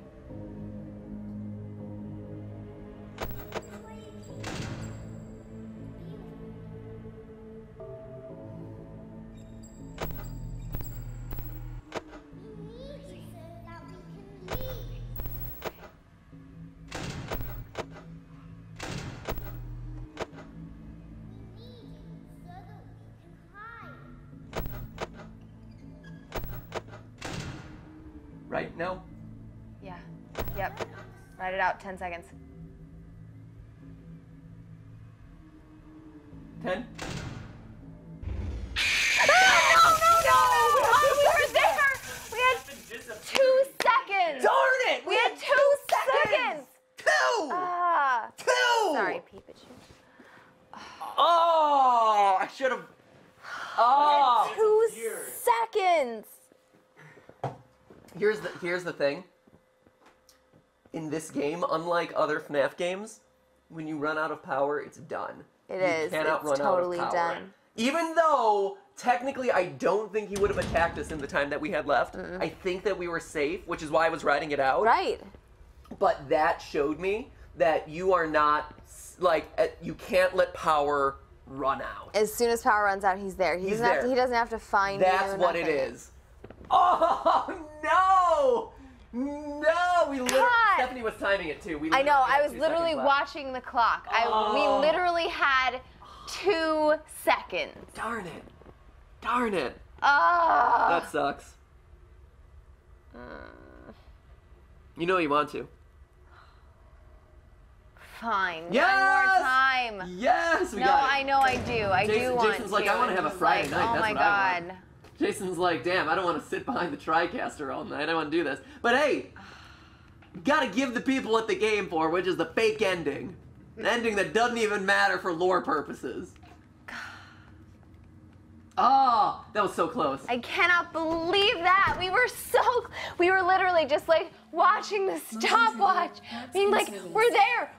Right? No? Yeah. Yep. Write it out. 10 seconds. 10? Oh, we were there! We had 2 seconds! Darn it! We had 2 seconds! 2! Ah. 2! Sorry, Pikachu. Oh! I should have. Oh! 2 seconds! Here's the thing. In this game, unlike other FNAF games, when you run out of power, it's done. It You is. cannot It's run totally out of power. done. Even though, technically, I don't think he would have attacked us in the time that we had left. I think that we were safe, which is why I was writing it out. Right. But that showed me that you are not, you can't let power run out. As soon as power runs out, he's there. He He's doesn't have to, there. he doesn't have to find you. That's what it nothing. is. Oh, no! No, we literally. God. Stephanie was timing it too. We I know. literally I had was 2 literally seconds left. watching the clock. Oh. We literally had 2 seconds. Darn it. Darn it. Oh. That sucks. You know you want to. Fine. Yes! One more time. Yes, we No, got it. I know I do. I do Jason- want Jason's to. like, I wanna have a He's Friday like, night. Oh That's my what I want. God. Jason's like, damn, I don't want to sit behind the TriCaster all night. I want to do this. But hey, gotta give the people what they came for, which is the fake ending. An ending that doesn't even matter for lore purposes. Oh, that was so close. I cannot believe that. We were literally just like watching the stopwatch, being like, we're there,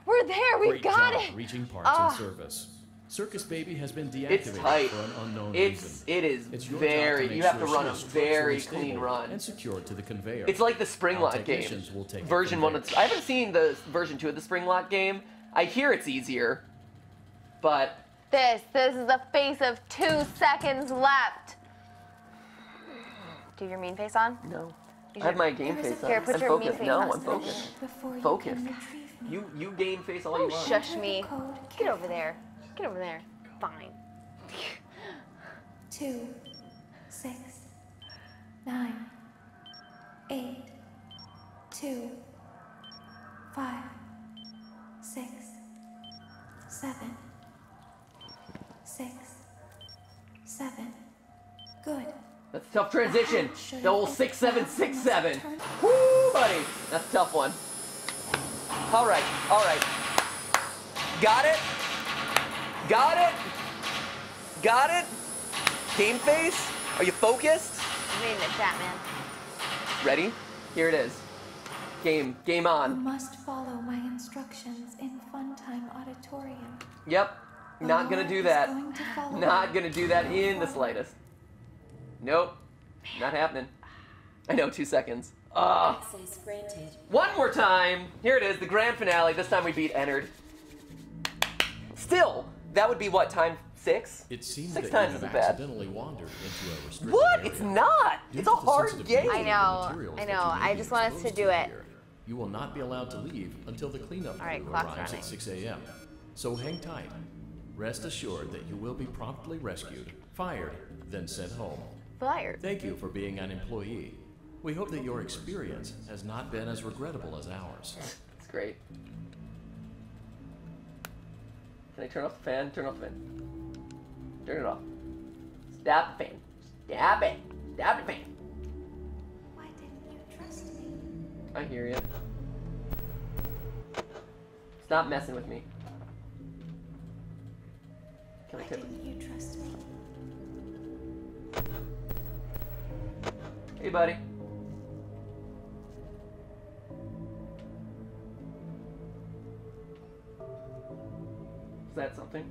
we Great got job it. reaching parts Ah. in service. Circus Baby has been It's deactivated tight. for an unknown It reason. is It's your very. job to You make have to sure run she a is structurally very stable clean run. and secured to the conveyor. It's like the Spring Our Lock game. technicians will take it Version from 1. there. I haven't seen the version 2 of the Spring Lock game. I hear it's easier, but This is the face of 2 seconds left. Do you have your mean face on? no. You I have should- my game face on. Here, put I'm your mean focused. face No, on. I'm focused. Before you Focus. can retrieve me. You game face all Oh, you want. shush me. Code Get over there. Get over there. Fine. 2, 6, 9, 8, 2, 5, 6, 7, 6, 7. Good. That's a tough transition. Should The old I- 6767. Turn- Woo, buddy. That's a tough one. All right, all right. Got it. Got it. Got it. Game face. Are you focused? I'm reading the chat, man. Ready? Here it is. Game You on. must follow my instructions in Funtime Auditorium. Yep. Not gonna do that. Not Not gonna do that in the slightest. Nope. Not happening. I know, 2 seconds. Access granted. One more time. Here it is, the grand finale. This time we beat Ennard. Still, that would be what, time 6? It seems 6 that times you have isn't bad. accidentally wandered into a restricted What? area. It's not. Due It's to a the hard sensitive game. nature I of know, the materials I that know. you may I be just want us to exposed do it. here, you will not be allowed to leave until the cleanup All right, crew clock's arrives running. at 6 a.m. So hang tight. Rest assured that you will be promptly rescued, fired, then sent home. Fired. Thank you for being an employee. We hope that your experience has not been as regrettable as ours. It's great. Can I turn off the fan? Turn off the fan. Turn it off. Stop the fan. Stop it. Stop the fan. Why didn't you trust me? I hear you. Stop messing with me. Can I Why tip? didn't you trust me? Hey, buddy. Is that something?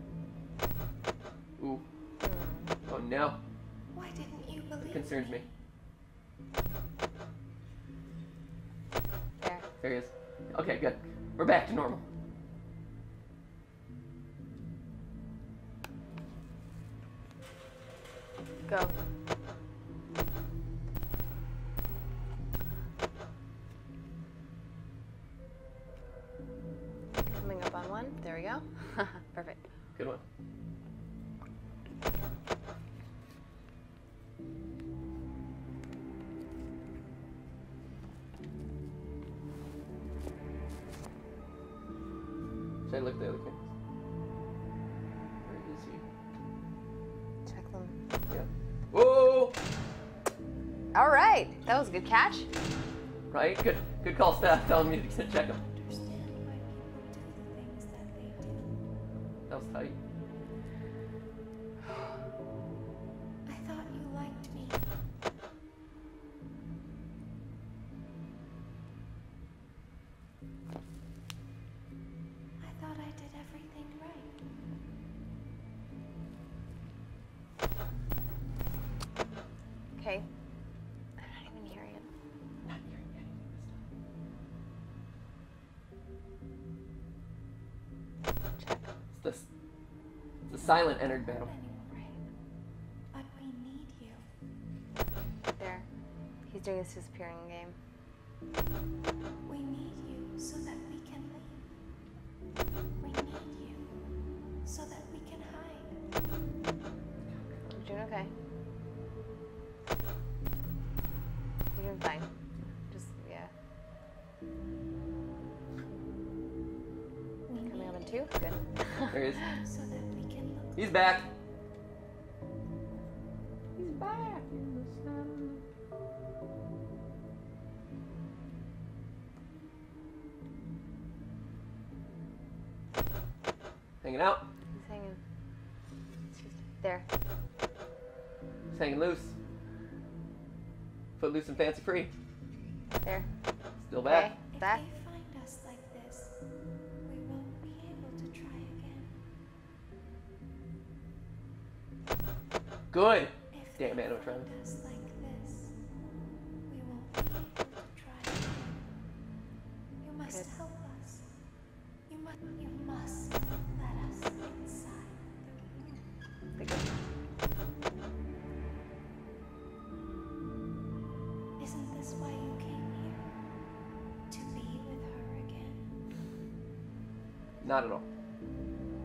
Ooh. Oh no. Why didn't you believe Concerns me. There. There he is. Okay, good. We're back to normal. Go. Coming up on 1. There we go. Perfect. Good one. Should I look at the other cameras? Where is he? Check them. Yeah. Whoa! All right. That was a good catch. Right? Good call, staff, telling me to check him. understand why people do the things that they do? That was tight. I thought you liked me. I thought I did everything right. Okay. I'm not even hearing it. Not hearing any of this Check. stuff. It's the silent Ennard battle. Anymore. But we need you. There. He's doing his disappearing game. We need you so that we can leave. We need you so that we can hide. You're doing okay. You're doing fine. Just, yeah. We Coming up in need 2? Good. There he is. you so that we can look. He's back. Hanging out. He's hanging. There. He's hanging loose. Foot loose and fancy free. There. Still back. Okay. If Back. they find us like this, we won't be able to try again. Good. If Damn they Animatronics. find us like this, we won't be able to try again. You must Good. help us. You must let us inside the room. Pretty good. Isn't this why you came here? To be with her again? Not at all.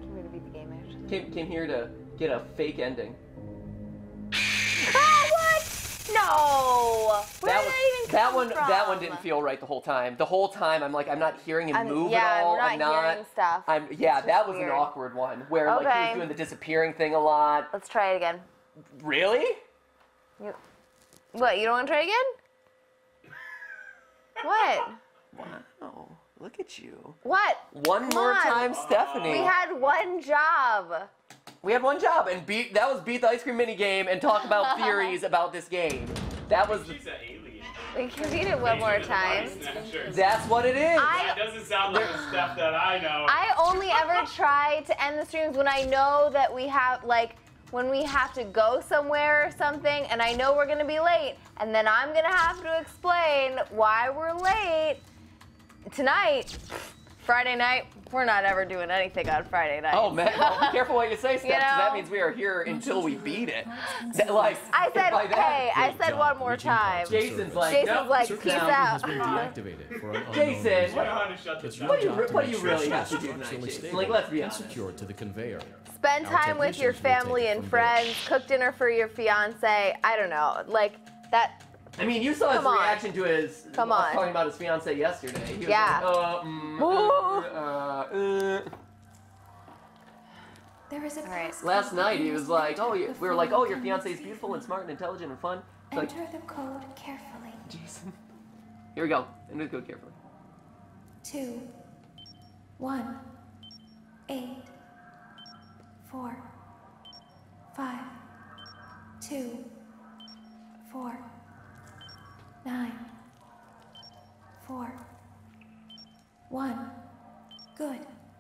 Came here to beat the game, actually. Came here to get a fake ending. Oh, what? No! Where did that even come from? That one didn't feel right the whole time. The whole time I'm like, I'm not hearing him move yeah, at all. I'm not hearing stuff. Yeah, It's that just was weird. an awkward one where like he Okay. was doing the disappearing thing a lot. Let's try it again. Really? What, you don't want to try it again? What? Wow, look at you. What? One Come more on. time, Stephanie. We had one job. We had one job, and that was beat the ice cream mini game and talk about theories about this game. That was. She's an alien. We can read it one more time. That's what it is. That doesn't sound like the stuff that I know. I only ever try to end the streams when I know that we have, like, when we have to go somewhere or something, and I know we're gonna be late, and then I'm gonna have to explain why we're late. Tonight, Friday night, we're not ever doing anything on Friday night. Oh man, well, be careful what you say, Steph, 'cause that know? means we are here until we beat it. Like, I said, by that- hey, I Great said job one more reaching time. parts of Jason's service. like, Jason's nope. like, Circuit peace sound out. has been deactivated for an unknown Jason, reason. I know how to shut this It's down. your What do you job re- to what do make you sure really it's have to do tonight, structurally Jason? stable Like, let's be and honest. secured to the conveyor. Spend Our time with your technicians will take family it and from friends, cook dinner for your fiance. I don't know, like that. I mean, you saw his Come on. reaction to his Come us on. talking about his fiance yesterday. He was Yeah. like, There is a right. passcode Last that night you he was must like, enter oh, we before were like, you oh, your can fiance is receive beautiful and it. smart and intelligent and fun. It's like, Enter the code carefully. Jason. Here we go. Enter the code carefully. 2 1 8 4 5 2 4 9 4 1. Good.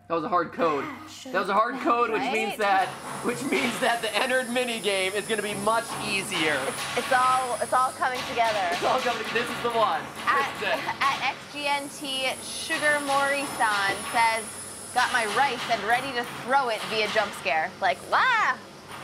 That was a hard code. That was a hard code, which means Right? that the entered mini game is going to be much easier. It's all coming together. It's all coming. This is the one. This is it. At XGNT, Sugar Mori-san says, got my rice and ready to throw it via jump scare. Like, wow!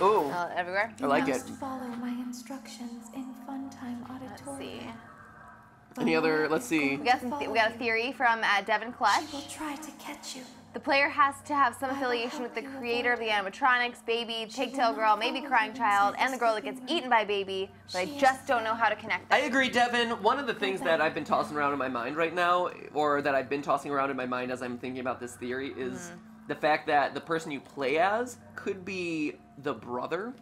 Ooh. Everywhere. I like you it. must follow my instructions in Funtime Let's Auditorium. see. Any other? Let's see. We got a theory from Devin Clutch. She will try to catch you. The player has to have some affiliation with the creator of the animatronics, Baby, Pigtail Girl, maybe Crying Child, and the girl that gets eaten by Baby, but I just don't know how to connect I them. agree, Devin. One of the things that I've been tossing around in my mind right now, or that I've been tossing around in my mind as I'm thinking about this theory, is the fact that the person you play as could be the brother,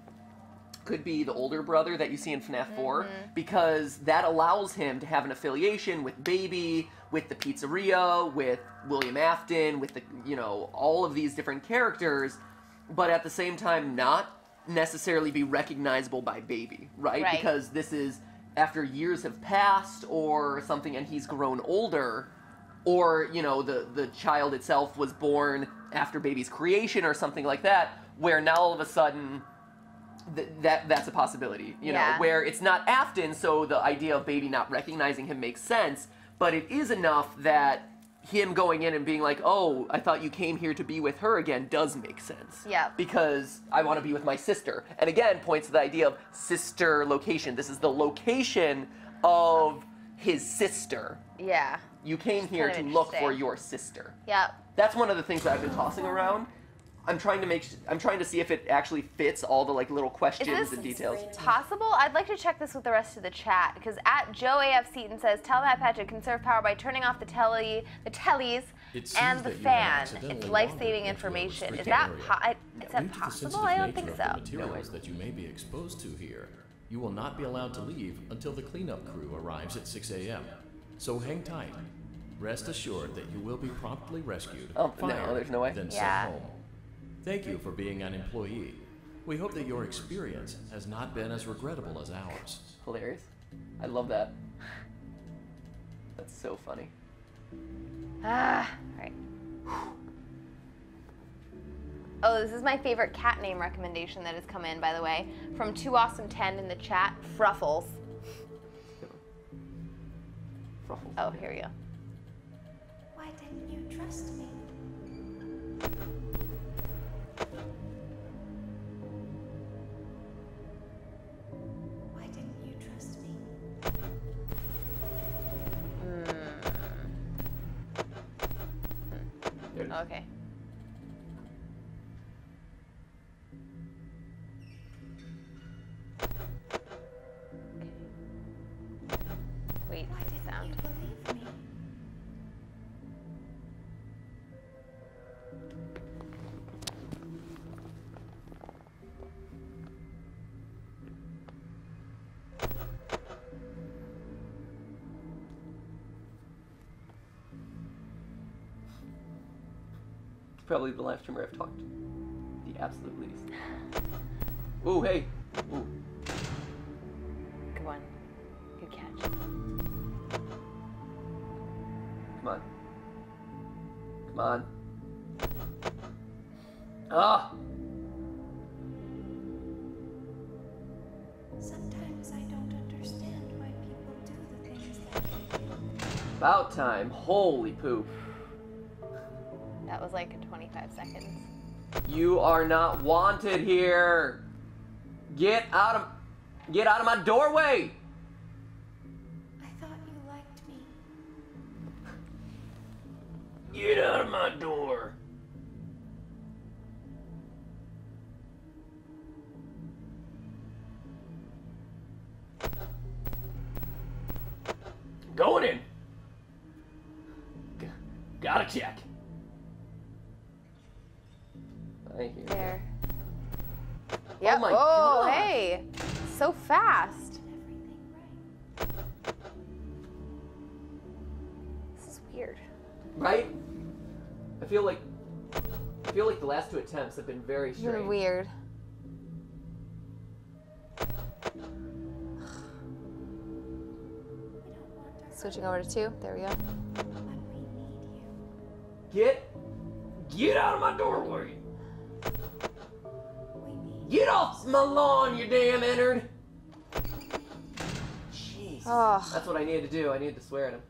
could be the older brother that you see in FNAF 4, because that allows him to have an affiliation with Baby, with the pizzeria, with William Afton, with the, all of these different characters, but at the same time not necessarily be recognizable by Baby, right? Right. Because this is after years have passed or something and he's grown older, or, the child itself was born after Baby's creation or something like that, where now all of a sudden that's a possibility, Yeah. where it's not Afton, so the idea of Baby not recognizing him makes sense, but it is enough that him going in and being like, oh, I thought you came here to be with her again, does make sense. Yeah. Because I want to be with my sister. And again, points to the idea of sister location. This is the location of his sister. Yeah. You came here kind to of look for interesting. your sister. Yep. That's one of the things that I've been tossing around. I'm trying to see if it actually fits all the like little questions this and details. Possible? I'd like to check this with the rest of the chat because at Joe AF Seaton says, "Tell Matt Patch to conserve power by turning off the tellies It seems and the that you have fan. accidentally It's wandered life-saving into a information." Is restricted that area. is that Due to the possible? sensitive I don't think nature so. of the materials that you may be exposed to here, you will not be allowed to leave until the cleanup crew arrives at 6 a.m. So hang tight. Rest assured that you will be promptly rescued, Oh, no, fired, there's no way. then Yeah. sent home. Thank you for being an employee. We hope that your experience has not been as regrettable as ours. Hilarious. I love that. That's so funny. Right. Oh, this is my favorite cat name recommendation that has come in, by the way, from 2awesome10 in the chat. Fruffles. Ruffles. Oh, here we go. Why didn't you trust me? Why didn't you trust me? There it is. Okay. Wait, Why didn't sound. you believe me? Probably the live streamer I've talked the absolute least. Ooh, hey. Ooh. Come on. Good catch. Come on. Come on. Ah! Sometimes I don't understand why people do the things that they do. About time. Holy poop. That was like 25 seconds. You are not wanted here. Get out of my doorway. I thought you liked me. Get out of my door. Going in. Gotta check. I hear you. There. Yep. my Oh, gosh. hey. So fast. Everything right. This is weird. Right? I feel like the last two attempts have been very You're strange. weird. We don't want our Switching over to 2. There we go. but we need you. Get out of my doorway. We need Get off my lawn, you damn innard. Jeez. Oh. That's what I needed to do. I needed to swear at him.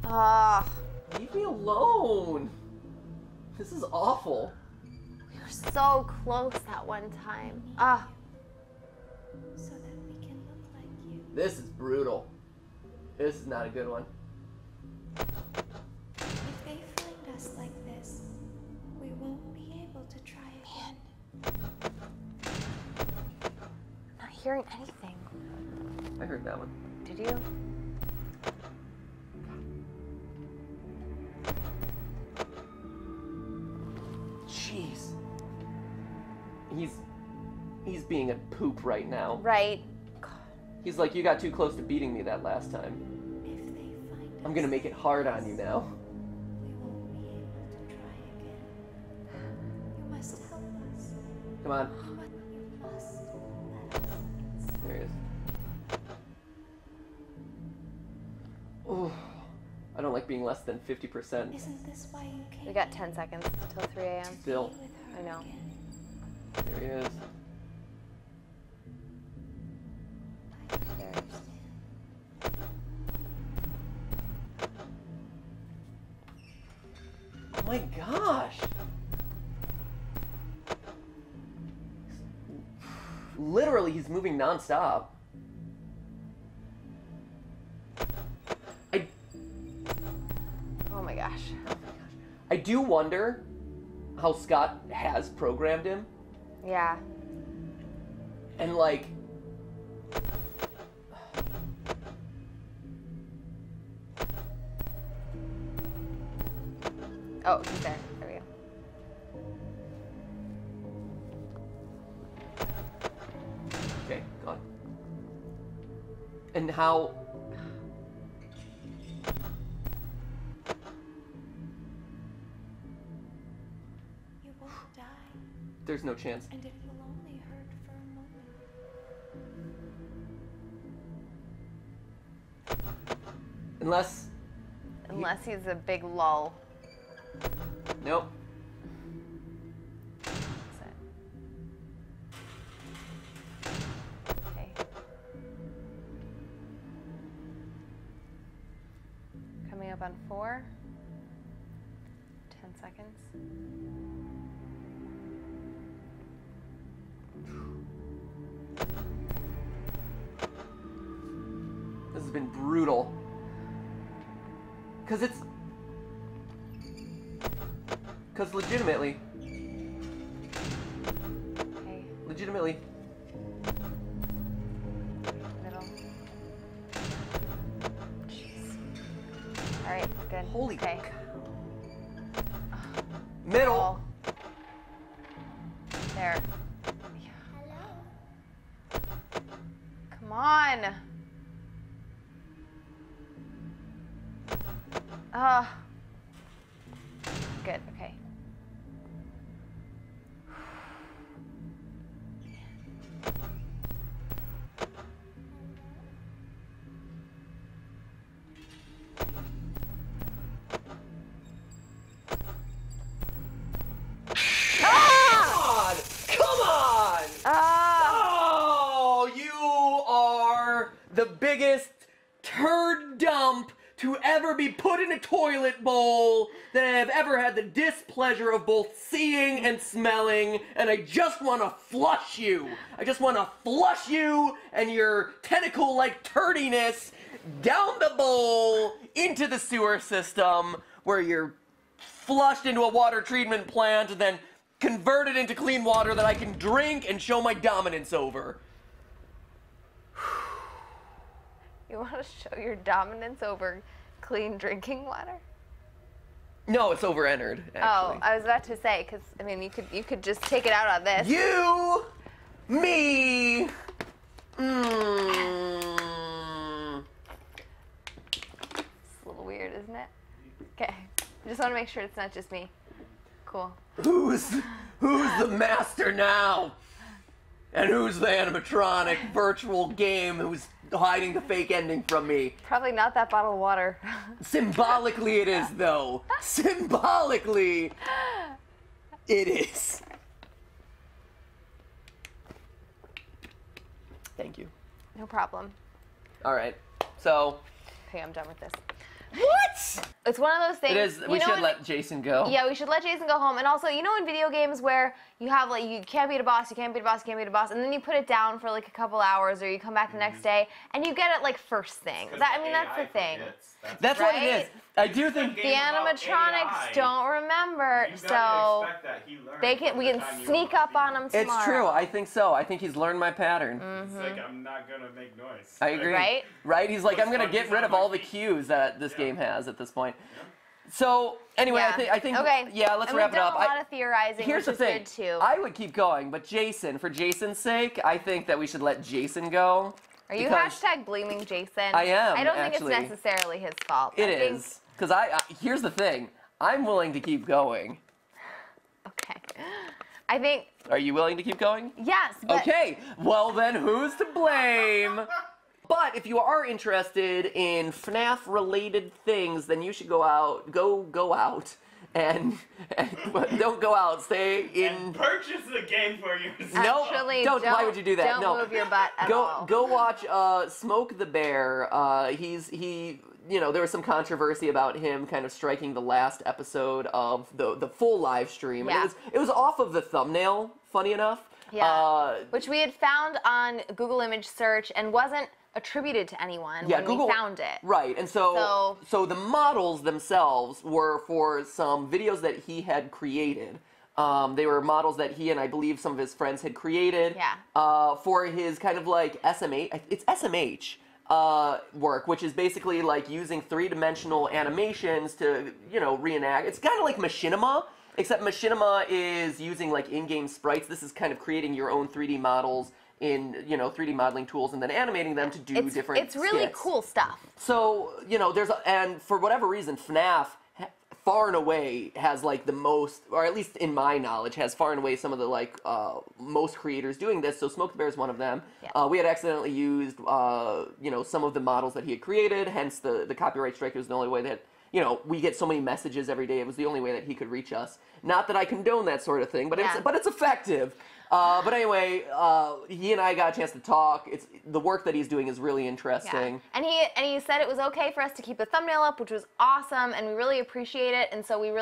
Ah. Leave me alone. This is awful. We were so close that one time. Ah. so that we can look like you. This is brutal. This is not a good one. If they find us like this, we won't be able to try again. I'm not hearing anything. I heard that one. Did you? Jeez. He's being a poop right now. Right. He's like, you got too close to beating me that last time. If they find I'm us, gonna make it hard on you now. we won't be able to try again. You must help us. Come on. But you must let us. There he is. Oh, I don't like being less than 50%. Isn't this why you came? We got 10 seconds till 3 a.m. Still. with her I know. again? There he is. I don't There. understand. Oh my gosh. Literally, he's moving nonstop. I do wonder how Scott has programmed him. Yeah. And like, Oh, he's there. There we go. okay, gone. And how, You won't die, there's no chance. and it will only hurt for a moment. Unless, He's a big lull. nope. That's it. Okay. Coming up on 4. 10 seconds. This has been brutal. Because legitimately, Okay. legitimately, Middle. Jeez. All right. Good. holy Okay. cow. Middle. Ball. There. Come on. Good. Okay. God! Come on! Ah! Oh, you are the biggest turd dump to ever be put in a toilet bowl that I have ever had the displeasure of both seeing and smelling, and I just want to flush you. I just want to flush you and your tentacle-like turdiness down the bowl into the sewer system where you're flushed into a water treatment plant and then converted into clean water that I can drink and show my dominance over. You want to show your dominance over clean drinking water? No, it's over-entered, actually. Oh, I was about to say, because I mean, you could just take it out on this. You, me, It's a little weird, isn't it? Okay. I just want to make sure it's not just me. Cool. who's the master now? And who's the animatronic virtual game who's hiding the fake ending from me? Probably not that bottle of water. Symbolically it is, though. Symbolically, it is. Thank you. No problem. All right. So, Okay, I'm done with this. what? It's one of those things. It is. you We know should when- let Jason go. Yeah, we should let Jason go home. And also, you know in video games where you have like, you can't beat a boss, you can't beat a boss, you can't beat a boss, and then you put it down for like a couple hours or you come back the next day and you get it like first thing. That, I mean, that's the thing. That's what it Right? is. I do think. The animatronics don't remember, so we can sneak up on them tomorrow. It's true. I think so. I think he's learned my pattern. It's like, I'm not gonna make noise. I agree. Right? Right? He's like, I'm gonna Let's get focus rid on of my all the feet. cues that this game has at this point. So anyway, Yeah. I think. Okay. Yeah, let's and wrap we've it done up. a lot of theorizing, Here's which the is thing. good too. I would keep going, but Jason, for Jason's sake, I think that we should let Jason go. Are you because hashtag blaming Jason? I am, I don't actually. think it's necessarily his fault. It I think- is. Because I here's the thing. I'm willing to keep going. Okay. I think, Are you willing to keep going? yes, but Okay, well then who's to blame? But if you are interested in FNAF related things, then you should go out and don't go out, stay in. And purchase the game for yourself. No, actually, don't. Why would you do that? Don't No. move your butt at all. Go watch Smoke the Bear. There was some controversy about him kind of striking the last episode of the full live stream. Yeah. And it was off of the thumbnail, funny enough. Yeah. Which we had found on Google image search and wasn't attributed to anyone Yeah, when Google we found it. Right, and so the models themselves were for some videos that he had created. They were models that he and I believe some of his friends had created. For his kind of like SMH. It's SMH. Work, which is basically like using three-dimensional animations to, you know, reenact. It's kind of like Machinima, except Machinima is using like in-game sprites. This is kind of creating your own 3D models in, you know, 3D modeling tools and then animating them to do different It's really skits. cool stuff. So, you know, and for whatever reason, FNAF far and away has like the most, or at least in my knowledge, has far and away some of the like most creators doing this. So Smoke the Bear is one of them. Yeah. We had accidentally used you know, some of the models that he had created, hence the copyright strike was the only way that, you know, we get so many messages every day. It was the only way that he could reach us. Not that I condone that sort of thing, but it's effective. But anyway, he and I got a chance to talk. It's the work that he's doing is really interesting. Yeah. And he said it was okay for us to keep the thumbnail up, which was awesome, and we really appreciate it. And so we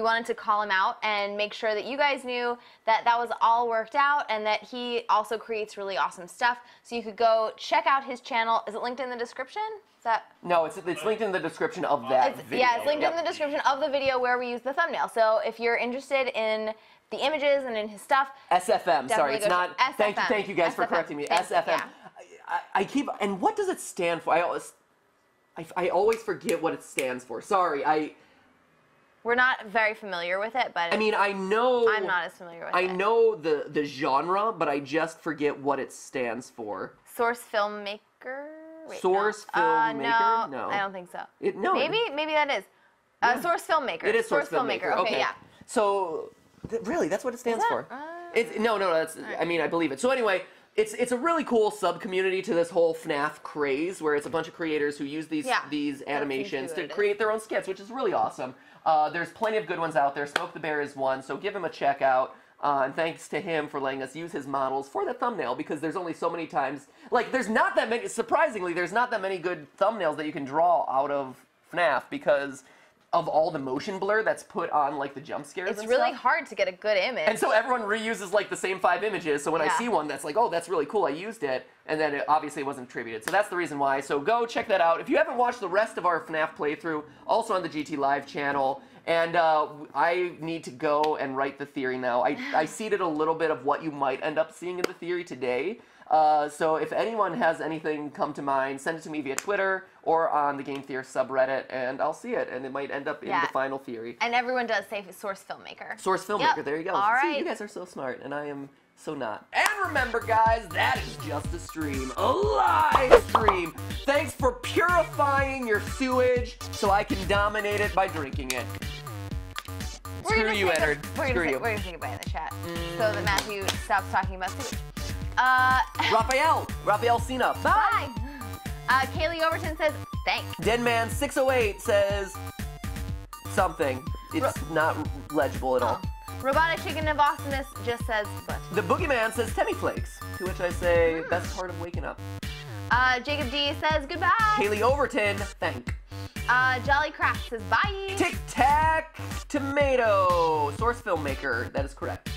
wanted to call him out and make sure that you guys knew that that was all worked out, and that he also creates really awesome stuff. So you could go check out his channel. Is it linked in the description? Is that? No, it's linked in the description of that video. Yeah, it's linked in the description of the video where we use the thumbnail. So if you're interested in the images and in his stuff. SFM, sorry, it's not. SFM. Thank you guys for correcting me. SFM. Yeah. I keep, and what does it stand for? I always forget what it stands for. Sorry, We're not very familiar with it, but I mean, I know. I'm not as familiar with it. I know the genre, but I just forget what it stands for. Source filmmaker. Wait, Source filmmaker? No, No. I don't think so. No. Maybe that is. Source filmmaker. It is source filmmaker. Okay, yeah. So, really, that's what it stands for. No. That's. I mean, I believe it. So anyway, it's a really cool sub community to this whole FNAF craze, where it's a bunch of creators who use these animations to create their own skits, which is really awesome. There's plenty of good ones out there. Smoke the Bear is one, so give him a check out. And thanks to him for letting us use his models for the thumbnail, because there's only so many times, like, there's not that many, surprisingly, there's not that many good thumbnails that you can draw out of FNAF because of all the motion blur that's put on, like, the jump scares It's and really stuff. hard to get a good image. And so everyone reuses, like, the same 5 images, so when I see one that's like, oh, that's really cool, I used it, and then it obviously wasn't attributed. So that's the reason why. So go check that out. If you haven't watched the rest of our FNAF playthrough, also on the GT Live channel, and I need to go and write the theory now. I seeded a little bit of what you might end up seeing in the theory today. So if anyone has anything come to mind, send it to me via Twitter or on the Game Theory subreddit, and I'll see it, and it might end up in the final theory. And everyone does say source filmmaker. Source filmmaker, there you go. All right. See, you guys are so smart, and I am so not. And remember, guys, that is just a stream. A live stream. Thanks for purifying your sewage so I can dominate it by drinking it. Screw you, Edward. Screw you. We're gonna say goodbye in the chat so that Matthew stops talking about sewage. Raphael Cena. Bye. Bye. Kaylee Overton says, thanks. Deadman608 says something. It's not legible at all. Robotic Chicken of Awesomeness just says, what? The Boogeyman says Temmy Flakes, to which I say, that's part of waking up. Jacob D says, goodbye. Kaylee Overton, thank. Jolly Craft says, bye. Tic Tac Tomato, source filmmaker, that is correct.